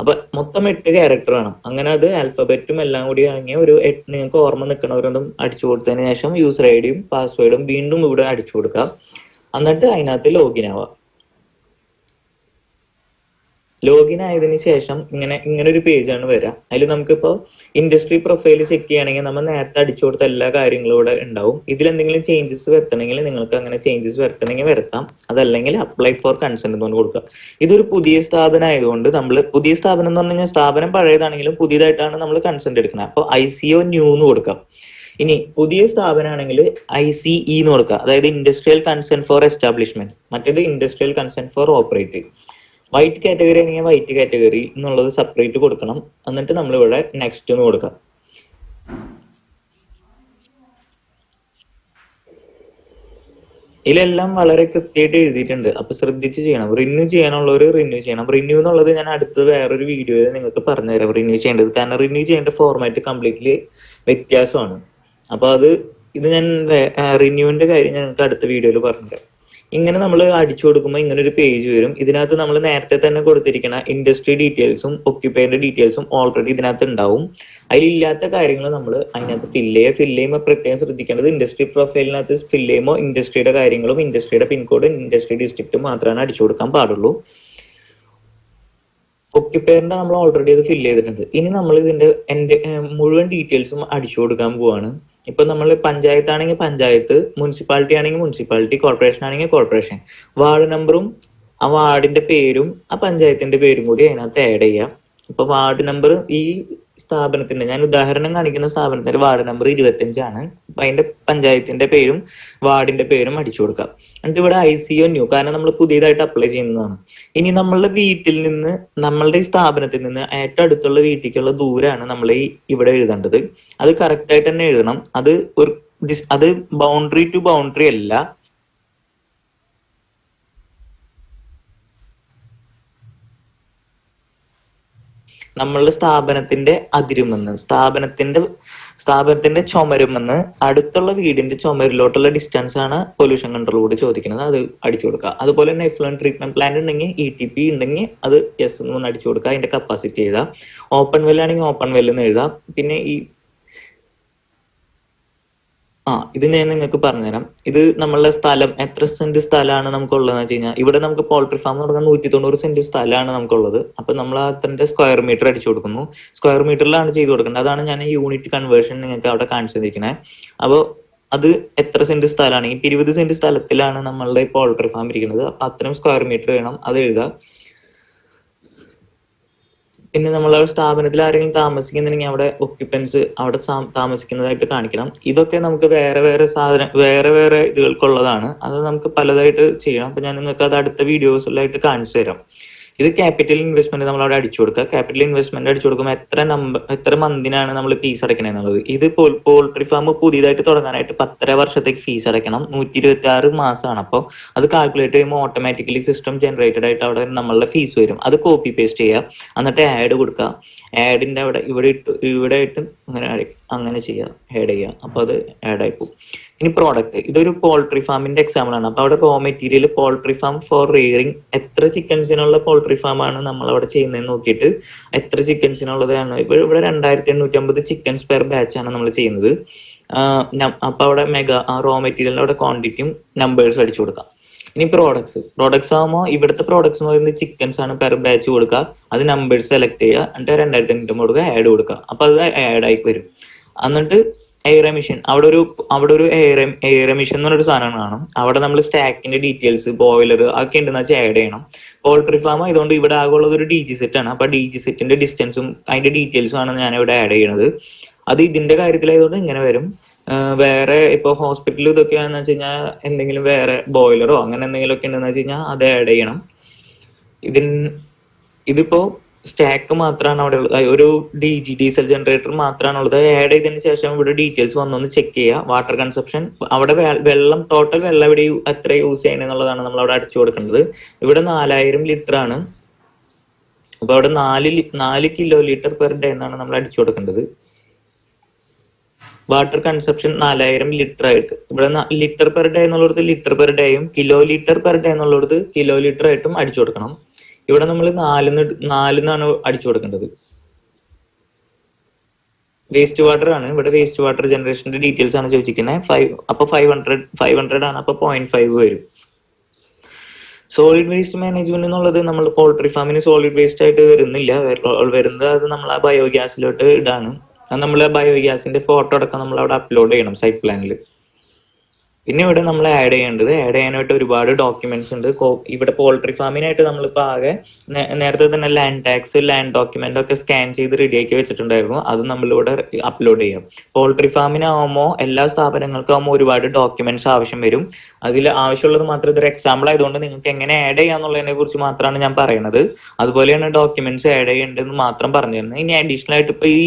അപ്പൊ മൊത്തം 8 ക്യാരക്ടർ വേണം. അങ്ങനെ അത് ആൽഫബറ്റും എല്ലാം കൂടി ആണെങ്കിൽ ഒരു നിങ്ങൾക്ക് ഓർമ്മ നിൽക്കണവരൊന്നും അടിച്ചു കൊടുത്തതിന് ശേഷം യൂസർ ഐഡിയും പാസ്വേഡും വീണ്ടും ഇവിടെ അടിച്ചു കൊടുക്കുക. എന്നിട്ട് അതിനകത്ത് ലോഗിൻ ആവുക. ലോഗിൻ ആയതിനു ശേഷം ഇങ്ങനെ ഒരു പേജാണ് വരിക. അതിൽ നമുക്കിപ്പോൾ ഇൻഡസ്ട്രി പ്രൊഫൈൽ ചെക്ക് ചെയ്യുകയാണെങ്കിൽ നമ്മൾ നേരത്തെ അടിച്ചു കൊടുത്ത എല്ലാ കാര്യങ്ങളും ഇവിടെ ഉണ്ടാവും. ഇതിലെന്തെങ്കിലും ചേഞ്ചസ് വരുത്തണമെങ്കിൽ നിങ്ങൾക്ക് അങ്ങനെ ചേഞ്ചസ് വരുത്തണമെങ്കിൽ വരുത്താം, അതല്ലെങ്കിൽ അപ്ലൈ ഫോർ കൺസെന്റ് എന്നുകൊണ്ട് കൊടുക്കുക. ഇതൊരു പുതിയ സ്ഥാപനം ആയതുകൊണ്ട് നമ്മൾ പുതിയ സ്ഥാപനം എന്ന് പറഞ്ഞു കഴിഞ്ഞാൽ സ്ഥാപനം പഴയതാണെങ്കിലും പുതിയതായിട്ടാണ് നമ്മൾ കൺസെന്റ് എടുക്കുന്നത്. അപ്പോൾ ICO ന്യൂ എന്ന് കൊടുക്കാം. ഇനി പുതിയ സ്ഥാപനമാണെങ്കിൽ ICE എന്ന് കൊടുക്കുക, അതായത് ഇൻഡസ്ട്രിയൽ കൺസെന്റ് ഫോർ എസ്റ്റാബ്ലിഷ്മെന്റ്, മറ്റേത് industrial consent for operate. White category ആണെങ്കിൽ വൈറ്റ് കാറ്റഗറി എന്നുള്ളത് സെപ്പറേറ്റ് കൊടുക്കണം. എന്നിട്ട് നമ്മൾ ഇവിടെ നെക്സ്റ്റ് എന്ന് കൊടുക്കാം. ഇതിലെല്ലാം വളരെ കൃത്യമായിട്ട് എഴുതിയിട്ടുണ്ട്. അപ്പൊ ശ്രദ്ധിച്ച് ചെയ്യണം. റിന്യൂ ചെയ്യാനുള്ളവർ റിന്യൂ ചെയ്യണം. റിന്യൂ എന്നുള്ളത് ഞാൻ അടുത്ത വേറൊരു വീഡിയോയിൽ നിങ്ങൾക്ക് പറഞ്ഞുതരാം റിന്യൂ ചെയ്യേണ്ടത്. കാരണം റിന്യൂ ചെയ്യേണ്ട ഫോർമാറ്റ് കംപ്ലീറ്റ്ലി വ്യത്യാസമാണ്. അപ്പൊ ഇത് ഞാൻ റിന്യൂവിന്റെ കാര്യം ഞങ്ങൾക്ക് അടുത്ത വീഡിയോയിൽ പറഞ്ഞുതരാം. ഇങ്ങനെ നമ്മൾ അടിച്ചു കൊടുക്കുമ്പോൾ ഇങ്ങനെ ഒരു പേജ് വരും. ഇതിനകത്ത് നമ്മൾ നേരത്തെ തന്നെ കൊടുത്തിരിക്കുന്ന ഇൻഡസ്ട്രി ഡീറ്റെയിൽസും ഒക്യുപ്പൈൻ്റെ ഡീറ്റെയിൽസും ഓൾറെഡി ഇതിനകത്ത് ഉണ്ടാവും. അതിലില്ലാത്ത കാര്യങ്ങൾ നമ്മൾ അതിനകത്ത് ഫില്ല് ചെയ്യുമ്പോൾ പ്രത്യേകം ശ്രദ്ധിക്കേണ്ടത് ഇൻഡസ്ട്രി പ്രൊഫൈലിനകത്ത് ഫില്ല് ചെയ്യുമ്പോൾ ഇൻഡസ്ട്രിയുടെ കാര്യങ്ങളും ഇൻഡസ്ട്രിയുടെ പിൻകോഡും ഇൻഡസ്ട്രി ഡിസ്ട്രിക്റ്റും മാത്രമാണ് അടിച്ചു കൊടുക്കാൻ പാടുള്ളൂ. ഒക്യുപ്പൈറിന്റെ നമ്മൾ ഓൾറെഡി അത് ഫില്ല് ചെയ്തിട്ടുണ്ട്. ഇനി നമ്മൾ എൻ്റെ മുഴുവൻ ഡീറ്റെയിൽസും അടിച്ചു കൊടുക്കാൻ പോവാണ്. ഇപ്പൊ നമ്മൾ പഞ്ചായത്താണെങ്കിൽ പഞ്ചായത്ത്, മുനിസിപ്പാലിറ്റി ആണെങ്കിൽ മുനിസിപ്പാലിറ്റി, കോർപ്പറേഷൻ ആണെങ്കിൽ കോർപ്പറേഷൻ, വാർഡ് നമ്പറും ആ വാർഡിന്റെ പേരും ആ പഞ്ചായത്തിന്റെ പേരും കൂടി അതിനകത്ത് ആഡ് ചെയ്യാം. ഇപ്പൊ വാർഡ് നമ്പർ ഈ സ്ഥാപനത്തിന്റെ, ഞാൻ ഉദാഹരണം കാണിക്കുന്ന സ്ഥാപനത്തിന്റെ വാർഡ് നമ്പർ 25 ആണ്. അപ്പൊ അതിന്റെ പഞ്ചായത്തിന്റെ പേരും വാർഡിന്റെ പേരും അടിച്ചു കൊടുക്കാം. എന്നിട്ട് ഇവിടെ ICO ന്യൂ, കാരണം നമ്മൾ പുതിയതായിട്ട് അപ്ലൈ ചെയ്യുന്നതാണ്. ഇനി നമ്മളുടെ വീട്ടിൽ നിന്ന്, നമ്മളുടെ ഈ സ്ഥാപനത്തിൽ നിന്ന് ഏറ്റവും അടുത്തുള്ള വീട്ടിലേക്കുള്ള ദൂരമാണ് നമ്മൾ ഇവിടെ എഴുതേണ്ടത്. അത് കറക്റ്റ് ആയിട്ട് തന്നെ എഴുതണം. അത് ബൗണ്ടറി ടു ബൗണ്ടറി അല്ല, നമ്മളുടെ സ്ഥാപനത്തിന്റെ അതിരുമെന്ന്, സ്ഥാപനത്തിന്റെ ചുമരുമെന്ന് അടുത്തുള്ള വീടിന്റെ ചുമരിലോട്ടുള്ള ഡിസ്റ്റൻസ് ആണ് പൊല്യൂഷൻ കൺട്രോൾ കൂടി ചോദിക്കുന്നത്. അത് അടിച്ചു കൊടുക്കുക. അതുപോലെ തന്നെ എഫ്ലുവന്റ് ട്രീറ്റ്മെന്റ് പ്ലാന്റ് ഉണ്ടെങ്കിൽ ETP ഉണ്ടെങ്കിൽ അത് യെസ് എന്ന് അടിച്ചു കൊടുക്കുക. അതിന്റെ കപ്പാസിറ്റി എഴുതാം. ഓപ്പൺ വെൽ ആണെങ്കിൽ ഓപ്പൺ വെൽ എന്ന് എഴുതാം. പിന്നെ ഇത് ഞാൻ നിങ്ങൾക്ക് പറഞ്ഞുതരാം. ഇത് നമ്മളുടെ സ്ഥലം, എത്ര സെന്റ് സ്ഥലമാണ് നമുക്കുള്ളതെന്ന് വെച്ച് കഴിഞ്ഞാൽ ഇവിടെ നമുക്ക് പോൾട്രി ഫാം എന്ന് പറഞ്ഞാൽ 190 സെന്റ് സ്ഥലമാണ് നമുക്കുള്ളത്. അപ്പൊ നമ്മൾ അതിന്റെ സ്ക്വയർ മീറ്റർ അടിച്ചു കൊടുക്കുന്നു. സ്ക്വയർ മീറ്ററിലാണ് ചെയ്ത് കൊടുക്കേണ്ടത്. അതാണ് ഞാൻ യൂണിറ്റ് കൺവേർഷൻ നിങ്ങൾക്ക് അവിടെ കാണിച്ചു തന്നിരിക്കുന്നത്. അപ്പോൾ അത് എത്ര സെന്റ് സ്ഥലമാണെങ്കിൽ 20 സെന്റ് സ്ഥലത്തിലാണ് നമ്മളുടെ പോൾട്രി ഫാം ഇരിക്കുന്നത്. അപ്പൊ അത്രയും സ്ക്വയർ മീറ്റർ വേണം, അത് എഴുതാം. പിന്നെ നമ്മളെ സ്ഥാപനത്തിൽ ആരെങ്കിലും താമസിക്കുന്നുണ്ടെങ്കിൽ അവിടെ ഒക്യുപ്പൻസ് അവിടെ താമസിക്കുന്നതായിട്ട് കാണിക്കണം. ഇതൊക്കെ നമുക്ക് വേറെ വേറെ ഇതുകൾക്കുള്ളതാണ്. അത് നമുക്ക് പലതായിട്ട് ചെയ്യണം. അപ്പൊ ഞാൻ നിങ്ങൾക്ക് അത് അടുത്ത വീഡിയോസിലായിട്ട് കാണിച്ചു തരാം. ഇത് ക്യാപിറ്റൽ ഇൻവെസ്റ്റ്മെന്റ് നമ്മൾ അവിടെ അടിച്ചു കൊടുക്കുക. ക്യാപിറ്റൽ ഇൻവെസ്റ്റ്മെന്റ് അടിച്ചു കൊടുക്കുമ്പോൾ എത്ര മന്തിനാണ് നമ്മൾ ഫീസ് അടയ്ക്കണത് എന്നുള്ളത്. ഇത് പോൾട്രി ഫാം പുതിയതായിട്ട് തുടങ്ങാനായിട്ട് 10.5 വർഷത്തേക്ക് ഫീസ് അടയ്ക്കണം. 126 മാസമാണ്. അപ്പോൾ അത് കാൽക്കുലേറ്റ് ചെയ്യുമ്പോൾ ഓട്ടോമാറ്റിക്കലി സിസ്റ്റം ജനറേറ്റഡ് ആയിട്ട് അവിടെ നമ്മളുടെ ഫീസ് വരും. അത് കോപ്പി പേസ്റ്റ് ചെയ്യുക. എന്നിട്ട് ആഡ് കൊടുക്കുക. ആഡിന്റെ അവിടെ ഇവിടെ ഇട്ട് അങ്ങനെ ചെയ്യുക, ആഡ് ചെയ്യുക. അപ്പൊ അത് ആഡ് ആയി പോകും. ഇനി പ്രോഡക്റ്റ്, ഇതൊരു പോൾട്രി ഫാമിന്റെ എക്സാമ്പിൾ ആണ്. അപ്പൊ അവിടെ raw material poultry farm for rearing, എത്ര ചിക്കൻസിനുള്ള പോൾട്രി ഫാം ആണ് നമ്മൾ അവിടെ ചെയ്യുന്നതെന്ന് നോക്കിയിട്ട് എത്ര ചിക്കൻസിനുള്ളതാണ്. ഇവിടെ 2850 ചിക്കൻസ് പെർ ബാച്ച് ആണ് നമ്മൾ ചെയ്യുന്നത്. അപ്പൊ അവിടെ റോ മെറ്റീരിയലിന്റെ അവിടെ ക്വാണ്ടിറ്റിയും നമ്പേഴ്സും അടിച്ചു കൊടുക്കാം. ഇനി പ്രോഡക്ട്സ് ആകുമ്പോൾ ഇവിടുത്തെ പ്രോഡക്ട്സ് എന്ന് പറയുന്നത് ചിക്കൻസ് ആണ് പെർ ബാച്ച് കൊടുക്കുക. അത് നമ്പേഴ്സ് സെലക്ട് ചെയ്യുക. എന്നിട്ട് 2500 കൊടുക്കുക, ആഡ് കൊടുക്കുക. അപ്പൊ അത് ആഡ് ആയി വരും. എന്നിട്ട് എയർ എമിഷൻ, അവിടെ ഒരു എയർ എമിഷൻ എന്ന് പറഞ്ഞൊരു സാധനം കാണും. അവിടെ നമ്മൾ സ്റ്റാക്കിന്റെ ഡീറ്റെയിൽസ്, ബോയിലർ ഒക്കെ ഉണ്ടെന്ന് വെച്ചാൽ ആഡ് ചെയ്യണം. പോൾട്രി ഫാം ആയതുകൊണ്ട് ഇവിടെ ആകുള്ളത് ഒരു DG സെറ്റ് ആണ്. അപ്പൊ DG സെറ്റിന്റെ ഡിസ്റ്റൻസും അതിന്റെ ഡീറ്റെയിൽസും ആണ് ഞാൻ ഇവിടെ ആഡ് ചെയ്യണത്. അത് ഇതിന്റെ കാര്യത്തിലായതുകൊണ്ട് ഇങ്ങനെ വരും. വേറെ ഇപ്പൊ ഹോസ്പിറ്റൽ ഇതൊക്കെയാണെന്ന് വെച്ച് കഴിഞ്ഞാൽ എന്തെങ്കിലും വേറെ ബോയിലറോ അങ്ങനെ എന്തെങ്കിലും ഒക്കെ ഉണ്ടെന്ന് വെച്ച് കഴിഞ്ഞാൽ അത് ആഡ് ചെയ്യണം. ഇതിപ്പോ സ്റ്റാക്ക് മാത്രമാണ് അവിടെ ഉള്ളത്, ഒരു ഡീസൽ ജനറേറ്റർ മാത്രമാണ് ഉള്ളത്. ആഡ് ചെയ്തതിന് ശേഷം ഇവിടെ ഡീറ്റെയിൽസ് വന്നൊന്ന് ചെക്ക് ചെയ്യുക. വാട്ടർ കൺസപ്ഷൻ അവിടെ വെള്ളം ടോട്ടൽ വെള്ളം ഇവിടെ എത്ര യൂസ് ചെയ്യണമെന്നുള്ളതാണ് നമ്മൾ അവിടെ അടിച്ചു കൊടുക്കേണ്ടത്. ഇവിടെ 4000 ലിറ്റർ ആണ്. അപ്പൊ അവിടെ 4 കിലോ ലിറ്റർ പെർ ഡേ എന്നാണ് നമ്മൾ അടിച്ചു കൊടുക്കേണ്ടത്. വാട്ടർ കൺസപ്ഷൻ 4000 ലിറ്റർ ആയിട്ട് ഇവിടെ ലിറ്റർ പെർ ഡേ എന്നുള്ളത് ലിറ്റർ പെർ ഡേയും കിലോ ലിറ്റർ പെർ ഡേ എന്നുള്ളത് കിലോ ലിറ്റർ ആയിട്ടും അടിച്ചു കൊടുക്കണം. ഇവിടെ നമ്മൾ 4 അടിച്ചു കൊടുക്കേണ്ടത്. വേസ്റ്റ് വാട്ടർ ആണ്. ഇവിടെ വേസ്റ്റ് വാട്ടർ ജനറേഷന്റെ ഡീറ്റെയിൽസ് ആണ് ചോദിച്ചിരിക്കുന്നത്. 5 അപ്പൊ 500 ആണ്. അപ്പൊ 0.5 വരും. സോളിഡ് വേസ്റ്റ് മാനേജ്മെന്റ് എന്നുള്ളത് നമ്മൾ പോൾട്രി ഫാമിന് സോളിഡ് വേസ്റ്റ് ആയിട്ട് വരുന്നില്ല. വരുന്നത് അത് നമ്മൾ ആ ബയോഗ്യാസിലോട്ട് ഇടാണ്. അത് നമ്മൾ ബയോഗ്യാസിന്റെ ഫോട്ടോ അടക്കം നമ്മൾ അവിടെ അപ്ലോഡ് ചെയ്യണം സൈറ്റ് പ്ലാനിൽ. പിന്നെ ഇവിടെ നമ്മൾ ആഡ് ചെയ്യാനായിട്ട് ഒരുപാട് ഡോക്യുമെന്റ്സ് ഉണ്ട്. ഇവിടെ പോൾട്രി ഫാമിനായിട്ട് നമ്മളിപ്പോൾ ആകെ നേരത്തെ തന്നെ ലാൻഡ് ടാക്സ്, ലാൻഡ് ഡോക്യുമെന്റ് ഒക്കെ സ്കാൻ ചെയ്ത് റെഡിയാക്കി വെച്ചിട്ടുണ്ടായിരുന്നു. അത് നമ്മളിവിടെ അപ്ലോഡ് ചെയ്യാം. പോൾട്രി ഫാമിനാവുമ്പോൾ എല്ലാ സ്ഥാപനങ്ങൾക്കാവുമ്പോൾ ഒരുപാട് ഡോക്യുമെന്റ്സ് ആവശ്യം വരും. അതിൽ ആവശ്യമുള്ളത് മാത്രം ഇതൊരു എക്സാമ്പിൾ ആയതുകൊണ്ട് നിങ്ങൾക്ക് എങ്ങനെ ആഡ് ചെയ്യാന്നുള്ളതിനെ കുറിച്ച് മാത്രമാണ് ഞാൻ പറയുന്നത്. അതുപോലെയാണ് ഡോക്യുമെന്റ്സ് ആഡ് ചെയ്യേണ്ടതെന്ന് മാത്രം പറഞ്ഞു തരുന്നത്. ഇനി അഡീഷണൽ ആയിട്ട് ഇപ്പൊ ഈ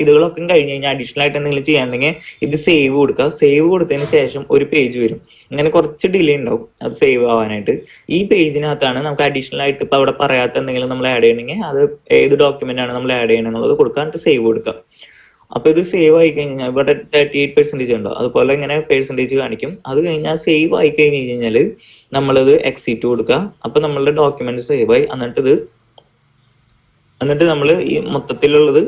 ഇതുകളൊക്കെ കഴിഞ്ഞ് കഴിഞ്ഞാൽ അഡീഷണൽ ആയിട്ട് എന്തെങ്കിലും ചെയ്യാനുണ്ടെങ്കിൽ ഇത് സേവ് കൊടുക്കുക. സേവ് കൊടുത്തതിന് ശേഷം ഒരു പേജ് വരും. ഇങ്ങനെ കുറച്ച് ഡിലേ ഉണ്ടാവും അത് സേവ് ആവാനായിട്ട്. ഈ പേജിനകത്താണ് നമുക്ക് അഡീഷണൽ ആയിട്ട് ഇപ്പൊ അവിടെ പറയാത്ത എന്തെങ്കിലും നമ്മൾ ആഡ് ചെയ്യണമെങ്കിൽ അത് ഏത് ഡോക്യുമെന്റ് ആണ് നമ്മൾ ആഡ് ചെയ്യണമെന്നുള്ളത് കൊടുക്കുക. എന്നിട്ട് സേവ് കൊടുക്കുക. അപ്പൊ ഇത് സേവ് ആയി കഴിഞ്ഞാൽ ഇവിടെ 38% ഉണ്ടോ, അതുപോലെ ഇങ്ങനെ പെർസെന്റേജ് കാണിക്കും. അത് കഴിഞ്ഞാൽ സേവ് ആയി കഴിഞ്ഞ് കഴിഞ്ഞാൽ നമ്മളത് എക്സിറ്റ് കൊടുക്കുക. അപ്പൊ നമ്മളുടെ ഡോക്യുമെന്റ് സേവ് ആയി. എന്നിട്ട് നമ്മൾ ഈ മൊത്തത്തിലുള്ളത്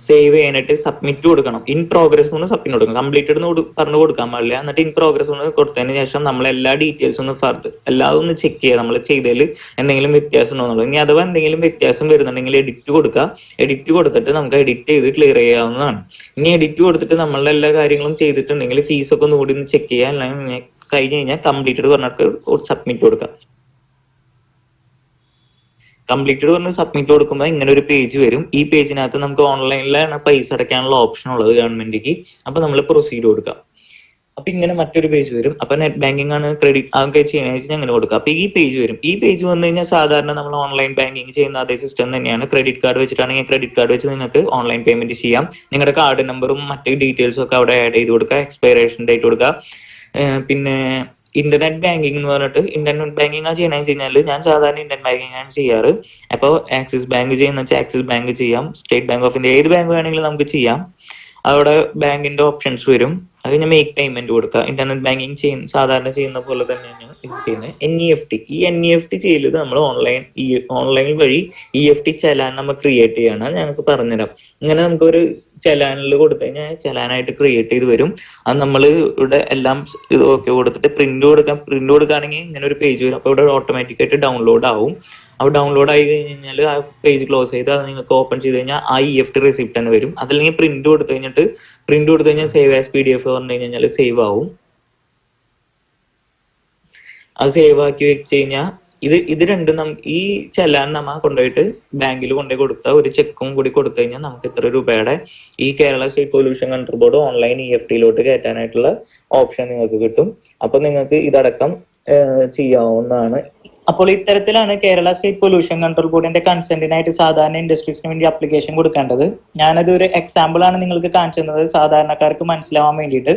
സേവ് ചെയ്യാനായിട്ട് സബ്മിറ്റ് കൊടുക്കണം. ഇൻ പ്രോഗ്രസ് കൊണ്ട് സബ്മിറ്റ് കൊടുക്കണം. കംപ്ലീറ്റഡ് എന്ന് പറഞ്ഞു കൊടുക്കാൻ പാടില്ല. എന്നിട്ട് ഇൻ പ്രോഗ്രസ് കൊണ്ട് കൊടുത്തതിന് ശേഷം നമ്മൾ എല്ലാ ഡീറ്റെയിൽസും ഒന്ന് എല്ലാതും ഒന്ന് ചെക്ക് ചെയ്യുക. നമ്മൾ ചെയ്തതിൽ എന്തെങ്കിലും വ്യത്യാസം ഉണ്ടോ എന്നുള്ളത്. ഇനി അഥവാ എന്തെങ്കിലും വ്യത്യാസം വരുന്നുണ്ടെങ്കിൽ എഡിറ്റ് കൊടുക്കുക. എഡിറ്റ് കൊടുത്തിട്ട് നമുക്ക് എഡിറ്റ് ചെയ്ത് ക്ലിയർ ചെയ്യാവുന്നതാണ്. ഇനി എഡിറ്റ് കൊടുത്തിട്ട് നമ്മളുടെ എല്ലാ കാര്യങ്ങളും ചെയ്തിട്ടുണ്ടെങ്കിൽ ഫീസൊക്കെ ഒന്നുകൂടി ഒന്ന് ചെക്ക് ചെയ്യുക. അല്ലെങ്കിൽ കഴിഞ്ഞ് കഴിഞ്ഞാൽ കംപ്ലീറ്റഡ് പറഞ്ഞിട്ട് സബ്മിറ്റ് കൊടുക്കുക. കംപ്ലീറ്റഡ് പറഞ്ഞ് സബ്മിറ്റ് കൊടുക്കുമ്പോൾ ഇങ്ങനെ ഒരു പേജ് വരും. ഈ പേജിനകത്ത് നമുക്ക് ഓൺലൈനിലാണ് പൈസ അടയ്ക്കാനുള്ള ഓപ്ഷൻ ഉള്ളത് ഗവൺമെന്റിക്ക്. അപ്പൊ നമ്മൾ പ്രൊസീഡ് കൊടുക്കാം. അപ്പൊ ഇങ്ങനെ മറ്റൊരു പേജ് വരും. അപ്പൊ നെറ്റ് ബാങ്കിങ് ആണ് ക്രെഡിറ്റ് അതൊക്കെ ചെയ്യണമെന്ന് അങ്ങനെ കൊടുക്കുക. അപ്പൊ ഈ പേജ് വരും. ഈ പേജ് വന്നു കഴിഞ്ഞാൽ സാധാരണ നമ്മൾ ഓൺലൈൻ ബാങ്കിങ് ചെയ്യുന്ന അതേ സിസ്റ്റം തന്നെയാണ്. ക്രെഡിറ്റ് കാർഡ് വെച്ചിട്ടാണെങ്കിൽ ക്രെഡിറ്റ് കാർഡ് വെച്ച് നിങ്ങൾക്ക് ഓൺലൈൻ പേയ്മെന്റ് ചെയ്യാം. നിങ്ങളുടെ കാർഡ് നമ്പറും മറ്റു ഡീറ്റെയിൽസും ഒക്കെ അവിടെ ആഡ് ചെയ്ത് കൊടുക്കുക. എക്സ്പയറേഷൻ ഡേറ്റ് കൊടുക്കുക. പിന്നെ ഇന്റർനെറ്റ് ബാങ്കിങ് എന്ന് പറഞ്ഞിട്ട് ഇന്റർനെറ്റ് ബാങ്കിങ് ചെയ്യണമെന്ന് വെച്ച് കഴിഞ്ഞാൽ ഞാൻ സാധാരണ ഇന്റർനെറ്റ് ബാങ്കിങ് ആണ് ചെയ്യാറ്. അപ്പോൾ ആക്സിസ് ബാങ്ക് ചെയ്യുന്ന വെച്ചാൽ ആക്സിസ് ബാങ്ക് ചെയ്യാം. സ്റ്റേറ്റ് ബാങ്ക് ഓഫ് ഇന്ത്യ ഏത് ബാങ്ക് വേണമെങ്കിലും നമുക്ക് ചെയ്യാം. അവിടെ ബാങ്കിന്റെ ഓപ്ഷൻസ് വരും. അത് കഴിഞ്ഞാൽ മേക്ക് പേയ്മെന്റ് കൊടുക്കുക. ഇന്റർനെറ്റ് ബാങ്കിങ് സാധാരണ ചെയ്യുന്ന പോലെ തന്നെയാണ് ഇത് ചെയ്യുന്നത്. NEFT ഈ NEFT ചെയ്യലത് നമ്മൾ ഓൺലൈൻ വഴി EFT ചലാൻ നമ്മൾ ക്രിയേറ്റ് ചെയ്യണം. ഞങ്ങൾക്ക് പറഞ്ഞുതരാം. ഇങ്ങനെ നമുക്കൊരു ചലാനിൽ കൊടുത്തു കഴിഞ്ഞാൽ ചലാനായിട്ട് ക്രിയേറ്റ് ചെയ്ത് വരും. അത് നമ്മൾ ഇവിടെ എല്ലാം ഇത് ഓക്കെ കൊടുത്തിട്ട് പ്രിന്റ് കൊടുക്കുകയാണെങ്കിൽ ഇങ്ങനെ ഒരു പേജ് വരും. അപ്പൊ ഇവിടെ ഓട്ടോമാറ്റിക് ആയിട്ട് ഡൗൺലോഡ് ആവും. അപ്പോൾ ഡൗൺലോഡ് ആയി കഴിഞ്ഞാൽ ആ പേജ് ക്ലോസ് ചെയ്ത് അത് നിങ്ങൾക്ക് ഓപ്പൺ ചെയ്ത് കഴിഞ്ഞാൽ ആ EFT റെസിപ്റ്റ് തന്നെ വരും. അതല്ലെങ്കിൽ പ്രിന്റ് കൊടുത്തു കഴിഞ്ഞാൽ സേവ് ആസ് PDF പറഞ്ഞു കഴിഞ്ഞാൽ സേവ് ആവും. അത് സേവ് ആക്കി വെച്ച് കഴിഞ്ഞാൽ ഇത് രണ്ടും ഈ ചെല്ലാൻ നമ്മ കൊണ്ടുപോയിട്ട് ബാങ്കിൽ കൊണ്ടുപോയി കൊടുത്താൽ ഒരു ചെക്കും കൂടി കൊടുത്തു കഴിഞ്ഞാൽ നമുക്ക് ഇത്ര രൂപയുടെ ഈ Kerala state pollution control board online EFTയിലോട്ട് കയറ്റാനായിട്ടുള്ള ഓപ്ഷൻ നിങ്ങൾക്ക് കിട്ടും. അപ്പൊ നിങ്ങൾക്ക് ഇതടക്കം ചെയ്യാവുന്നതാണ്. അപ്പോൾ ഇത്തരത്തിലാണ് കേരള സ്റ്റേറ്റ് പൊല്യൂഷൻ കൺട്രോൾ ബോർഡിന്റെ കൺസെന്റിനായിട്ട് സാധാരണ ഇൻഡസ്ട്രീസിന് വേണ്ടി അപ്ലിക്കേഷൻ കൊടുക്കേണ്ടത്. ഞാനത് ഒരു എക്സാമ്പിൾ ആണ് നിങ്ങൾക്ക് കാണിച്ചു തന്നത് സാധാരണക്കാർക്ക് മനസ്സിലാവാൻ വേണ്ടിയിട്ട്.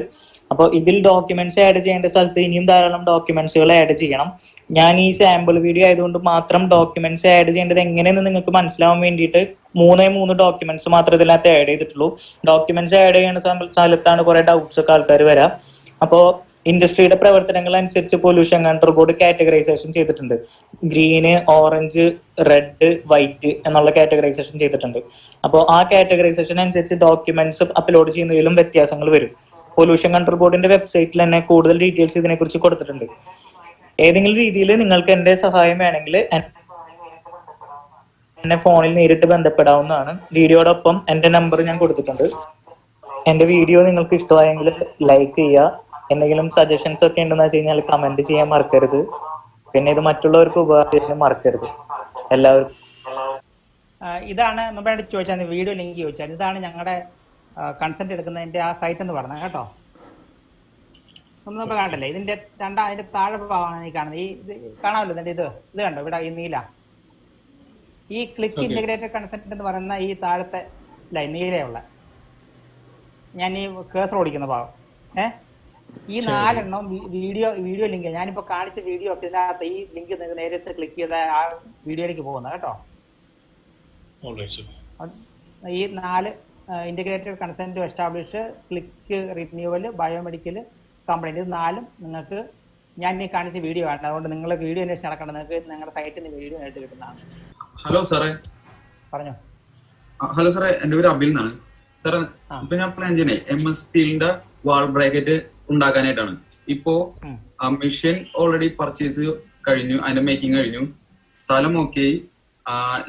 അപ്പോൾ ഇതിൽ ഡോക്യുമെന്റ്സ് ആഡ് ചെയ്യേണ്ട സ്ഥലത്ത് ഇനിയും ധാരാളം ഡോക്യുമെന്റ്സുകൾ ആഡ് ചെയ്യണം. ഞാൻ ഈ സാമ്പിൾ വീഡിയോ ആയതുകൊണ്ട് മാത്രം ഡോക്യുമെന്റ്സ് ആഡ് ചെയ്യേണ്ടത് എങ്ങനെയെന്ന് നിങ്ങൾക്ക് മനസ്സിലാവാൻ വേണ്ടിയിട്ട് 3 ഡോക്യുമെന്റ്സ് മാത്രം ഇതിനകത്ത് ആഡ് ചെയ്തിട്ടുള്ളൂ. ഡോക്യുമെന്റ്സ് ആഡ് ചെയ്യുന്ന സ്ഥലത്താണ് കുറെ ഡൗട്ട്സ് ഒക്കെ ആൾക്കാർ വരാം. അപ്പോൾ ഇൻഡസ്ട്രിയുടെ പ്രവർത്തനങ്ങൾ അനുസരിച്ച് പൊല്യൂഷൻ കൺട്രോൾ ബോർഡ് കാറ്റഗറൈസേഷൻ ചെയ്തിട്ടുണ്ട്. ഗ്രീന്, ഓറഞ്ച്, റെഡ്, വൈറ്റ് എന്നുള്ള കാറ്റഗറൈസേഷൻ ചെയ്തിട്ടുണ്ട്. അപ്പോൾ ആ കാറ്റഗറൈസേഷൻ അനുസരിച്ച് ഡോക്യുമെന്റ്സ് അപ്ലോഡ് ചെയ്യുന്നതിലും വ്യത്യാസങ്ങൾ വരും. പൊല്യൂഷൻ കൺട്രോൾ ബോർഡിന്റെ വെബ്സൈറ്റിൽ തന്നെ കൂടുതൽ ഡീറ്റെയിൽസ് ഇതിനെക്കുറിച്ച് കൊടുത്തിട്ടുണ്ട്. ഏതെങ്കിലും രീതിയിൽ നിങ്ങൾക്ക് എന്റെ സഹായം വേണമെങ്കിൽ എന്നെ ഫോണിൽ നേരിട്ട് ബന്ധപ്പെടാവുന്നതാണ്. വീഡിയോടൊപ്പം എന്റെ നമ്പർ ഞാൻ കൊടുത്തിട്ടുണ്ട്. എന്റെ വീഡിയോ നിങ്ങൾക്ക് ഇഷ്ടമായെങ്കിൽ ലൈക്ക് ചെയ്യുക. എന്തെങ്കിലും സജഷൻസ് ഒക്കെ ഉണ്ടെന്ന് വെച്ച് കഴിഞ്ഞാൽ കമന്റ് ചെയ്യാൻ മറക്കരുത്. പിന്നെ ഇത് മറ്റുള്ളവർക്ക് ഉപകാരം മറക്കരുത്. എല്ലാവർക്കും ഇതാണ് മുമ്പായിട്ട് ചോദിച്ചാൽ വീഡിയോ ലിങ്ക് ചോദിച്ചാൽ ഇതാണ് ഞങ്ങളുടെ കൺസെന്റ് എടുക്കുന്നതിന്റെ ആ സൈറ്റ് എന്ന് പറഞ്ഞത് കേട്ടോ. ഒന്നും നമ്മൾ കാണണ്ടല്ലേ, ഇതിന്റെ അതിന്റെ താഴെ ഭാഗമാണ് ഈ കാണുന്നത്. ഈ ഇത് കാണാമല്ലോ, ഇതിന്റെ ഇത് കണ്ടോ ഇവിടെ ഈ നീല ഈ ക്ലിക്ക് Okay. ഇന്റഗ്രേറ്റഡ് കൺസെന്റ് എന്ന് പറയുന്ന ഈ താഴത്തെ ലൈൻ നീലയുള്ള ഞാൻ ഈ കേസർ ഓടിക്കുന്ന ഭാഗം ഈ 4 എണ്ണം വീഡിയോ ലിങ്ക് ഞാനിപ്പോ കാണിച്ച വീഡിയോ ഒക്കെ ഇതിനകത്ത് ഈ ലിങ്ക് നിങ്ങൾക്ക് നേരിട്ട് ക്ലിക്ക് ചെയ്ത ആ വീഡിയോയിലേക്ക് പോകുന്നത് കേട്ടോ. Alright, sir. ഈ 4 integrated consent establish, click renewal, biomedical, complaint, ഇത് 4 നിങ്ങൾക്ക് ഞാൻ ഈ കാണിച്ച വീഡിയോ ആണ്. അതുകൊണ്ട് നിങ്ങൾ വീഡിയോ അന്വേഷിച്ച് നടക്കണം. നിങ്ങൾക്ക് നിങ്ങളുടെ സൈറ്റിൽ നിന്ന് വീഡിയോ നേരിട്ട് കിട്ടുന്നതാണ്. ഹലോ സാറേ. പറഞ്ഞോ. ഹലോ സാറേ, എന്റെ പേര് അബിൽ എന്നാണ് സാറേ. ഇപ്പൊ ഞാൻ പ്ലാൻ ചെയ്യണേ MS സ്റ്റീലിന്റെ വാൾ ബ്രാക്കറ്റ് ഉണ്ടാക്കാനായിട്ടാണ്. ഇപ്പോ മെഷീൻ ഓൾറെഡി പർച്ചേസ് കഴിഞ്ഞു, അതിന്റെ മേക്കിംഗ് കഴിഞ്ഞു, സ്ഥലം ഓക്കെ,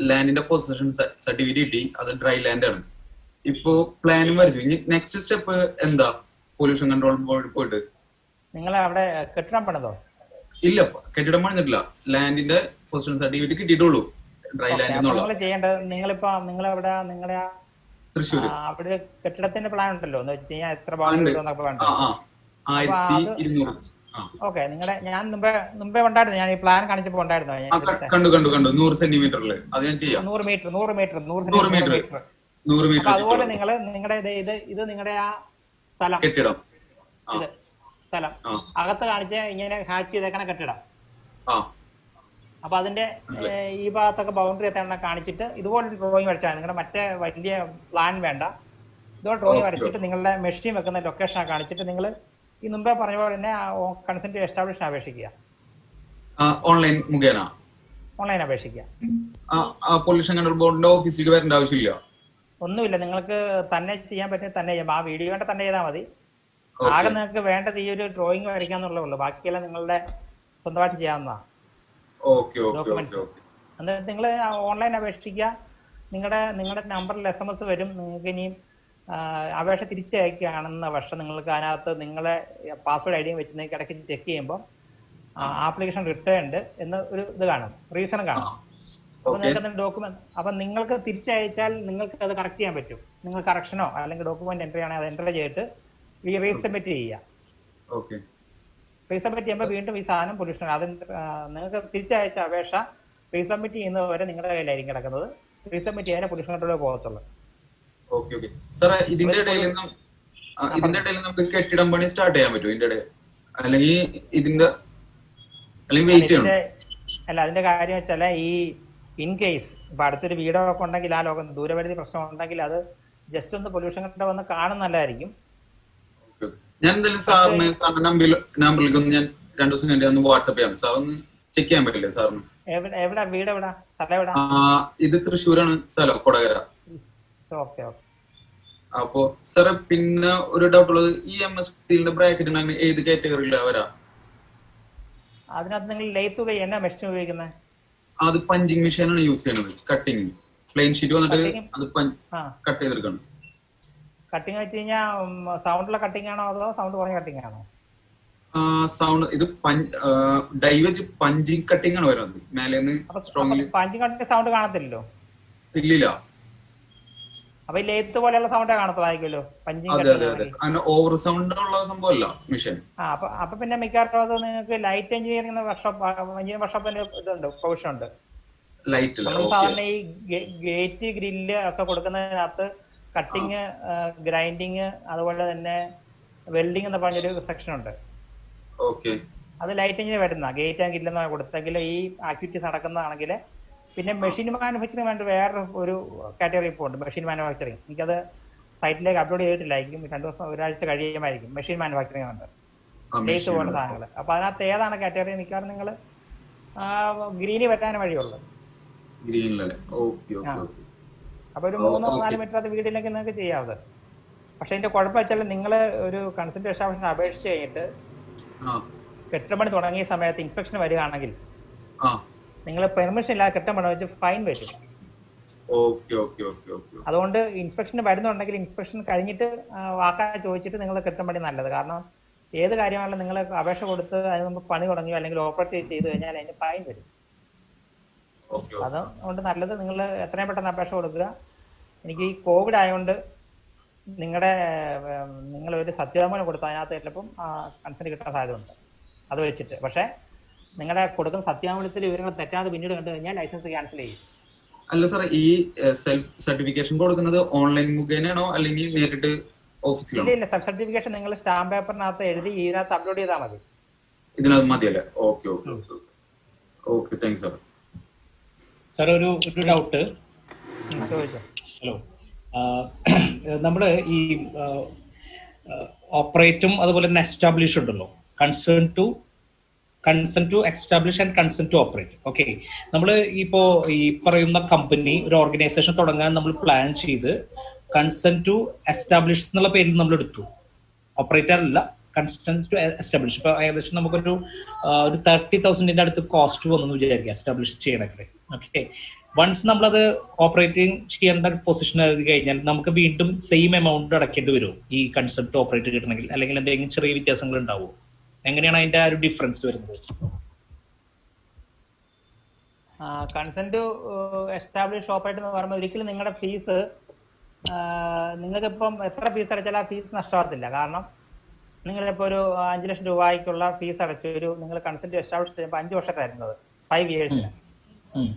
ലാൻഡിന്റെ പൊസിഷൻ സർട്ടിഫിക്കറ്റ് കിട്ടി, അത് ഡ്രൈ ലാൻഡ് ആണ്. ഇപ്പോ പ്ലാനും വരച്ചു. ഇനി നെക്സ്റ്റ് സ്റ്റെപ്പ് എന്താ? പൊല്യൂഷൻ കൺട്രോൾ ബോർഡ് പോയിട്ട് നിങ്ങൾ അവിടെ കെട്ടിടം പണിതോ? ഇല്ല, കെട്ടിടം പണിഞ്ഞിട്ടില്ല. ലാൻഡിന്റെ പൊസിഷൻ സർട്ടിഫിക്കറ്റ് കിട്ടിയിട്ടുള്ളൂ, ഡ്രൈ ലാൻഡ് എന്നുള്ള. നിങ്ങൾ ചെയ്യേണ്ടത്, നിങ്ങളിപ്പോ നിങ്ങളെവിടെ, നിങ്ങളുടെ തൃശ്ശൂർ അവിടെ കെട്ടിടത്തിന്റെ പ്ലാൻ ഉണ്ടല്ലോ എന്ന് വെച്ച് കഴിഞ്ഞാൽ എത്ര ഭാഗം പ്ലാൻ. 1200. ഓക്കെ, നിങ്ങളുടെ ഞാൻ മുമ്പേ ഉണ്ടായിരുന്നു, ഞാൻ ഈ പ്ലാൻ കാണിച്ചപ്പോ ഉണ്ടായിരുന്നു. കണ്ടു 100 സെന്റിമീറ്ററില് അത് ഞാൻ ചെയ്യാം. 100 മീറ്റർ. അതുപോലെ നിങ്ങൾ നിങ്ങളുടെ ഇത് നിങ്ങളുടെ ആ സ്ഥലം, കെട്ടിടം സ്ഥലം അകത്ത് കാണിച്ച ഇങ്ങനെ ഹാച്ച് ചെയ്തേക്കണ കെട്ടിടം. അപ്പൊ അതിന്റെ ഈ ഭാഗത്തൊക്കെ ബൗണ്ടറി എത്ര കാണിച്ചിട്ട് ഇതുപോലെ ഡ്രോയിങ് വരച്ചാൽ നിങ്ങളുടെ മറ്റേ വലിയ പ്ലാൻ വേണ്ട, ഇതുപോലെ ഡ്രോയിങ് വരച്ചിട്ട് നിങ്ങളുടെ മെഷീൻ വെക്കുന്ന ലൊക്കേഷൻ കാണിച്ചിട്ട് നിങ്ങൾ ഈ മുമ്പേ പറഞ്ഞ പോലെ തന്നെ കൺസെന്റ് എസ്റ്റാബ്ലിഷ് അപേക്ഷിക്കുക. ഓൺലൈൻ മുഖേന ഓൺലൈൻ അപേക്ഷിക്കുക. പൊല്യൂഷൻ കൺട്രോൾ ബോർഡിന്റെ ഓഫീസിലേക്ക് വരേണ്ട ആവശ്യമില്ല. ഒന്നുമില്ല, നിങ്ങൾക്ക് തന്നെ ചെയ്യാൻ പറ്റുന്ന തന്നെ ചെയ്യാം. ആ വീഡിയോ വേണ്ട തന്നെ ചെയ്താൽ മതി. ആകെ നിങ്ങൾക്ക് വേണ്ടത് ഈ ഒരു ഡ്രോയിങ് വരയ്ക്കാന്നുള്ളേ ഉള്ളൂ. ബാക്കിയെല്ലാം നിങ്ങളുടെ സ്വന്തമായിട്ട് ചെയ്യാവുന്നതാണ്. ഡോക്യുമെന്റ്സ് എന്നിട്ട് നിങ്ങൾ ഓൺലൈൻ അപേക്ഷിക്കുക. നിങ്ങളുടെ നമ്പറിൽ SMS വരും. നിങ്ങൾക്ക് ഇനിയും അപേക്ഷ തിരിച്ചയക്കുകയാണെന്ന പക്ഷം നിങ്ങൾക്ക് അതിനകത്ത് നിങ്ങളെ പാസ്വേഡ് ID വെച്ച് നിങ്ങൾക്ക് ഇടയ്ക്ക് ചെക്ക് ചെയ്യുമ്പോൾ ആപ്ലിക്കേഷൻ റിട്ടേൺഡ് എന്ന് ഒരു ഇത് കാണും, റീസൺ കാണും. അപ്പൊ നിങ്ങൾക്ക് ഡോക്യുമെന്റ്, അപ്പൊ നിങ്ങൾക്ക് തിരിച്ചയച്ചാൽ നിങ്ങൾക്ക് അത് കറക്റ്റ് ചെയ്യാൻ പറ്റും. നിങ്ങൾ കറക്ഷനോ അല്ലെങ്കിൽ ഡോക്യുമെന്റ് എൻട്രി ആണെങ്കിൽ അത് എൻട്രി ചെയ്തിട്ട് റീസബ്മിറ്റ് ചെയ്യുക. റീസബ്മിറ്റ് ചെയ്യുമ്പോൾ വീണ്ടും ഈ സാധനം പൊല്യൂഷൻ, അത് നിങ്ങൾക്ക് തിരിച്ചയച്ച അപേക്ഷ റീസബ്മിറ്റ് ചെയ്യുന്നത് വരെ നിങ്ങളുടെ കയ്യിലായിരിക്കും കിടക്കുന്നത്. റീസബ്മിറ്റ് ചെയ്യാനേ പൊല്യൂഷൻ കൺട്രോളിൽ പോകത്തുള്ളൂ. ഇതിന്റെ ഇടയിൽ നമുക്ക് കെട്ടിടം പണി സ്റ്റാർട്ട് ചെയ്യാൻ പറ്റും ഇതിന്റെ ഇടയിൽ, അല്ലെങ്കിൽ വെയിറ്റ് ചെയ്യണം? അല്ല, അതിന്റെ കാര്യം വെച്ചാൽ ഈ ഇൻ കേസ് ഇപ്പൊ അടുത്തൊരു വീടൊക്കെ ഉണ്ടെങ്കിൽ ആ ദൂരപരിധി പ്രശ്നം ഉണ്ടെങ്കിൽ അത് ജസ്റ്റ് ഒന്ന് പൊല്യൂഷൻ കൺട്രോൾ വന്ന് കാണുന്ന നല്ലതായിരിക്കും. ഞാൻ എന്തായാലും സാറിന്റെ നമ്പറിലേക്ക് ഞാൻ 2 ദിവസം കഴിഞ്ഞ് ഒന്ന് വാട്സ്ആപ്പ് ചെയ്യാം. സാർ ഒന്ന് ചെക്ക് ചെയ്യാൻ പറ്റില്ലേ സാറിന്? എവിടെ വീട്, എവിടെ സ്ഥലം, എവിടെ? ഇത് തൃശ്ശൂരാണ് സ്ഥലം, കൊടകര. അപ്പൊ സാറെ പിന്നെ ഒരു ഡബിൾ ഈ MS സ്റ്റീലിന്റെ ബ്രാക്കറ്റ് ഉണ്ടെങ്കിൽ ഏത് കാറ്റഗറിയിലാ വരാ? അതിനകത്ത് നിങ്ങൾ ലെയ്ത്ത് എന്നാ മെഷീൻ ഉപയോഗിക്കുന്നത്? അത് പഞ്ചിങ് മെഷീൻ ആണ് യൂസ് ചെയ്യുന്നത്. കട്ടിങ് പ്ലെയിൻ ഷീറ്റ് വന്നിട്ട് അത് കട്ട് ചെയ്തെടുക്കണം. കട്ടിങ് വെച്ച് കഴിഞ്ഞാൽ സൗണ്ടുള്ള കട്ടിങ് ആണോ അതോ സൗണ്ട് കുറഞ്ഞ കട്ടിങ് ആണോ? സൗണ്ട് ഇത് ഡൈ വെച്ച് പഞ്ചിങ് കട്ടിങ് ആണ് വരുന്നത്. മേലേന്ന് പഞ്ചിങ് കട്ടിങ് സൗണ്ട് കാണത്തില്ലല്ലോ. ഇല്ലില്ല. അപ്പൊ ഈ ലേത്ത് പോലെയുള്ള സൗണ്ടേ കാണത്തതായിരിക്കുമല്ലോ പഞ്ചിങ്. ഓവർ സൗണ്ട് ഉള്ള സംഭവമല്ല മെഷീൻ. അപ്പൊ പിന്നെ മിക്കവാറും അത് നിങ്ങൾക്ക് ലൈറ്റ് എഞ്ചിനീയറിംഗ് വർക്ക്ഷോപ്പിന്റെ ഇതുണ്ട്, പ്രൊവിഷൻ ഉണ്ട്. സാധാരണ ഈ ഗേറ്റ് ഗ്രില്ല് ഒക്കെ കൊടുക്കുന്നതിനകത്ത് കട്ടിങ്, ഗ്രൈൻഡിങ്, അതുപോലെ തന്നെ വെൽഡിങ് എന്ന് പറഞ്ഞൊരു സെക്ഷൻ ഉണ്ട്. അത് ലൈറ്റ് എഞ്ചിന് വരുന്ന ഗേറ്റ് ആൻഡ് ഗ്രില്ലെന്ന് കൊടുത്തെങ്കിൽ ഈ ആക്ടിവിറ്റീസ് നടക്കുന്നതാണെങ്കിൽ. പിന്നെ മെഷീൻ മാനുഫാക്ചറിങ് വേണ്ടി വേറെ ഒരു കാറ്റഗറി ഇപ്പോൾ ഉണ്ട്, മെഷീൻ മാനുഫാക്ചറിങ്. എനിക്കത് സൈറ്റിലേക്ക് അപ്ലോഡ് ചെയ്തിട്ടില്ലായിരിക്കും, 2 ദിവസം ഒരാഴ്ച കഴിയുമായിരിക്കും. മെഷീൻ മാനുഫാക്ചറിങ് ഉണ്ട്, ലേത്ത് പോലെ സാധനങ്ങൾ. അപ്പൊ അതിനകത്ത് ഏതാണ് കാറ്റഗറി മിക്കവാറും നിങ്ങൾ ഗ്രീനി പറ്റാൻ വഴിയുള്ളൂ. അപ്പൊ ഒരു 3-4 മീറ്റർ അത് വീടിലേക്ക് നിങ്ങൾക്ക് ചെയ്യാവത്. പക്ഷെ ഇതിന്റെ കുഴപ്പം വെച്ചാൽ നിങ്ങൾ ഒരു കൺസെന്റ് എസ്റ്റാബ്ലിഷൻ അപേക്ഷിച്ച് കഴിഞ്ഞിട്ട് കെട്ടിടപ്പണി തുടങ്ങിയ സമയത്ത് ഇൻസ്പെക്ഷൻ വരികയാണെങ്കിൽ നിങ്ങൾ പെർമിഷൻ ഇല്ലാതെ കെട്ടിടപ്പണി വെച്ച് ഫൈൻ വരും. അതുകൊണ്ട് ഇൻസ്പെക്ഷന് വരുന്നുണ്ടെങ്കിൽ ഇൻസ്പെക്ഷൻ കഴിഞ്ഞിട്ട് വാക്കാൽ ചോദിച്ചിട്ട് നിങ്ങൾ കെട്ടിടപ്പണി നല്ലത്. കാരണം ഏത് കാര്യമാണെങ്കിലും നിങ്ങൾ അപേക്ഷ കൊടുത്ത് അതിന് മുമ്പ് പണി തുടങ്ങിയോ അല്ലെങ്കിൽ ഓപ്പറേറ്റ് ചെയ്ത് കഴിഞ്ഞാൽ അതിന് ഫൈൻ വരും. അതുകൊണ്ട് നല്ലത് നിങ്ങൾ എത്രയും പെട്ടെന്ന് അപേക്ഷ കൊടുക്കുക. എനിക്ക് ഈ കോവിഡ് ആയതുകൊണ്ട് നിങ്ങൾ ഒരു സത്യവാങ്മൂലം കൊടുത്തു, അതിനകത്ത് ചിലപ്പം കൺസെന്റ് കിട്ടാൻ സാധ്യതയുണ്ട് അത് വെച്ചിട്ട്. പക്ഷെ നിങ്ങളുടെ കൊടുക്കുന്ന സത്യവാങ്മൂലത്തിൽ വിവരങ്ങൾ തെറ്റാതെ പിന്നീട് കണ്ടു കഴിഞ്ഞാൽ ലൈസൻസ് ക്യാൻസൽ ചെയ്യും. അല്ല സാറേ, ഈ സെൽഫ് സർട്ടിഫിക്കേഷൻ കൊടുക്കുന്നത് ഓൺലൈൻ മുഖേനയാണോ അല്ലെങ്കിൽ നേരിട്ട് ഓഫീസിലാണോ? ഇല്ല, സെൽഫ് സർട്ടിഫിക്കേഷൻ നിങ്ങൾ സ്റ്റാമ്പ് പേപ്പറിനകത്ത് എഴുതി ഇതിനകത്ത് അപ്ലോഡ് ചെയ്താൽ മതി. ഇതിനകത്ത് മതിയല്ലേ? Okay okay okay okay, thanks sir. Sir ഒരു ഡൗട്ട്. ചോദിച്ചോ. ഹലോ, നമ്മള് ഈ ഓപ്പറേറ്റും അതുപോലെ തന്നെ എസ്റ്റാബ്ലിഷ് ഉണ്ടല്ലോ, concern to establish and concern to operate. Okay, നമ്മൾ ഇപ്പോ ഈ പറയുന്ന കമ്പനി ഒരു ഓർഗനൈസേഷൻ തുടങ്ങാൻ നമ്മൾ പ്ലാൻ ചെയ്ത് കൺസേൺ ടു എസ്റ്റാബ്ലിഷ് എന്നുള്ള പേരിൽ നമ്മൾ എടുത്തു. ഓപ്പറേറ്റർ അല്ല, കൺസേൺ ടു എസ്റ്റാബ്ലിഷ്. ഇപ്പൊ ഏകദേശം നമുക്കൊരു 30,000 അടുത്ത് കോസ്റ്റ് വന്നു വിചാരിക്കുക എസ്റ്റാബ്ലിഷ് ചെയ്യണമെങ്കിൽ. ഓക്കെ, വൺസ് നമ്മളത് ഓപ്പറേറ്റിംഗ് ചെയ്യേണ്ട ഒരു പൊസിഷൻ ആയി കഴിഞ്ഞാൽ നമുക്ക് വീണ്ടും സെയിം എമൗണ്ട് അടയ്ക്കേണ്ടി വരും ഈ കൺസേൺ ടു ഓപ്പറേറ്റ് കിട്ടണമെങ്കിൽ, അല്ലെങ്കിൽ എന്തെങ്കിലും ചെറിയ വ്യത്യാസങ്ങൾ ഉണ്ടാവുമോ? എങ്ങനെയാണ് അതിന്റെ ഒരു ഡിഫറൻസ് വരുന്നത്? കൺസെന്റ് ടു എസ്റ്റാബ്ലിഷ് ഓപ്പറേറ്റ് എന്ന് പറയുമ്പോൾ ഒരിക്കലും നിങ്ങളുടെ ഫീസ് നിങ്ങൾക്ക് ഇപ്പം എത്ര ഫീസ് അടച്ചാലും ആ ഫീസ് നഷ്ടമാകത്തില്ല. കാരണം നിങ്ങളിപ്പോൾ ഒരു 5 ലക്ഷം രൂപയ്ക്കുള്ള ഫീസ് അടച്ചു നിങ്ങൾ കൺസെന്റ് ടു എസ്റ്റാബ്ലിഷ് ചെയ്യുമ്പോൾ 5 വർഷത്തായിരുന്നത് 5 yearsന്.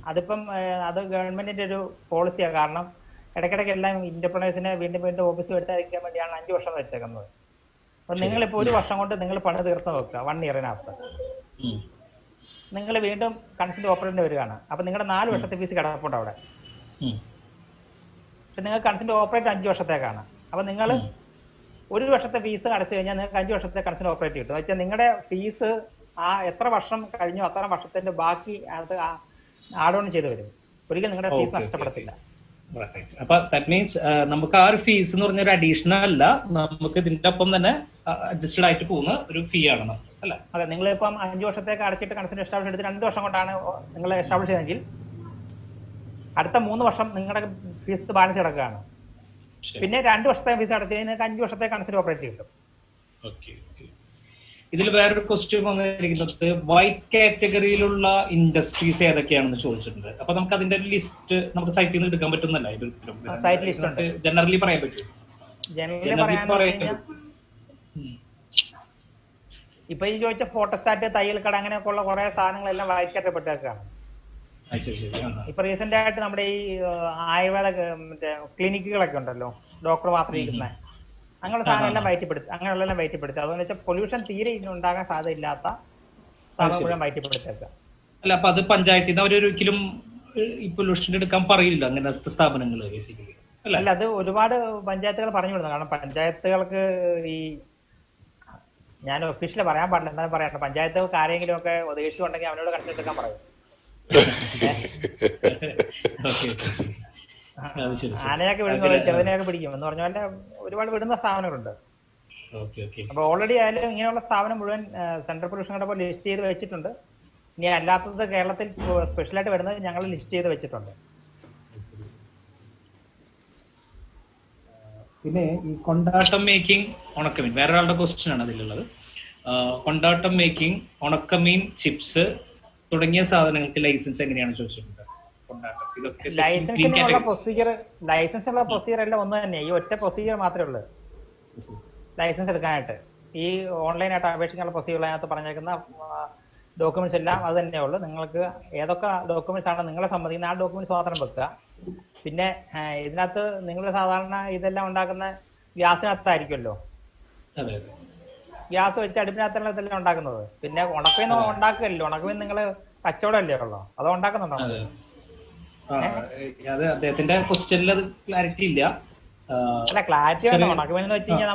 അതിപ്പം അത് ഗവൺമെന്റിന്റെ ഒരു പോളിസിയാണ്. കാരണം ഇടയ്ക്കിടയ്ക്ക് എല്ലാം ഇന്റർപ്രണേഴ്സിനെ വീണ്ടും വീണ്ടും ഓഫീസിൽ എടുത്തായിരിക്കാൻ വേണ്ടിയാണ് 5 വർഷം വെച്ചേക്കുന്നത്. അപ്പൊ നിങ്ങളിപ്പോ 1 വർഷം കൊണ്ട് നിങ്ങൾ പണി തീർത്ത് വെക്കുക 1 yearനകത്ത് നിങ്ങൾ വീണ്ടും കൺസെന്റ് ഓപ്പറേറ്റ് വരികയാണ്. അപ്പൊ നിങ്ങളുടെ 4 വർഷത്തെ ഫീസ് കിടപ്പുണ്ട് അവിടെ. പക്ഷെ നിങ്ങൾ കൺസെന്റ് ഓപ്പറേറ്റ് 5 വർഷത്തേക്കാണ്. അപ്പൊ നിങ്ങൾ 1 വർഷത്തെ ഫീസ് അടച്ചു കഴിഞ്ഞാൽ നിങ്ങൾക്ക് 5 വർഷത്തെ കൺസെന്റ് ഓപ്പറേറ്റ് കിട്ടും. വെച്ചാൽ നിങ്ങളുടെ ഫീസ് എത്ര വർഷം കഴിഞ്ഞു അത്ര വർഷത്തിന്റെ ബാക്കി അത് ആഡ് ഓൺ ചെയ്ത് വരും. ഒരിക്കലും നിങ്ങളുടെ ഫീസ് നഷ്ടപ്പെടത്തില്ല. അപ്പൊ ദാറ്റ് മീൻസ് നമുക്ക് ആ ഒരു ഫീസ് എന്ന് പറഞ്ഞ ഒരു അഡീഷണൽ അല്ല, നമുക്ക് ഇതിന്റെ ഒപ്പം തന്നെ അഡ്ജസ്റ്റഡ് ആയിട്ട് പോകുന്ന ഒരു ഫീ ആണ് അല്ലെ? അതെ, നിങ്ങൾ ഇപ്പം 5 വർഷത്തേക്ക് അടച്ചിട്ട് കൺസെന്റ് എസ്റ്റാബ്ലിഷ് എടുത്ത് 2 വർഷം കൊണ്ടാണ് നിങ്ങൾ എസ്റ്റാബ്ലിഷ് ചെയ്തെങ്കിൽ അടുത്ത 3 വർഷം നിങ്ങളുടെ ഫീസ് ബാലൻസ് കിടക്കുകയാണ്. പിന്നെ 2 വർഷത്തെ ഫീസ് അടച്ചു കഴിഞ്ഞാൽ 5 വർഷത്തെ കൺസെന്റ് ഓപ്പറേറ്റ് കിട്ടും. ഇതിൽ വേറൊരു ക്വസ്റ്റ്യൻ വന്നിരിക്കുന്നത് വൈറ്റ് കാറ്റഗറിയിലുള്ള ഇൻഡസ്ട്രീസ് ഏതൊക്കെയാണെന്ന് ചോദിച്ചിട്ടുണ്ട്. അപ്പൊ നമുക്ക് അതിന്റെ ഒരു ലിസ്റ്റ് നമുക്ക് സൈറ്റിൽ നിന്ന് എടുക്കാൻ പറ്റുന്നല്ല? സൈറ്റ് ലിസ്റ്റ് ഉണ്ട്. ജനറലി പറയാൻ പറ്റും. ഇപ്പൊ ഈ ചോദിച്ച ഫോട്ടോസ്റ്റാറ്റ്, തയ്യൽ കട, അങ്ങനെയൊക്കെ ഉള്ള കുറെ സാധനങ്ങളെല്ലാം വൈറ്റ് കാറ്റപ്പെട്ടേക്കാണ്. ഇപ്പൊ റീസെന്റ് ആയിട്ട് നമ്മുടെ ഈ ആയുർവേദ മറ്റേ ക്ലിനിക്കുകളൊക്കെ ഉണ്ടല്ലോ, ഡോക്ടർ മാത്രം ഇരിക്കുന്ന അങ്ങനെയുള്ള സാധനം എല്ലാം അങ്ങനെയുള്ള വയറ്റിപ്പെടുത്തുക. അതെന്ന് വെച്ചാൽ പൊല്യൂഷൻ തീരെ ഉണ്ടാകാൻ സാധ്യത ഇല്ലാത്ത സാധനം മുഴുവൻ വയറ്റിപ്പെടുത്തേക്കുക. അല്ല, അപ്പൊ അത് പഞ്ചായത്തിൽ നിന്ന് അവരൊരിക്കലും ഈ പൊല്യൂഷൻ എടുക്കാൻ പറയില്ല അങ്ങനത്തെ സ്ഥാപനങ്ങൾ ബേസിക്കലി അല്ല. അത് ഒരുപാട് പഞ്ചായത്തുകൾ പറഞ്ഞു വിടുന്നു. കാരണം പഞ്ചായത്തുകൾക്ക് ഈ ഞാൻ ഒഫീഷ്യലി പറയാൻ പാടില്ല, എന്നാലും പറയട്ടെ, പഞ്ചായത്തുകൾക്ക് ആരെങ്കിലും ഒക്കെ ദേഷ്യം ഉണ്ടെങ്കിൽ അവനോട് കൺസൾട്ട് എടുക്കാൻ പറയും. ആനയൊക്കെ വിടുന്ന ചെറുതിനെയൊക്കെ പിടിക്കും എന്ന് പറഞ്ഞ പോലെ ഒരുപാട് വിടുന്ന സ്ഥാപനങ്ങളുണ്ട്. അപ്പൊ ഓൾറെഡി ആയാലും ഇങ്ങനെയുള്ള സ്ഥാപനം മുഴുവൻ സെൻട്രൽ പൊല്യൂഷൻ കൺട്രോൾ ലിസ്റ്റ് ചെയ്ത് വെച്ചിട്ടുണ്ട്. ഇനി അല്ലാത്തത് കേരളത്തിൽ സ്പെഷ്യലായിട്ട് വരുന്നത് ഞങ്ങൾ ലിസ്റ്റ് ചെയ്ത് വെച്ചിട്ടുണ്ട്. പിന്നെ ഈ കൊണ്ടാട്ടം മേക്കിംഗ്, ഉണക്കമീൻ, വേറൊരാളുടെ ക്വസ്റ്റ്യൻ ആണ് അതിലുള്ളത്. കൊണ്ടാട്ടം മേക്കിംഗ്, ഉണക്കമീൻ ചിപ്സ് തുടങ്ങിയ സാധനങ്ങൾക്ക് ലൈസൻസ് എങ്ങനെയാണ് ചോദിച്ചിട്ടുണ്ട്? ലൈസൻസിനുള്ള പ്രൊസീജിയർ എല്ലാം ഒന്ന് തന്നെ. ഈ ഒറ്റ പ്രൊസീജിയർ മാത്രമേ ഉള്ളൂ ലൈസൻസ് എടുക്കാനായിട്ട്. ഈ ഓൺലൈനായിട്ട് അപേക്ഷിക്കാനുള്ള പ്രൊസീജിയർ അതിനകത്ത് പറഞ്ഞേക്കുന്ന ഡോക്യുമെന്റ്സ് എല്ലാം അത് തന്നെയുള്ളൂ. നിങ്ങൾക്ക് ഏതൊക്കെ ഡോക്യുമെന്റ്സ് ആണ് നിങ്ങളെ സംബന്ധിക്കുന്ന ആ ഡോക്യുമെന്റ്സ് മാത്രം വെക്കുക. പിന്നെ ഇതിനകത്ത് നിങ്ങൾ സാധാരണ ഇതെല്ലാം ഉണ്ടാക്കുന്ന ഗ്യാസിനകത്തായിരിക്കുമല്ലോ, ഗ്യാസ് വെച്ച് അടുപ്പിനകത്തുള്ള ഇതെല്ലാം ഉണ്ടാക്കുന്നത്. പിന്നെ ഉണക്കമീൻ ഉണ്ടാക്കുകയല്ലോ, ഉണക്കമീൻ നിങ്ങൾ കച്ചവടമല്ലേ ഉള്ളോ, അത് ഉണ്ടാക്കുന്നുണ്ടോ? അത് അദ്ദേഹത്തിന്റെ ക്വസ്റ്റ്യനിൽ അത് ക്ലാരിറ്റി ഇല്ല. അല്ല, ക്ലാരിറ്റി വേണം. ഉണക്കമീൻ എന്ന് വെച്ച് കഴിഞ്ഞാൽ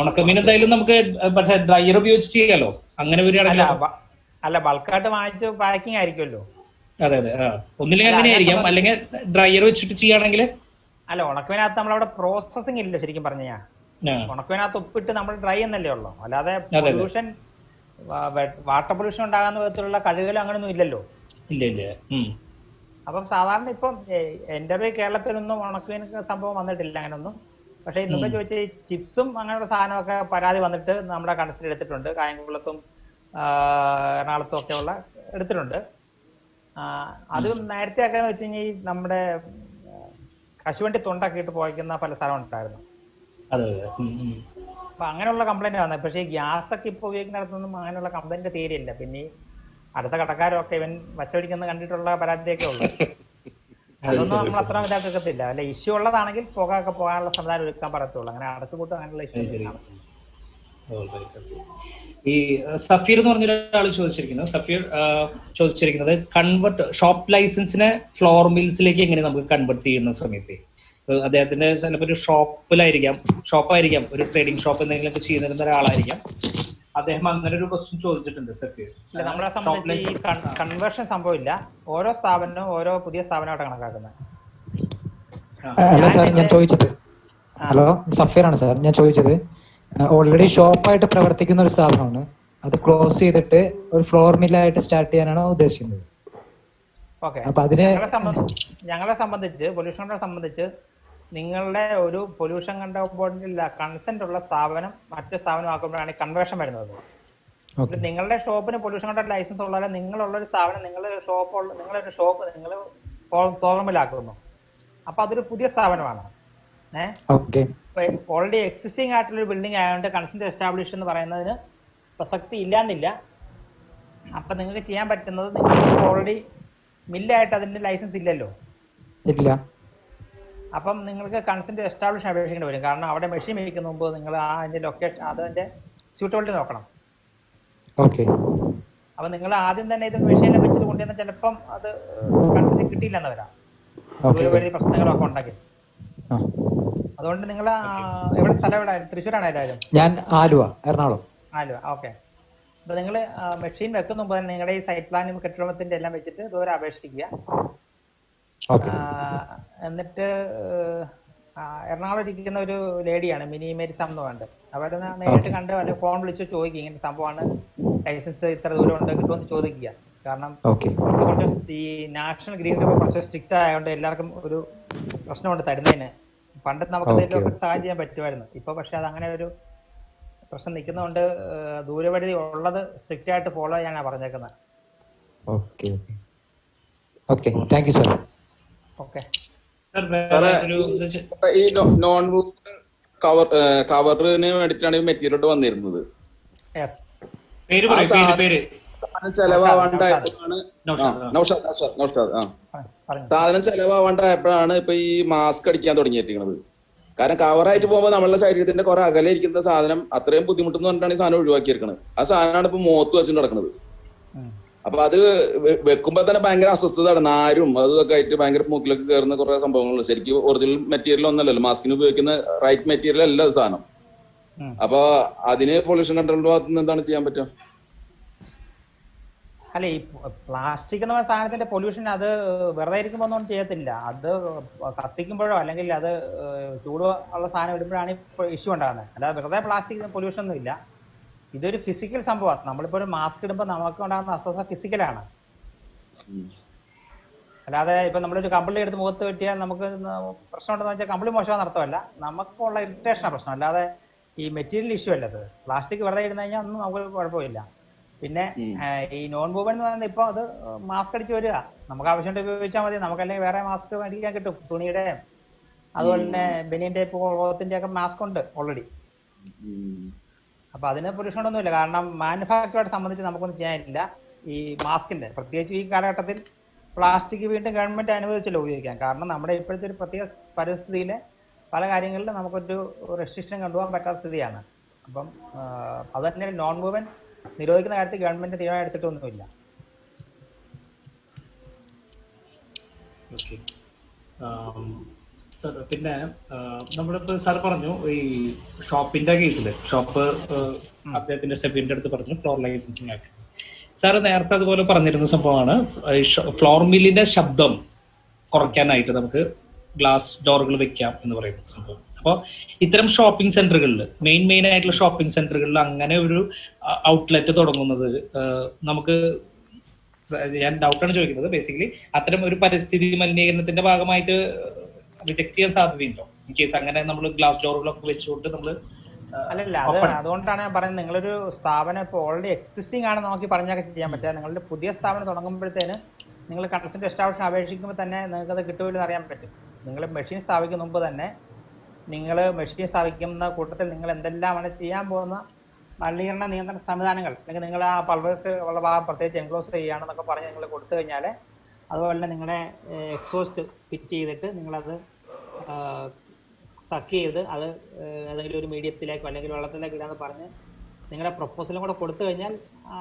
ഉണക്കമീൻ എന്തായാലും നമുക്ക് പക്ഷേ ഡ്രയർ ഉപയോഗിച്ച് ചെയ്യാലോ. അങ്ങനെ വരികയാണെങ്കിൽ അല്ല, ബൾക്കായിട്ട് വാങ്ങിച്ച് പാക്കിംഗ് ആയിരിക്കുമല്ലോ. അതെ അതെ, ഒന്നില്ലെങ്കിൽ അങ്ങനെയായിരിക്കാം, അല്ലെങ്കിൽ ഡ്രയർ വെച്ചിട്ട് ചെയ്യുകയാണെങ്കിൽ. അല്ല, ഉണക്കമീനകത്ത് നമ്മളവിടെ പ്രോസസ്സിംഗ് ഇല്ല ശരിക്കും പറഞ്ഞു കഴിഞ്ഞാൽ. ഉണക്കമീനകത്ത് ഉപ്പിട്ട് നമ്മൾ ഡ്രൈ എന്നല്ലേ ഉള്ളൂ, അല്ലാതെ പൊല്യൂഷൻ വാട്ടർ പൊല്യൂഷൻ ഉണ്ടാകുന്ന വിധത്തിലുള്ള കഴുകലും അങ്ങനെയൊന്നും ഇല്ലല്ലോ. ഇല്ല ഇല്ല. അപ്പം സാധാരണ ഇപ്പം എൻ്റെ ഒരു കേരളത്തിലൊന്നും ഉണക്കമീൻ സംഭവം വന്നിട്ടില്ല അങ്ങനെയൊന്നും. പക്ഷെ ഇന്നത്തെ ചോദിച്ച ഈ ചിപ്സും അങ്ങനെയുള്ള സാധനമൊക്കെ പരാതി വന്നിട്ട് നമ്മുടെ കൺസിഡർ എടുത്തിട്ടുണ്ട്. കായംകുളത്തും എറണാകുളത്തും ഒക്കെ ഉള്ള എടുത്തിട്ടുണ്ട്. അത് നേരത്തെ ഒക്കെ വെച്ച് കഴിഞ്ഞാൽ ഈ നമ്മുടെ കശുവണ്ടി തൊണ്ടൊക്കെ ഇട്ട് പോയിക്കുന്ന പല സ്ഥലം ഉണ്ടായിരുന്നു. അപ്പൊ അങ്ങനെയുള്ള കംപ്ലൈന്റ് വന്നത്. പക്ഷേ ഈ ഗ്യാസ് ഒക്കെ ഇപ്പൊ ഉപയോഗിക്കുന്നിടത്തൊന്നും അങ്ങനെയുള്ള കംപ്ലൈന്റ് തീരെയില്ല. പിന്നെ അടുത്ത കടക്കാരൊക്കെ ഇവൻ വച്ചപിടിക്കുന്ന കണ്ടിട്ടുള്ള പരാതിയൊക്കെ ഉള്ളു. അതൊന്നും നമ്മൾ അത്ര ഇതാക്കത്തില്ല. അല്ല, ഇഷ്യൂ ഉള്ളതാണെങ്കിൽ പോകാനുള്ള സംവിധാനം ഒരുക്കാൻ പറയത്തുള്ളൂ. അങ്ങനെ അടച്ചുപൂട്ടും അങ്ങനെയുള്ള ഇഷ്യൂ. ഈ സഫീർ എന്ന് പറഞ്ഞ ഒരാൾ ചോദിച്ചിരിക്കുന്നത് കൺവെർട്ട് ഷോപ്പ് ലൈസൻസിനെ ഫ്ലോർ മിൽസിലേക്ക് എങ്ങനെ നമുക്ക് കൺവെർട്ട് ചെയ്യുന്ന സമയത്ത് അദ്ദേഹത്തിന്റെ ചിലപ്പോൾ ഒരു ഷോപ്പായിരിക്കാം ഒരു ട്രേഡിംഗ് ഷോപ്പ് എന്തെങ്കിലുമൊക്കെ ചെയ്യുന്ന ഒരാളായിരിക്കാം. അദ്ദേഹം അങ്ങനെ ഒരു ക്വസ്റ്റ്യൻ ചോദിച്ചിട്ടുണ്ട് സഫീർ. നമ്മളെ സംബന്ധിച്ച് ഈ കൺവേർഷൻ സംഭവമില്ല. ഓരോ സ്ഥാപനവും ഓരോ പുതിയ സ്ഥാപനമായിട്ട് കണക്കാക്കുന്നത്. അല്ല സാർ, ഞാൻ ചോദിച്ചത് ഹലോ സഫീറാണ് സാർ. ഞാൻ ചോദിച്ചത് ഓൾറെഡി ഷോപ്പായിട്ട് പ്രവർത്തിക്കുന്ന ഒരു സ്ഥാപനമാണ്, അത് ക്ലോസ് ചെയ്തിട്ട് ഒരു ഫ്ലോർ മില്ലായിട്ട് സ്റ്റാർട്ട് ചെയ്യാനാണ് ഉദ്ദേശിക്കുന്നത്. ഓക്കെ, അപ്പൊ അതിന് ഞങ്ങളെ സംബന്ധിച്ച് പൊല്യൂഷൻ കൺട്രോൾ സംബന്ധിച്ച് നിങ്ങളുടെ ഒരു പൊല്യൂഷൻ കൺട്രോൾ ബോർഡിന്റെ കൺസെന്റ് ഉള്ള സ്ഥാപനം മറ്റു സ്ഥാപനമാക്കുമ്പോഴാണ് കൺവേർഷൻ വരുന്നത്. നിങ്ങളുടെ ഷോപ്പിന് പൊല്യൂഷൻ കൺട്രോൾ ലൈസൻസ് ഉള്ള നിങ്ങളുള്ളൊരു സ്ഥാപനം നിങ്ങളൊരു ഷോപ്പ് നിങ്ങൾ ഫ്ലോർമിലാക്കുന്നു. അപ്പൊ അതൊരു പുതിയ സ്ഥാപനമാണ്. ഓൾറെഡി എക്സിസ്റ്റിംഗ് ആയിട്ടുള്ള ഒരു ബിൽഡിംഗ് ആയതുകൊണ്ട് കൺസെന്റ് എസ്റ്റാബ്ലിഷ് എന്ന് പറയുന്നതിന് പ്രസക്തി ഇല്ലാന്നില്ല. അപ്പൊ നിങ്ങൾക്ക് ചെയ്യാൻ പറ്റുന്നത്, നിങ്ങൾക്ക് ഓൾറെഡി മില്ലായിട്ട് അതിന്റെ ലൈസൻസ് ഇല്ലല്ലോ. ഇല്ല. അപ്പം നിങ്ങൾക്ക് കൺസെന്റ് എസ്റ്റാബ്ലിഷ് അപേക്ഷിക്കേണ്ടി വരും. കാരണം അവിടെ മെഷീൻ മേടിക്കുന്ന മുമ്പ് നിങ്ങൾ അതിന്റെ ലൊക്കേഷൻ അതിന്റെ സ്യൂട്ടബിലിറ്റി നോക്കണം. അപ്പൊ നിങ്ങൾ ആദ്യം തന്നെ ഇത് മെഷീനിൽ വെച്ചത് കൊണ്ടുവന്ന ചിലപ്പം അത് കൺസെന്റ് കിട്ടിയില്ലെന്ന് വരാം, വലിയ പ്രശ്നങ്ങളൊക്കെ ഉണ്ടാക്കി. അതുകൊണ്ട് നിങ്ങൾ എവിടെ സ്ഥലം എവിടെ? തൃശ്ശൂരാണ് എല്ലാവരും? ഞാൻ ആലുവ, എറണാകുളം. ആലുവ, ഓക്കെ. അപ്പൊ നിങ്ങൾ മെഷീൻ വെക്കുന്ന മുമ്പ് തന്നെ നിങ്ങളുടെ ഈ സൈറ്റ് പ്ലാനും കെട്ടിടത്തിന്റെ എല്ലാം വെച്ചിട്ട് ഇതുവരെ അപേക്ഷിക്കുക. എന്നിട്ട് എറണാകുളം ഇരിക്കുന്ന ഒരു ലേഡിയാണ് മിനി മേരിസം എന്ന് പറഞ്ഞിട്ട്, അവരെ നേരിട്ട് കണ്ട് അല്ലെങ്കിൽ ഫോൺ വിളിച്ച് ചോദിക്കുക, ഇങ്ങനെ സംഭവമാണ്, ലൈസൻസ് ഇത്ര ദൂരം ഉണ്ട് കിട്ടുമെന്ന് ചോദിക്കുക. കാരണം കുറച്ച് ഈ നാഷണൽ ഗ്രീൻ കുറച്ച് സ്ട്രിക്റ്റ് ആയതുകൊണ്ട് എല്ലാവർക്കും ഒരു പ്രശ്നമുണ്ട് തരുന്നതിന്. പണ്ട് നമുക്ക് എന്തെങ്കിലും സഹായം ചെയ്യാൻ പറ്റുമായിരുന്നു. ഇപ്പൊ പക്ഷെ അത് അങ്ങനെ ഒരു പ്രശ്നം നിൽക്കുന്നതുകൊണ്ട് ദൂരപരിധി ഉള്ളത് സ്ട്രിക്റ്റ് ആയിട്ട് ഫോളോ ചെയ്യാനാണ് പറഞ്ഞേക്കുന്നത്. ഈ നോൺ കവറിന് വേണ്ടിട്ടാണ് ഈ മെറ്റീരിയൽ വന്നിരുന്നത്. സാധനം ചെലവാണ്ടായപ്പോഴാണ് ഇപ്പൊ ഈ മാസ്ക് അടിക്കാൻ തുടങ്ങിയിരിക്കുന്നത്. കാരണം കവറായിട്ട് പോകുമ്പോൾ നമ്മളുടെ ശരീരത്തിന്റെ കുറെ അകലെ ഇരിക്കുന്ന സാധനം അത്രയും ബുദ്ധിമുട്ടെന്ന് പറഞ്ഞിട്ടാണ് ഈ സാധനം ഒഴിവാക്കിയിരിക്കുന്നത്. ആ സാധനമാണ് ഇപ്പൊ മുഖത്ത് വെച്ചിട്ട് നടക്കുന്നത്. അപ്പൊ അത് വെക്കുമ്പോ തന്നെ ഭയങ്കര അസ്വസ്ഥതയാണ്, നാരും അതൊക്കെ ആയിട്ട് ഭയങ്കര മൂക്കിലൊക്കെ കയറുന്ന കുറെ സംഭവങ്ങളുണ്ട്. ശരിക്കും ഒറിജിനൽ മെറ്റീരിയൽ ഒന്നല്ലല്ലോ, മാസ്കിന് ഉപയോഗിക്കുന്ന റൈറ്റ് മെറ്റീരിയൽ അല്ല സാധനം. അപ്പൊ അതിന് പൊല്യൂഷൻ കൺട്രോളിന്റെ ഭാഗത്ത് നിന്ന് എന്താണ് ചെയ്യാൻ പറ്റുക? അല്ല, ഈ പ്ലാസ്റ്റിക് എന്ന സാധനത്തിന്റെ പൊല്യൂഷൻ അത് വെറുതെ ഇരിക്കുമ്പോ ഒന്നും ചെയ്യത്തില്ല. അത് കത്തിക്കുമ്പോഴോ അല്ലെങ്കിൽ അത് ചൂട് ഉള്ള സാധനം ഇടുമ്പോഴാണ് ഇഷ്യൂ ഉണ്ടാകുന്നത്. അല്ലാതെ വെറുതെ പ്ലാസ്റ്റിക് പൊല്യൂഷൻ ഒന്നും ഇല്ല. ഇതൊരു ഫിസിക്കൽ സംഭവമാണ്. നമ്മളിപ്പോ ഒരു മാസ്ക് ഇടുമ്പോൾ നമുക്ക് ഉണ്ടാകുന്ന അസ്വസ്ഥ ഫിസിക്കലാണ്. അല്ലാതെ ഇപ്പൊ നമ്മളൊരു കമ്പിളി എടുത്ത് മുഖത്ത് കെട്ടിയാൽ നമുക്ക് പ്രശ്നമുണ്ടെന്ന് വെച്ചാൽ കമ്പിളി മോശമാണെന്ന് അർത്ഥമല്ല, നമുക്കുള്ള ഇറിറ്റേഷനാണ് പ്രശ്നം. അല്ലാതെ ഈ മെറ്റീരിയൽ ഇഷ്യൂ അല്ലത്. പ്ലാസ്റ്റിക് വെറുതെ ഇടുന്ന കഴിഞ്ഞാൽ ഒന്നും നമുക്ക് കുഴപ്പമില്ല. പിന്നെ ഈ നോൺ മൂവ്മെന്റ് എന്ന് പറയുന്നത് ഇപ്പൊ അത് മാസ്ക് അടിച്ച് വരിക, നമുക്ക് ആവശ്യമുണ്ട് ഉപയോഗിച്ചാൽ മതി. നമുക്കല്ലെങ്കിൽ വേറെ മാസ്ക് മേടിക്കാൻ കിട്ടും, തുണിയുടെ അതുപോലെ തന്നെ ബനിയൻ ടൈപ്പ് ക്ലോത്തിന്റെ ഒക്കെ മാസ്ക് ഉണ്ട് ഓൾറെഡി. അപ്പൊ അതിന് പൊല്യൂഷൻ ഒന്നുമില്ല. കാരണം മാനുഫാക്ചറുമായിട്ട് സംബന്ധിച്ച് നമുക്കൊന്നും ചെയ്യാനില്ല ഈ മാസ്കിന്റെ. പ്രത്യേകിച്ച് ഈ കാലഘട്ടത്തിൽ പ്ലാസ്റ്റിക് വീണ്ടും ഗവൺമെന്റ് അനുവദിച്ചല്ലോ ഉപയോഗിക്കാൻ. കാരണം നമ്മുടെ ഇപ്പോഴത്തെ ഒരു പ്രത്യേക പരിസ്ഥിതിയിലെ പല കാര്യങ്ങളിലും നമുക്കൊരു റെസ്ട്രിക്ഷൻ കൊണ്ടുപോകാൻ പറ്റാത്ത സ്ഥിതിയാണ്. അപ്പം അത് തന്നെ നോൺ മൂവ്മെന്റ് നിരോധിക്കുന്ന കാര്യത്തിൽ ഗവൺമെന്റ് തീരുമാനം എടുത്തിട്ടൊന്നുമില്ല. പിന്നെ നമ്മളിപ്പോ സാർ പറഞ്ഞു ഈ ഷോപ്പിന്റെ കേസില് ഷോപ്പ് അദ്ദേഹത്തിന്റെ സെബിന്റെ അടുത്ത് പറഞ്ഞു ഫ്ലോർ ലൈസൻസിങ് ആക്കി. സാർ നേരത്തെ അതുപോലെ പറഞ്ഞിരുന്ന സംഭവമാണ് ഫ്ലോർ മില്ലിന്റെ ശബ്ദം കുറയ്ക്കാനായിട്ട് നമുക്ക് ഗ്ലാസ് ഡോറുകൾ വെക്കാം എന്ന് പറയുന്ന സംഭവം. അപ്പോൾ ഇത്തരം ഷോപ്പിംഗ് സെന്ററുകളിൽ മെയിൻ ആയിട്ടുള്ള ഷോപ്പിംഗ് സെന്ററുകളിൽ അങ്ങനെ ഒരു ഔട്ട്ലെറ്റ് തുടങ്ങുന്നത് നമുക്ക്, ഞാൻ ഡൗട്ടാണ് ചോദിക്കുന്നത്, ബേസിക്കലി അത്തരം ഒരു പരിസ്ഥിതി മലിനീകരണത്തിന്റെ ഭാഗമായിട്ട് റിജക്ട് ചെയ്യാൻ സാധ്യതയുണ്ടോ ഇൻ കേസ് അങ്ങനെ നമ്മൾ ഗ്ലാസ് ഡോറുകളൊക്കെ വെച്ചുകൊണ്ട് നമ്മൾ? അല്ലല്ല, അത് അതുകൊണ്ടാണ് ഞാൻ പറയുന്നത്, നിങ്ങളൊരു സ്ഥാപനം ഇപ്പോൾ ഓൾറെഡി എക്സിസ്റ്റിംഗ് ആണ് നമുക്ക് പറഞ്ഞൊക്കെ ചെയ്യാൻ പറ്റുക. നിങ്ങളുടെ പുതിയ സ്ഥാപനം തുടങ്ങുമ്പോഴത്തേന് നിങ്ങൾ കൺസെന്റ് എസ്റ്റാബ്ലിഷ് അപേക്ഷിക്കുമ്പോൾ തന്നെ നിങ്ങൾക്ക് അത് കിട്ടുമല്ലോ അറിയാൻ പറ്റും. നിങ്ങൾ മെഷീൻ സ്ഥാപിക്കുന്ന മുമ്പ് തന്നെ നിങ്ങൾ മെഷീൻ സ്ഥാപിക്കുന്ന കൂട്ടത്തിൽ നിങ്ങൾ എന്തെല്ലാമാണ് ചെയ്യാൻ പോകുന്ന മലിനീകരണ നിയന്ത്രണ സംവിധാനങ്ങൾ അല്ലെങ്കിൽ നിങ്ങൾ ആ പൾവേഴ്സ് ഉള്ള ഭാഗം പ്രത്യേകിച്ച് എൻക്ലോസ് ചെയ്യുകയാണെന്നൊക്കെ പറഞ്ഞ് നിങ്ങൾ കൊടുത്തു കഴിഞ്ഞാൽ, അതുപോലെ തന്നെ നിങ്ങളുടെ എക്സോസ്റ്റ് ഫിറ്റ് ചെയ്തിട്ട് നിങ്ങളത് സക്ക് ചെയ്ത് അത് ഏതെങ്കിലും ഒരു മീഡിയത്തിലേക്കോ അല്ലെങ്കിൽ വെള്ളത്തിലേക്കോ ഇടാന്ന് പറഞ്ഞ് നിങ്ങളുടെ പ്രൊപ്പോസലും കൂടെ കൊടുത്തു കഴിഞ്ഞാൽ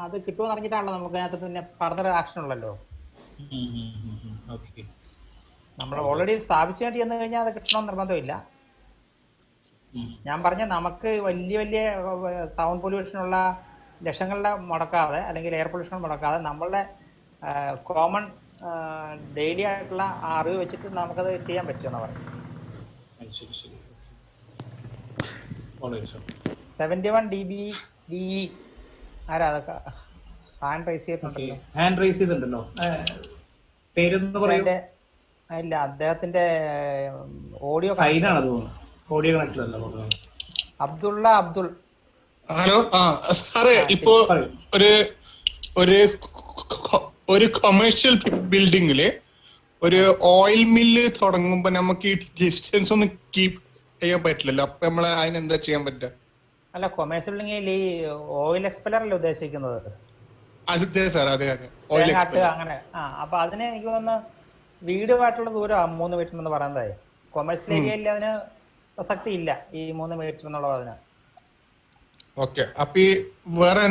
അത് കിട്ടുമെന്ന് അറിഞ്ഞിട്ടാണല്ലോ നമുക്ക് അതിനകത്ത് പിന്നെ ഫർദർ ആക്ഷൻ ഉള്ളല്ലോ. നമ്മൾ ഓൾറെഡി സ്ഥാപിച്ചേണ്ടി ചെന്ന് കഴിഞ്ഞാൽ അത് കിട്ടണമെന്ന് നിർബന്ധമില്ല. ഞാൻ പറഞ്ഞ നമുക്ക് വലിയ വലിയ സൗണ്ട് പൊല്യൂഷനുള്ള ലക്ഷങ്ങളുടെ മുടക്കാതെ അല്ലെങ്കിൽ എയർ പൊല്യൂഷൻ മുടക്കാതെ നമ്മളുടെ കോമൺ ഡെയിലി ആയിട്ടുള്ള അറിവ് വെച്ചിട്ട് നമുക്കത് ചെയ്യാൻ പറ്റുമെന്ന് പറഞ്ഞു. 71 dBE ആരാ അതൊക്കെ ഹാൻഡ് റൈസ് ചെയ്തിട്ടുണ്ടല്ലോ. ഹാൻഡ് റൈസ് ചെയ്തിട്ടുണ്ടല്ലോ, പേരൊന്ന് പറയൂ. ഇല്ല, അദ്ദേഹത്തിന്റെ ഓഡിയോ സൈനാണ് തോന്നുന്നു, ഓഡിയോ കണക്ട് അല്ല. അബ്ദുൾ. ഹലോ. സാറേ, ഇപ്പോ ഒരു കൊമേഴ്ഷ്യൽ ബിൽഡിങ്ങില് ഒരു ഓയിൽ മില്ല് തുടങ്ങുമ്പോ നമുക്ക് ഈ ഡിസ്റ്റൻസ് ഒന്നും കീപ്പ് ചെയ്യാൻ പറ്റില്ലല്ലോ. അപ്പൊ നമ്മള് അതിനെന്താ ചെയ്യാൻ പറ്റുക? അല്ല, കൊമേഴ്ഷ്യൽ ബിൽഡിങ്ങിൽ ഈ ഓയിൽ എക്സ്പെല്ലർ അല്ലേ ഉദ്ദേശിക്കുന്നത്? അതെ സാർ, അതെ. അങ്ങനെ. അപ്പൊ അതിന് എനിക്ക് തോന്നുന്നു വീടുമായിട്ടുള്ള ദൂരം 3 മീറ്റർ എന്ന് പറയുന്നത്. കൊമേഴ്ഷ്യൽ ഏരിയയിൽ അതിന് പ്രസക്തി ഇല്ല ഈ 3 മീറ്റർ എന്നുള്ളത്. അതിന് ഓക്കെ. അപ്പൊ ഈ വേറെ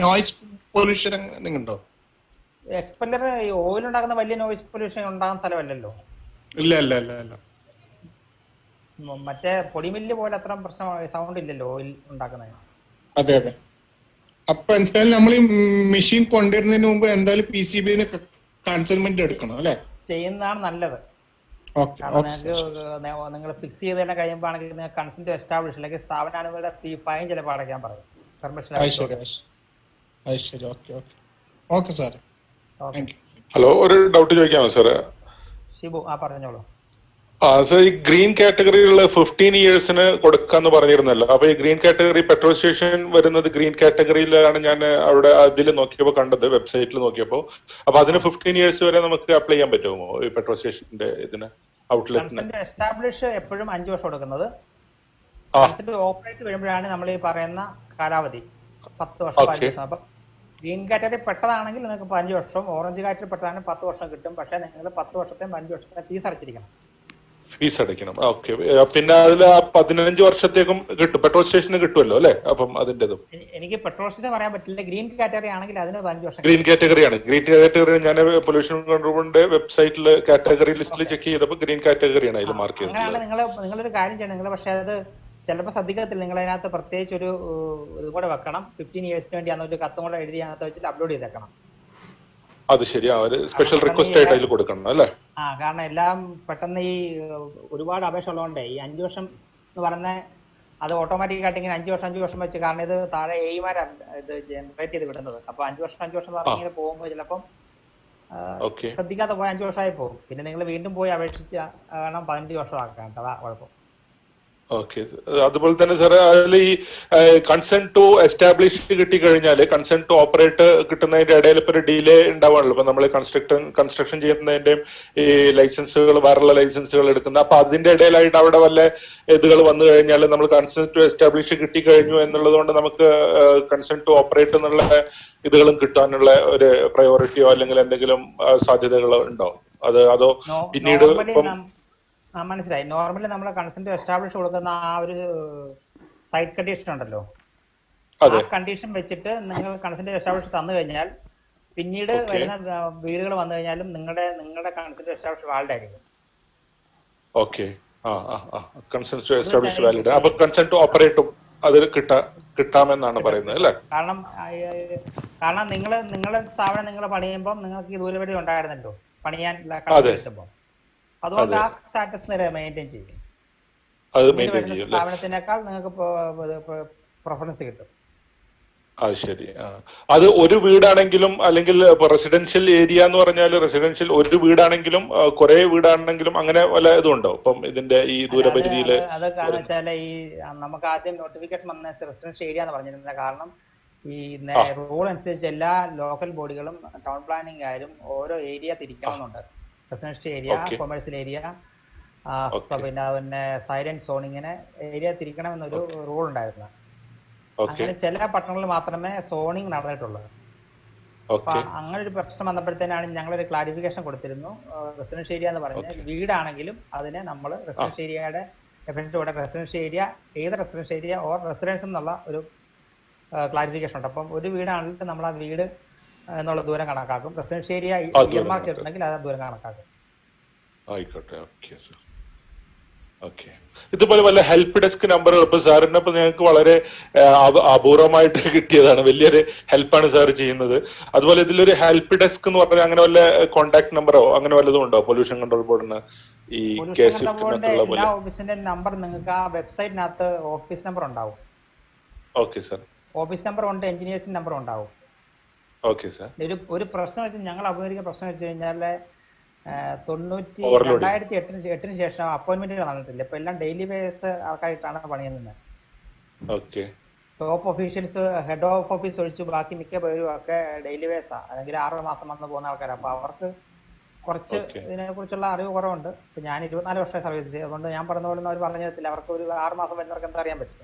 നോയിസ് പൊല്യൂഷൻ എന്തെങ്കിലും ഉണ്ടോ? എക്സ്പെല്ലർ ഈ ഓയിൽ ഉണ്ടാക്കുന്ന വലിയ നോയിസ് പൊല്യൂഷൻ ഉണ്ടാകുന്ന സ്ഥലമല്ലല്ലോ. ഇല്ല. മറ്റേ പൊടിമില്ല് പോലെ അത്ര പ്രശ്നം സൗണ്ട് ഇല്ലല്ലോ ഓയിൽ ഉണ്ടാക്കുന്നതിന്. അതെ. അപ്പൊ എന്തായാലും നമ്മൾ ഈ മെഷീൻ കൊണ്ടുവരുന്നതിന് മുമ്പ് എന്തായാലും PCB കൺസൾമെന്റ് എടുക്കണം അല്ലെ? ചെയ്യുന്നതാണ് നല്ലത്. നിങ്ങൾ ഫിക്സ് ചെയ്ത് തന്നെ കഴിയുമ്പോൾ ആണെങ്കിൽ നിങ്ങൾ കൺസെന്റ് എസ്റ്റാബ്ലിഷ് അല്ലെങ്കിൽ സ്ഥാപനാനുമതിയുടെ ഫൈൻ ചിലപ്പോൾ അടയ്ക്കാൻ പറയും. ഹലോ, ഒരു ഡൗട്ട് ചോദിക്കാമോ സാറ്? ഷിബു, പറഞ്ഞോളൂ. സാർ, ഈ ഗ്രീൻ കാറ്റഗറിയിലുള്ള 15 ഇയേഴ്സിന് കൊടുക്കാന്ന് പറഞ്ഞിരുന്നല്ലോ. അപ്പൊ ഈ ഗ്രീൻ കാറ്റഗറി പെട്രോൾ സ്റ്റേഷൻ വരുന്നത് ഗ്രീൻ കാറ്റഗറിയിലാണ് ഞാൻ അവിടെ അതിൽ നോക്കിയപ്പോ കണ്ടത്, വെബ്സൈറ്റിൽ നോക്കിയപ്പോ. അപ്പൊ അതിന് 15 ഇയേഴ്സ് വരെ നമുക്ക് അപ്ലൈ ചെയ്യാൻ പറ്റുമോ ഈ പെട്രോൾ സ്റ്റേഷന്റെ ഇതിന്, ഔട്ട്ലെറ്റിന്? എസ്റ്റാബ്ലിഷ് എപ്പോഴും 5 വർഷം കൊടുക്കുന്നത്. ഓപ്പറേറ്റ് വരുമ്പോഴാണ് നമ്മൾ ഈ പറയുന്ന കാലാവധി 10 വർഷം 5 വർഷം. അപ്പൊ ഗ്രീൻ കാറ്റഗറി പെട്ടതാണെങ്കിൽ നിങ്ങൾക്ക് 5 വർഷം, ഓറഞ്ച് കാറ്റഗറി പെട്ടതാണെങ്കിൽ 10 വർഷം കിട്ടും. പക്ഷെ നിങ്ങൾ 10 വർഷത്തെയും 5 വർഷത്തെ ഫീസ് അടച്ചിരിക്കണം. ഫീസ് അടയ്ക്കണം. ഓക്കെ. പിന്നെ അതിൽ 15 വർഷത്തേക്കും കിട്ടും, പെട്രോൾ സ്റ്റേഷന് കിട്ടുമല്ലോ അല്ലെ? അപ്പം അതിന്റെതും എനിക്ക് പെട്രോൾ സ്റ്റേഷൻ പറയാൻ പറ്റില്ല. ഗ്രീൻ കാറ്റഗറി ആണെങ്കിൽ അതിന് 5 വർഷം. ഗ്രീൻ കാറ്റഗറിയാണ്. ഗ്രീൻ കാറ്റഗറി ഞാൻ പൊല്യൂഷൻ കൺട്രോളിന്റെ വെബ്സൈറ്റിൽ കാറ്റഗറി ലിസ്റ്റിൽ ചെക്ക് ചെയ്തപ്പോൾ ഗ്രീൻ കാറ്റഗറിയാണ് അതിൽ മാർക്ക് ചെയ്തിട്ടുള്ളത്. നിങ്ങളൊരു കാര്യം ചെയ്യണം. നിങ്ങൾ പക്ഷെ അത് ചിലപ്പോൾ ശ്രദ്ധിക്കത്തില്ല. നിങ്ങൾ അതിനകത്ത് പ്രത്യേകിച്ച് ഒരു ഇത് കൂടെ വെക്കണം. 15 ഇയേഴ്സിന് വേണ്ടി ഒരു കത്തും കൂടെ എഴുതി അതിനകത്ത് വെച്ചിട്ട് അപ്ലോഡ് ചെയ്തേക്കണം. അത് ശരി. ഒരു സ്പെഷ്യൽ റിക്വസ്റ്റ് ആയിട്ട് അതിൽ കൊടുക്കണം അല്ലേ? കാരണം എല്ലാം പെട്ടെന്ന് ഈ ഒരുപാട് അപേക്ഷ ഉള്ളതുകൊണ്ട് ഈ 5 വർഷം എന്ന് പറഞ്ഞ അത് ഓട്ടോമാറ്റിക് ആയിട്ട് ഇങ്ങനെ 5 വർഷം വെച്ച്, കാരണം ഇത് താഴെ എയ്മാരാണ് ഇത് ജനറേറ്റ് ചെയ്ത് വിടുന്നത്. അപ്പൊ 5 വർഷം പറഞ്ഞ് ഇങ്ങനെ പോകുമ്പോൾ ചിലപ്പം ശ്രദ്ധിക്കാതെ പോയി 5 വർഷമായി പോകും. പിന്നെ നിങ്ങൾ വീണ്ടും പോയി അപേക്ഷിച്ച് വേണം 15 വർഷം ആക്കാൻ. അതാ കുഴപ്പം. ഓക്കെ. അതുപോലെ തന്നെ സാർ, അതിൽ ഈ കൺസെന്റ് ടു എസ്റ്റാബ്ലിഷ് കിട്ടിക്കഴിഞ്ഞാൽ കൺസെന്റ് ടു ഓപ്പറേറ്റ് കിട്ടുന്നതിന്റെ ഇടയിൽ ഇപ്പൊ ഒരു ഡിലേ ഉണ്ടാവാണല്ലോ. ഇപ്പൊ നമ്മൾ കൺസ്ട്രക്ഷൻ ചെയ്യുന്നതിന്റെയും ഈ ലൈസൻസുകൾ, വേറെയുള്ള ലൈസൻസുകൾ എടുക്കുന്നത്. അപ്പൊ അതിന്റെ ഇടയിലായിട്ട് അവിടെ വല്ല ഇതുകൾ വന്നു കഴിഞ്ഞാൽ നമ്മൾ കൺസെന്റ് ടു എസ്റ്റാബ്ലിഷ് കിട്ടിക്കഴിഞ്ഞു എന്നുള്ളത് കൊണ്ട് നമുക്ക് കൺസെന്റ് ടു ഓപ്പറേറ്റ് എന്നുള്ള ഇതുകളും കിട്ടാനുള്ള ഒരു പ്രയോറിറ്റിയോ അല്ലെങ്കിൽ എന്തെങ്കിലും സാധ്യതകളോ ഉണ്ടോ? അതോ പിന്നീട് ഇപ്പം മനസ്സിലായി. നോർമലി നമ്മൾ കൺസെന്റ് എസ്റ്റാബ്ലിഷ് കൊടുക്കുന്ന ആ ഒരു സൈറ്റ് കണ്ടീഷൻ ഉണ്ടല്ലോ, ആ കണ്ടീഷൻ വെച്ചിട്ട് നിങ്ങൾ കൺസെന്റ് എസ്റ്റാബ്ലിഷ് തന്നു കഴിഞ്ഞാൽ പിന്നീട് വരുന്ന വീടുകൾ വന്നു കഴിഞ്ഞാലും നിങ്ങളുടെ കൺസെന്റ് എസ്റ്റാബ്ലിഷ് വാലിഡ് ആയിരിക്കും. Okay. Consent to establish valid. അപ്പൊ കൺസെന്റ് ടു ഓപ്പറേറ്റും അതിൽ കിട്ടാമെന്നാണ് പറയുന്നത് അല്ലേ? കാരണം നിങ്ങളുടെ സ്ഥാപനം നിങ്ങൾ പണിയുമ്പോൾ നിങ്ങൾക്ക് ഈ ദൂരപരിധി ഉണ്ടായിരുന്നല്ലോ പണിയാൻ കിട്ടുമ്പോൾ. അതുകൊണ്ട് ആ സ്റ്റാറ്റസ് മെയിൻറ്റെയിൻ ചെയ്യും. സ്ഥാപനത്തിനേക്കാൾ നിങ്ങൾക്ക് പ്രിഫറൻസ് കിട്ടും. അത് ശരി. അത് ഒരു വീടാണെങ്കിലും അല്ലെങ്കിൽ റെസിഡൻഷ്യൽ ഏരിയ എന്ന് പറഞ്ഞാൽ റെസിഡൻഷ്യൽ ഒരു വീടാണെങ്കിലും കുറെ വീടാണെങ്കിലും അങ്ങനെ വല്ല ഇതുണ്ടോ ഇപ്പം ഇതിന്റെ ഈ ദൂരപരിധിയില്? അത് കാരണം വെച്ചാൽ ഈ നമുക്ക് ആദ്യം നോട്ടിഫിക്കേഷൻ വന്ന റെസിഡൻഷ്യൽ ഏരിയ എന്ന് പറഞ്ഞിരുന്നത്. കാരണം ഈ റൂൾ അനുസരിച്ച് എല്ലാ ലോക്കൽ ബോഡികളും ടൗൺ പ്ലാനിംഗ് ആയാലും ഓരോ ഏരിയ തിരിക്കണമെന്നുണ്ട്. റെസിഡൻഷ്യൽ ഏരിയ, കൊമേഴ്സ്യൽ ഏരിയ, പിന്നെ സൈലന്റ് സോൺ, ഇങ്ങനെ ഏരിയ തിരിക്കണം എന്നൊരു റൂൾ ഉണ്ടായിരുന്നു. ഓക്കെ അങ്ങനെ ചില പട്ടണങ്ങളിൽ മാത്രമേ സോണിങ് നടന്നിട്ടുള്ളൂ. അപ്പൊ ഓക്കെ അങ്ങനെ ഒരു പ്രശ്നം വന്നപ്പോഴത്തേനാണ് ഞങ്ങളൊരു ക്ലാരിഫിക്കേഷൻ കൊടുത്തിരുന്നു. റെസിഡൻഷ്യൽ ഏരിയ എന്ന് പറഞ്ഞാൽ ഓക്കെ വീടാണെങ്കിലും അതിനെ നമ്മൾ ആ റെസിഡൻഷ്യൽ ഏരിയയുടെ ഡെഫിനറ്റോടെ റെസിഡൻഷ്യൽ ഏരിയ, ഏത് റെസിഡൻഷ്യൽ ഏരിയ ഓർ റെസിഡൻസ് എന്നുള്ള ഒരു ക്ലാരിഫിക്കേഷൻ ഉണ്ട്. അപ്പം ഒരു വീടാണെങ്കിൽ നമ്മൾ ആ വീട് എന്നുള്ള ദൂരം കണക്കാക്കും. റെസിഡൻഷ്യൽ ഏരിയ ആ ഇയർ ദൂരം മാർക്ക് കണക്കാക്കും. ചെയ്തിട്ടുണ്ടെങ്കിൽ അത് ദൂരം കണക്കാക്കും. ആയിക്കോട്ടെ. Okay sir. ഓക്കെ. ഇതുപോലെ വല്ല ഹെൽപ്പ് ഡെസ്ക് നമ്പറുകൾ ഇപ്പൊ സാറിന് ഇപ്പൊ ഞങ്ങൾക്ക് വളരെ അപൂർവമായിട്ട് കിട്ടിയതാണ്, വലിയൊരു ഹെൽപ്പാണ് സാർ ചെയ്യുന്നത്. അതുപോലെ ഇതിലൊരു ഹെൽപ്പ് ഡെസ്ക് എന്ന് പറഞ്ഞാൽ അങ്ങനെ വല്ല കോൺടാക്ട് നമ്പറോ അങ്ങനെ വല്ലതും ഉണ്ടോ പൊല്യൂഷൻ കൺട്രോൾ ബോർഡിന് ഈ പൊല്യൂഷൻ കെ കൺട്രോൾ സ്വിഫ്റ്റിനൊക്കെ ബോർഡിന്റെ ഉള്ള എല്ലാ പോലെ? ഓഫീസിന്റെ നമ്പർ നിങ്ങൾക്ക് ആ വെബ്സൈറ്റിനകത്ത് ഓഫീസ് നമ്പർ ഉണ്ടാവും. Okay sir. ഓഫീസ് നമ്പർ ഉണ്ട്, എഞ്ചിനീയേഴ്സിന്റെ നമ്പർ ഉണ്ടാവും. Okay sir. ഒരു പ്രശ്നം വെച്ച് ഞങ്ങൾ അഭിമുഖീകരിക്കുന്ന പ്രശ്നം വെച്ച് കഴിഞ്ഞാൽ ഓവർലോഡിങ്. 2008 ശേഷം അപ്പോയിന്റ്മെന്റുകൾ നടന്നിട്ടില്ല. ഇപ്പൊ എല്ലാം ഡെയിലി ബേസ് ആൾക്കാരായിട്ടാണ് പണിയുന്നത്. Okay top officials, head of office ഒഴിച്ച് ബാക്കി മിക്ക പേരും ഒക്കെ ഡെയിലി ബേസാ, അല്ലെങ്കിൽ 6 മാസം വന്ന് പോകുന്ന ആൾക്കാരാണ്. അപ്പൊ അവർക്ക് കുറച്ച് ഓക്കെ ഇതിനെ കുറിച്ചുള്ള അറിവ് കുറവുണ്ട്. ഇപ്പൊ ഞാൻ 24 വർഷം സർവീസ് ചെയ്തു, അതുകൊണ്ട് ഞാൻ പറഞ്ഞ പോലെ അവർ പറഞ്ഞു തരത്തില്ല. അവർക്ക് ഒരു 6 മാസം വരുന്നവർക്ക് എന്താ അറിയാൻ പറ്റില്ല.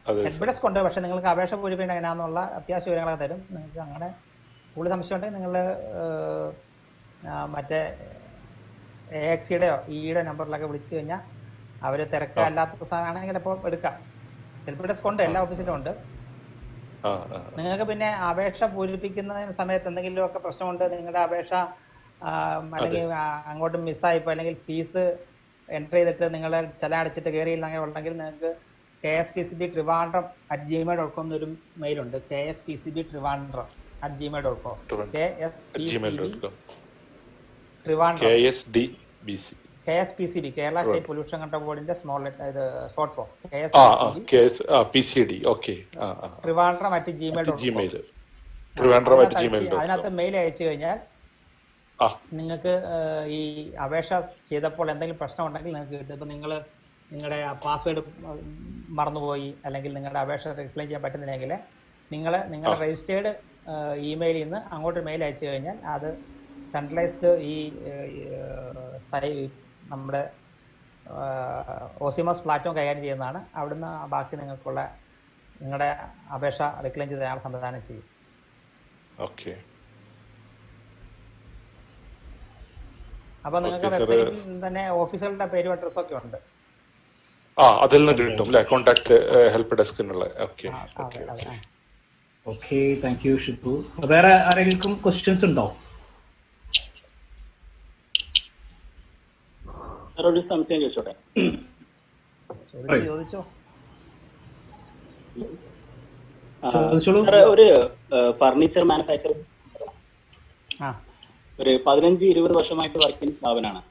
അതെ ഹെൽപ്പ് സാർ. ഡെസ്ക് ഉണ്ട്, പക്ഷെ നിങ്ങൾക്ക് അപേക്ഷ പൂരിപ്പിക്കേണ്ട എങ്ങനെയാണെന്നുള്ള അത്യാവശ്യ വിവരങ്ങളൊക്കെ തരും. നിങ്ങൾക്ക് അങ്ങനെ കൂടുതൽ സംശയം ഉണ്ടെങ്കിൽ നിങ്ങൾ മറ്റേ AXCയുടെയോ EEയുടെ നമ്പറിലൊക്കെ വിളിച്ചു കഴിഞ്ഞാൽ അവർ ആ തിരക്കല്ലാത്ത സാധനമാണെങ്കിൽ അപ്പോൾ എടുക്കാം. ഹെൽപ്പ് ഡെസ്ക് ഉണ്ട്, ആ എല്ലാ ഓഫീസിലും ഉണ്ട്. ആ ആ നിങ്ങൾക്ക് പിന്നെ അപേക്ഷ പൂരിപ്പിക്കുന്ന സമയത്ത് എന്തെങ്കിലുമൊക്കെ പ്രശ്നമുണ്ട്, നിങ്ങളുടെ അപേക്ഷ അതെ അല്ലെങ്കിൽ അങ്ങോട്ട് മിസ്സായിപ്പോ അല്ലെങ്കിൽ ഫീസ് എൻ്റർ ചെയ്തിട്ട് നിങ്ങൾ ചില അടച്ചിട്ട് കയറിയില്ല അങ്ങനെ ഉണ്ടെങ്കിൽ നിങ്ങൾക്ക് KSPCB@gmail.com എന്നൊരു മെയിലുണ്ട്. KSPCB@gmail.com gmail.com KSPCB KSDBC Kerala state pollution control ബോർഡിന്റെ സ്മോൾ ഇത് short form PCD. Okay. trivandrum@gmail.com. Gmail അതിനകത്ത് trivandrum@gmail.com. മെയിൽ അയച്ചു കഴിഞ്ഞാൽ ആ നിങ്ങൾക്ക് ഈ അപേക്ഷ ചെയ്തപ്പോൾ എന്തെങ്കിലും പ്രശ്നം ഉണ്ടെങ്കിൽ നിങ്ങൾക്ക് കിട്ടും. ഇപ്പം നിങ്ങളുടെ പാസ്വേഡ് മറന്നുപോയി അല്ലെങ്കിൽ നിങ്ങളുടെ അപേക്ഷ റിപ്ലൈ ചെയ്യാൻ പറ്റുന്നില്ലെങ്കിൽ നിങ്ങളുടെ ആ രജിസ്റ്റേർഡ് ഇമെയിലിൽ നിന്ന് അങ്ങോട്ട് മെയിൽ അയച്ചു കഴിഞ്ഞാൽ അത് സെൻട്രലൈസ്ഡ് ഈ നമ്മുടെ OCMOS പ്ലാറ്റ്ഫോം കൈകാര്യം ചെയ്യുന്നതാണ്. അവിടുന്ന് ബാക്കി നിങ്ങളുടെ അപേക്ഷ റിക്ലെയിം ചെയ്ത് അയാൾ സംവിധാനം ചെയ്യും. ഓക്കെ. അപ്പോൾ നിങ്ങൾക്ക് ഓക്കെ സാർ. വെബ്സൈറ്റിൽ തന്നെ ഓഫീസുകളുടെ പേരും അഡ്രസ്സും ഒക്കെ ഉണ്ട്. അതിൽ നിന്ന് കിട്ടും അല്ലെ കോണ്ടാക്ട് ഹെൽപ്പ് ഡെസ്കിനുള്ള? ഓക്കെ ഓക്കെ അതെ ഓക്കെ. ഓക്കെ, താങ്ക് യു ഷിപ്പു. വേറെ ആരെങ്കിലും ക്വസ്റ്റ്യൻസ് ഉണ്ടോ? ഒരു സംശയം ചോദിച്ചോട്ടെ? ചോദിച്ചോ. ചോദിച്ചോളൂ. ഒരു ഫർണിച്ചർ മാനുഫാക്ചർ ഒരു 15-20 വർഷമായിട്ട് വർക്ക് ചെയ്യുന്ന സ്ഥാപനമാണ്.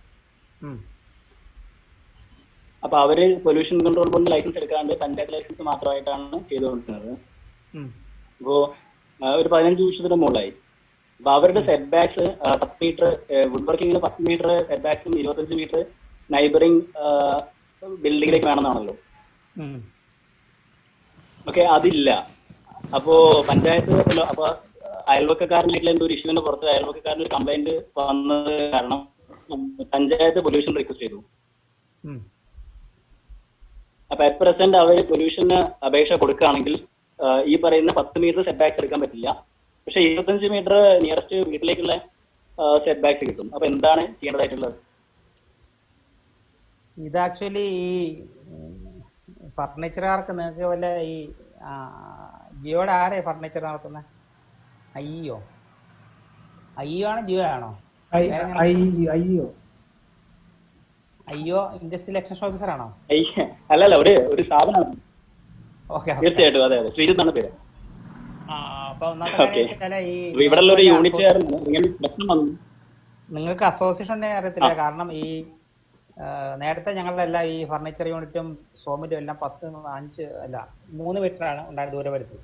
അപ്പൊ അവര് പൊല്യൂഷൻ കൺട്രോൾ ബോർഡിന്റെ ലൈസൻസ് എടുക്കാണ്ട് പഞ്ചായത്ത് ലൈസൻസ് മാത്രമായിട്ടാണ് ചെയ്തുകൊണ്ടിരുന്നത്. അപ്പോ ഒരു 15 വർഷത്തിന് മുകളിലായി. അപ്പൊ അവരുടെ സെറ്റ് ബാക്സ് 10 മീറ്റർ, വുഡ് വർക്കിങ്ങിന് 10 മീറ്റർ സെറ്റ് ബാക്സും 25 മീറ്റർ നൈബറിംഗ് ബിൽഡിങ്ങിലേക്ക് വേണമെന്നാണല്ലോ. ഓക്കെ, അതില്ല. അപ്പോ പഞ്ചായത്ത് അപ്പൊ അയൽവക്കക്കാരനായിട്ടുള്ള എന്തോ ഒരു ഇഷ്യൂവിന്റെ പുറത്ത് അയൽവക്കക്കാരന് ഒരു കംപ്ലൈന്റ് വന്നത് കാരണം പഞ്ചായത്ത് പൊല്യൂഷൻ റിക്വസ്റ്റ് ചെയ്തു. അപ്പൊ അറ്റ് പ്രസന്റ് അവർ പൊല്യൂഷന് അപേക്ഷ കൊടുക്കുകയാണെങ്കിൽ ഈ പറയുന്ന 10 മീറ്റർ സെറ്റ് ബാക്സ് എടുക്കാൻ പറ്റില്ല. പക്ഷെ 25 മീറ്റർ നിയറസ്റ്റ് വീട്ടിലേക്കുള്ള സെറ്റ് ബാക്സ് കിട്ടും. അപ്പൊ എന്താണ് ചെയ്യേണ്ടതായിട്ടുള്ളത്? ഇത് ആക്ച്വലി ഈ ഫർണിച്ചറുകാർക്ക് നിങ്ങൾക്ക് വല്ല ഈ ജിയോയുടെ ആരെ ഫർണിച്ചർ നടത്തുന്നത്? അയ്യോ ആണോ ജിയോ ആണോ? അയ്യോ ഇൻഡസ്ട്രിയൽ എക്സ്റ്റൻഷൻ ഓഫീസർ ആണോ? അല്ലല്ല, ഒരു സ്ഥാപനമാണ്. ഓക്കെ, തീർച്ചയായിട്ടും. അതെ അതെ, ശ്രീജിത്ത് എന്നാണ് പേര്. ഇവിടെ ഒരു യൂണിറ്റ് നിങ്ങൾക്ക് അസോസിയേഷൻ ഉണ്ടെങ്കിൽ അറിയത്തില്ല. കാരണം ഈ നേരത്തെ ഞങ്ങളെല്ലാം ഈ ഫർണിച്ചർ യൂണിറ്റും സോമിറ്റും എല്ലാം 3 മീറ്ററാണ് ഉണ്ടായ ദൂരപരിധി.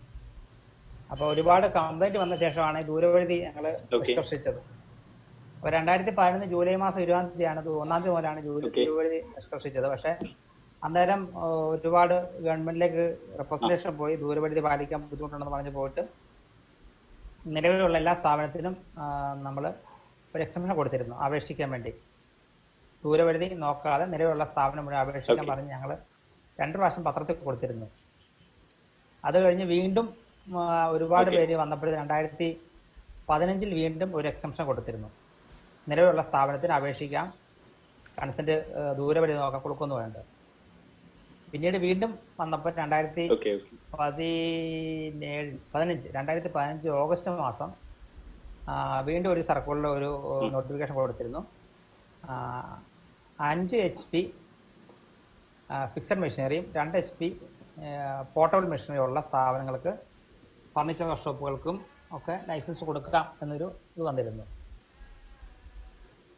അപ്പൊ ഒരുപാട് കംപ്ലൈന്റ് വന്ന ശേഷമാണ് ഈ ദൂരപരിധി ഞങ്ങൾ നിഷ്കർഷിച്ചത്. അപ്പൊ 2011 ജൂലൈ മാസം 20-ാം തീയതിയാണ് 1-ാം തീയതി മുതലാണ് ദൂരപരിധി നിഷ്കർഷിച്ചത്. പക്ഷെ അന്നേരം ഒരുപാട് ഗവൺമെന്റിലേക്ക് റെപ്രസെന്റേഷൻ പോയി ദൂരപരിധി പാലിക്കാൻ ബുദ്ധിമുട്ടുണ്ടെന്ന് പറഞ്ഞു പോയിട്ട് നിലവിലുള്ള എല്ലാ സ്ഥാപനത്തിനും നമ്മൾ ഒരു എക്സംഷൻ കൊടുത്തിരുന്നു അപേക്ഷിക്കാൻ വേണ്ടി. ദൂരപരിധി നോക്കാതെ നിലവിലുള്ള സ്ഥാപനം മുഴുവൻ അപേക്ഷിക്കാൻ പറഞ്ഞ് ഞങ്ങൾ 2 പ്രാവശ്യം പത്രത്തിൽ കൊടുത്തിരുന്നു. അത് കഴിഞ്ഞ് വീണ്ടും ഒരുപാട് പേര് വന്നപ്പോൾ 2015 വീണ്ടും ഒരു എക്സംഷൻ കൊടുത്തിരുന്നു. നിലവിലുള്ള സ്ഥാപനത്തിന് അപേക്ഷിക്കാം, കൺസെന്റ് ദൂരപരിധി നോക്കാൻ കൊടുക്കുമെന്ന് പറയുന്നത്. പിന്നീട് വീണ്ടും വന്നപ്പോൾ 2015 ഓഗസ്റ്റ് മാസം വീണ്ടും ഒരു സർക്കിളിൽ ഒരു നോട്ടിഫിക്കേഷൻ കൊടുത്തിരുന്നു. 5 HP ഫിക്സഡ് മെഷീനറിയും 2 HP പോർട്ടബിൾ മെഷീനറി ഉള്ള സ്ഥാപനങ്ങൾക്ക്, ഫർണിച്ചർ വർക്ക്ഷോപ്പുകൾക്കും ഒക്കെ ലൈസൻസ് കൊടുക്കാം എന്നൊരു ഇത് വന്നിരുന്നു.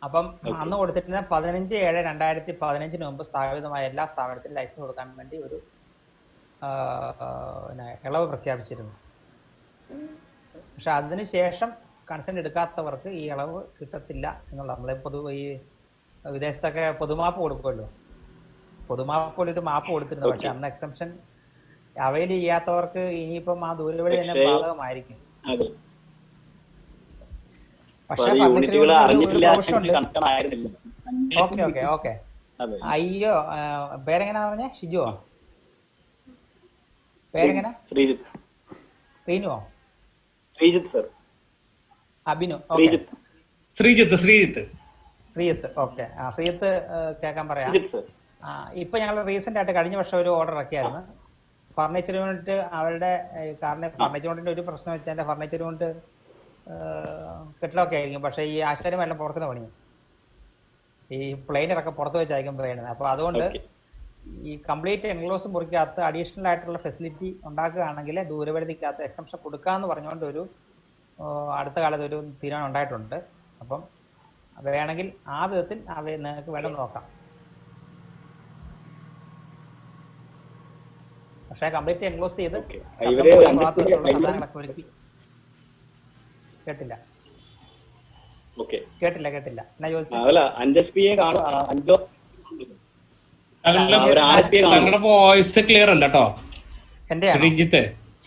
അപ്പം അന്ന് കൊടുത്തിരുന്ന 15/7/2015 മുമ്പ് സ്ഥാപിതമായ എല്ലാ സ്ഥാപനത്തിനും ലൈസൻസ് കൊടുക്കാൻ വേണ്ടി ഒരു ഇളവ് പ്രഖ്യാപിച്ചിരുന്നു. പക്ഷെ അതിനുശേഷം കൺസെന്റ് എടുക്കാത്തവർക്ക് ഈ ഇളവ് കിട്ടത്തില്ല എന്നുള്ള, നമ്മളെ ഈ വിദേശത്തൊക്കെ പൊതുമാപ്പ് കൊടുക്കുമല്ലോ, പൊതുമാപ്പ് പോലെ ഒരു മാപ്പ് കൊടുത്തിരുന്നു. പക്ഷെ അന്ന് എക്സംഷൻ അവൈൽ ചെയ്യാത്തവർക്ക് ഇനിയിപ്പം ആ ദൂരവഴി തന്നെ ബാധകമായിരിക്കും. പക്ഷെ ഓക്കെ അയ്യോ, പേരെങ്ങനാ പറഞ്ഞേ? ഷിജുവോ? പേരെങ്ങനെ? റീനുവോ? അഭിനു? ശ്രീജിത്ത്. ഓക്കെ, ശ്രീജിത്ത് കേൾക്കാൻ പറയാം. ഇപ്പൊ ഞങ്ങൾ റീസെന്റ് ആയിട്ട് കഴിഞ്ഞ വർഷം ഒരു ഓർഡർ ഇറക്കിയായിരുന്നു. ഫർണിച്ചർ യൂണിറ്റ് അവരുടെ, കാരണം ഫർണിച്ചർ യൂണിറ്റിന്റെ ഒരു പ്രശ്നം വെച്ചാൽ ഫർണിച്ചർ യൂണിറ്റ് കെട്ടിടമൊക്കെ ആയിരിക്കും, പക്ഷെ ഈ ആശാരും എല്ലാം പുറത്തുനിന്ന് പണിയും, ഈ പ്ലെയിനറൊക്കെ പുറത്ത് വെച്ചായിരിക്കും പണിയുന്നത്. അപ്പൊ അതുകൊണ്ട് ഈ കംപ്ലീറ്റ് എൻക്ലോസ് മുറിക്കകത്ത് അഡീഷണൽ ആയിട്ടുള്ള ഫെസിലിറ്റി ഉണ്ടാക്കുകയാണെങ്കിൽ ദൂരപരിധിക്കകത്ത് എക്സംഷൻ കൊടുക്കാന്ന് പറഞ്ഞുകൊണ്ട് ഒരു അടുത്ത കാലത്ത് ഒരു തീരുമാനം ഉണ്ടായിട്ടുണ്ട്. അപ്പം വേണമെങ്കിൽ ആ വിധത്തിൽ നിങ്ങൾക്ക് വേണം നോക്കാം. പക്ഷെ കംപ്ലീറ്റ് എൻക്ലോസ് ചെയ്ത് കേട്ടില്ല. എന്നാ ചോദിച്ചു? താങ്കളുടെ വോയിസ് ക്ലിയർ അല്ല കേട്ടോ.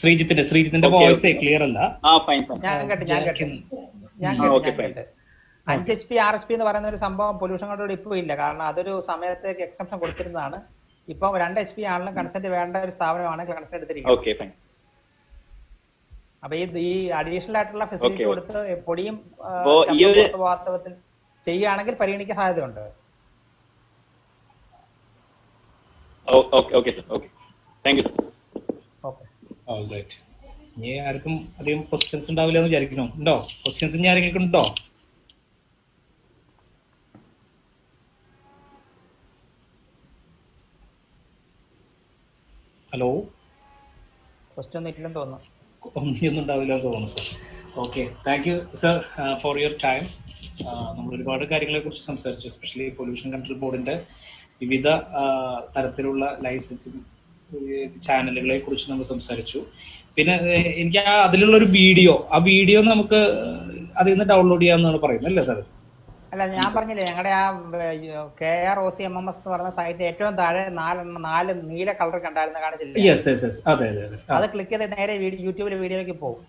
ശ്രീജിത്തിന്റെ വോയിസ് ക്ലിയർ അല്ല. ഞാൻ കേട്ടു. 5 HP 6 HP എന്ന് പറയുന്ന ഒരു സംഭവം പൊല്യൂഷൻ കൺട്രോൾ ഇപ്പൊ ഇല്ല, കാരണം അതൊരു സമയത്തേക്ക് എക്സംഷൻ കൊടുത്തിരുന്നതാണ്. ഇപ്പൊ 2 HP ആണെങ്കിലും കൺസെന്റ് വേണ്ട ഒരു സ്ഥാപനമാണെങ്കിൽ കൺസെന്റ് എടുത്തിരിക്കും. അപ്പൊ ഈ അഡീഷണൽ ആയിട്ടുള്ള ഫെസിലിറ്റി കൊടുത്ത് പൊടിയും വാസ്തവത്തിൽ ചെയ്യുകയാണെങ്കിൽ പരിഗണിക്കാൻ സാധ്യതയുണ്ട്. ഇനി ആർക്കും അധികം ക്വസ്റ്റ്യൻസ് ഉണ്ടാവില്ല എന്ന് വിചാരിക്കണോ? ഉണ്ടോ ക്വസ്റ്റ്യൻസ്? ഇനി ആരെങ്കിലും ഉണ്ടോ? ഹലോ, ക്വസ്റ്റ്യൻ ഒന്നും ഇല്ലെന്ന് തോന്നുന്നു. ഒന്നും ഉണ്ടാവില്ല എന്ന് തോന്നുന്നു sir. Okay, thank you sir for your time. നമ്മൾ ഒരുപാട് കാര്യങ്ങളെ കുറിച്ച് സംസാരിച്ചു, എസ്പെഷ്യലി പൊല്യൂഷൻ കൺട്രോൾ ബോർഡിന്റെ വിവിധ തരത്തിലുള്ള ലൈസൻസിങ് ചാനലുകളെ കുറിച്ച് നമ്മൾ സംസാരിച്ചു. പിന്നെ എനിക്ക് അതിലുള്ള ഒരു വീഡിയോ നമുക്ക് അതിൽ നിന്ന് ഡൗൺലോഡ് ചെയ്യാമെന്നാണ് പറയുന്നത് അല്ലേ സാർ? അല്ല, ഞാൻ പറഞ്ഞില്ലേ, ഞങ്ങളുടെ ആ KROCMMS എന്ന് പറയുന്ന സൈറ്റ് ഏറ്റവും താഴെ 4 നീല കളർ കണ്ടായിരുന്നു, കാണിച്ചില്ലേ? അതെ. അത് ക്ലിക്ക് ചെയ്ത് നേരെ യൂട്യൂബിലെ വീഡിയോയിലേക്ക് പോകും.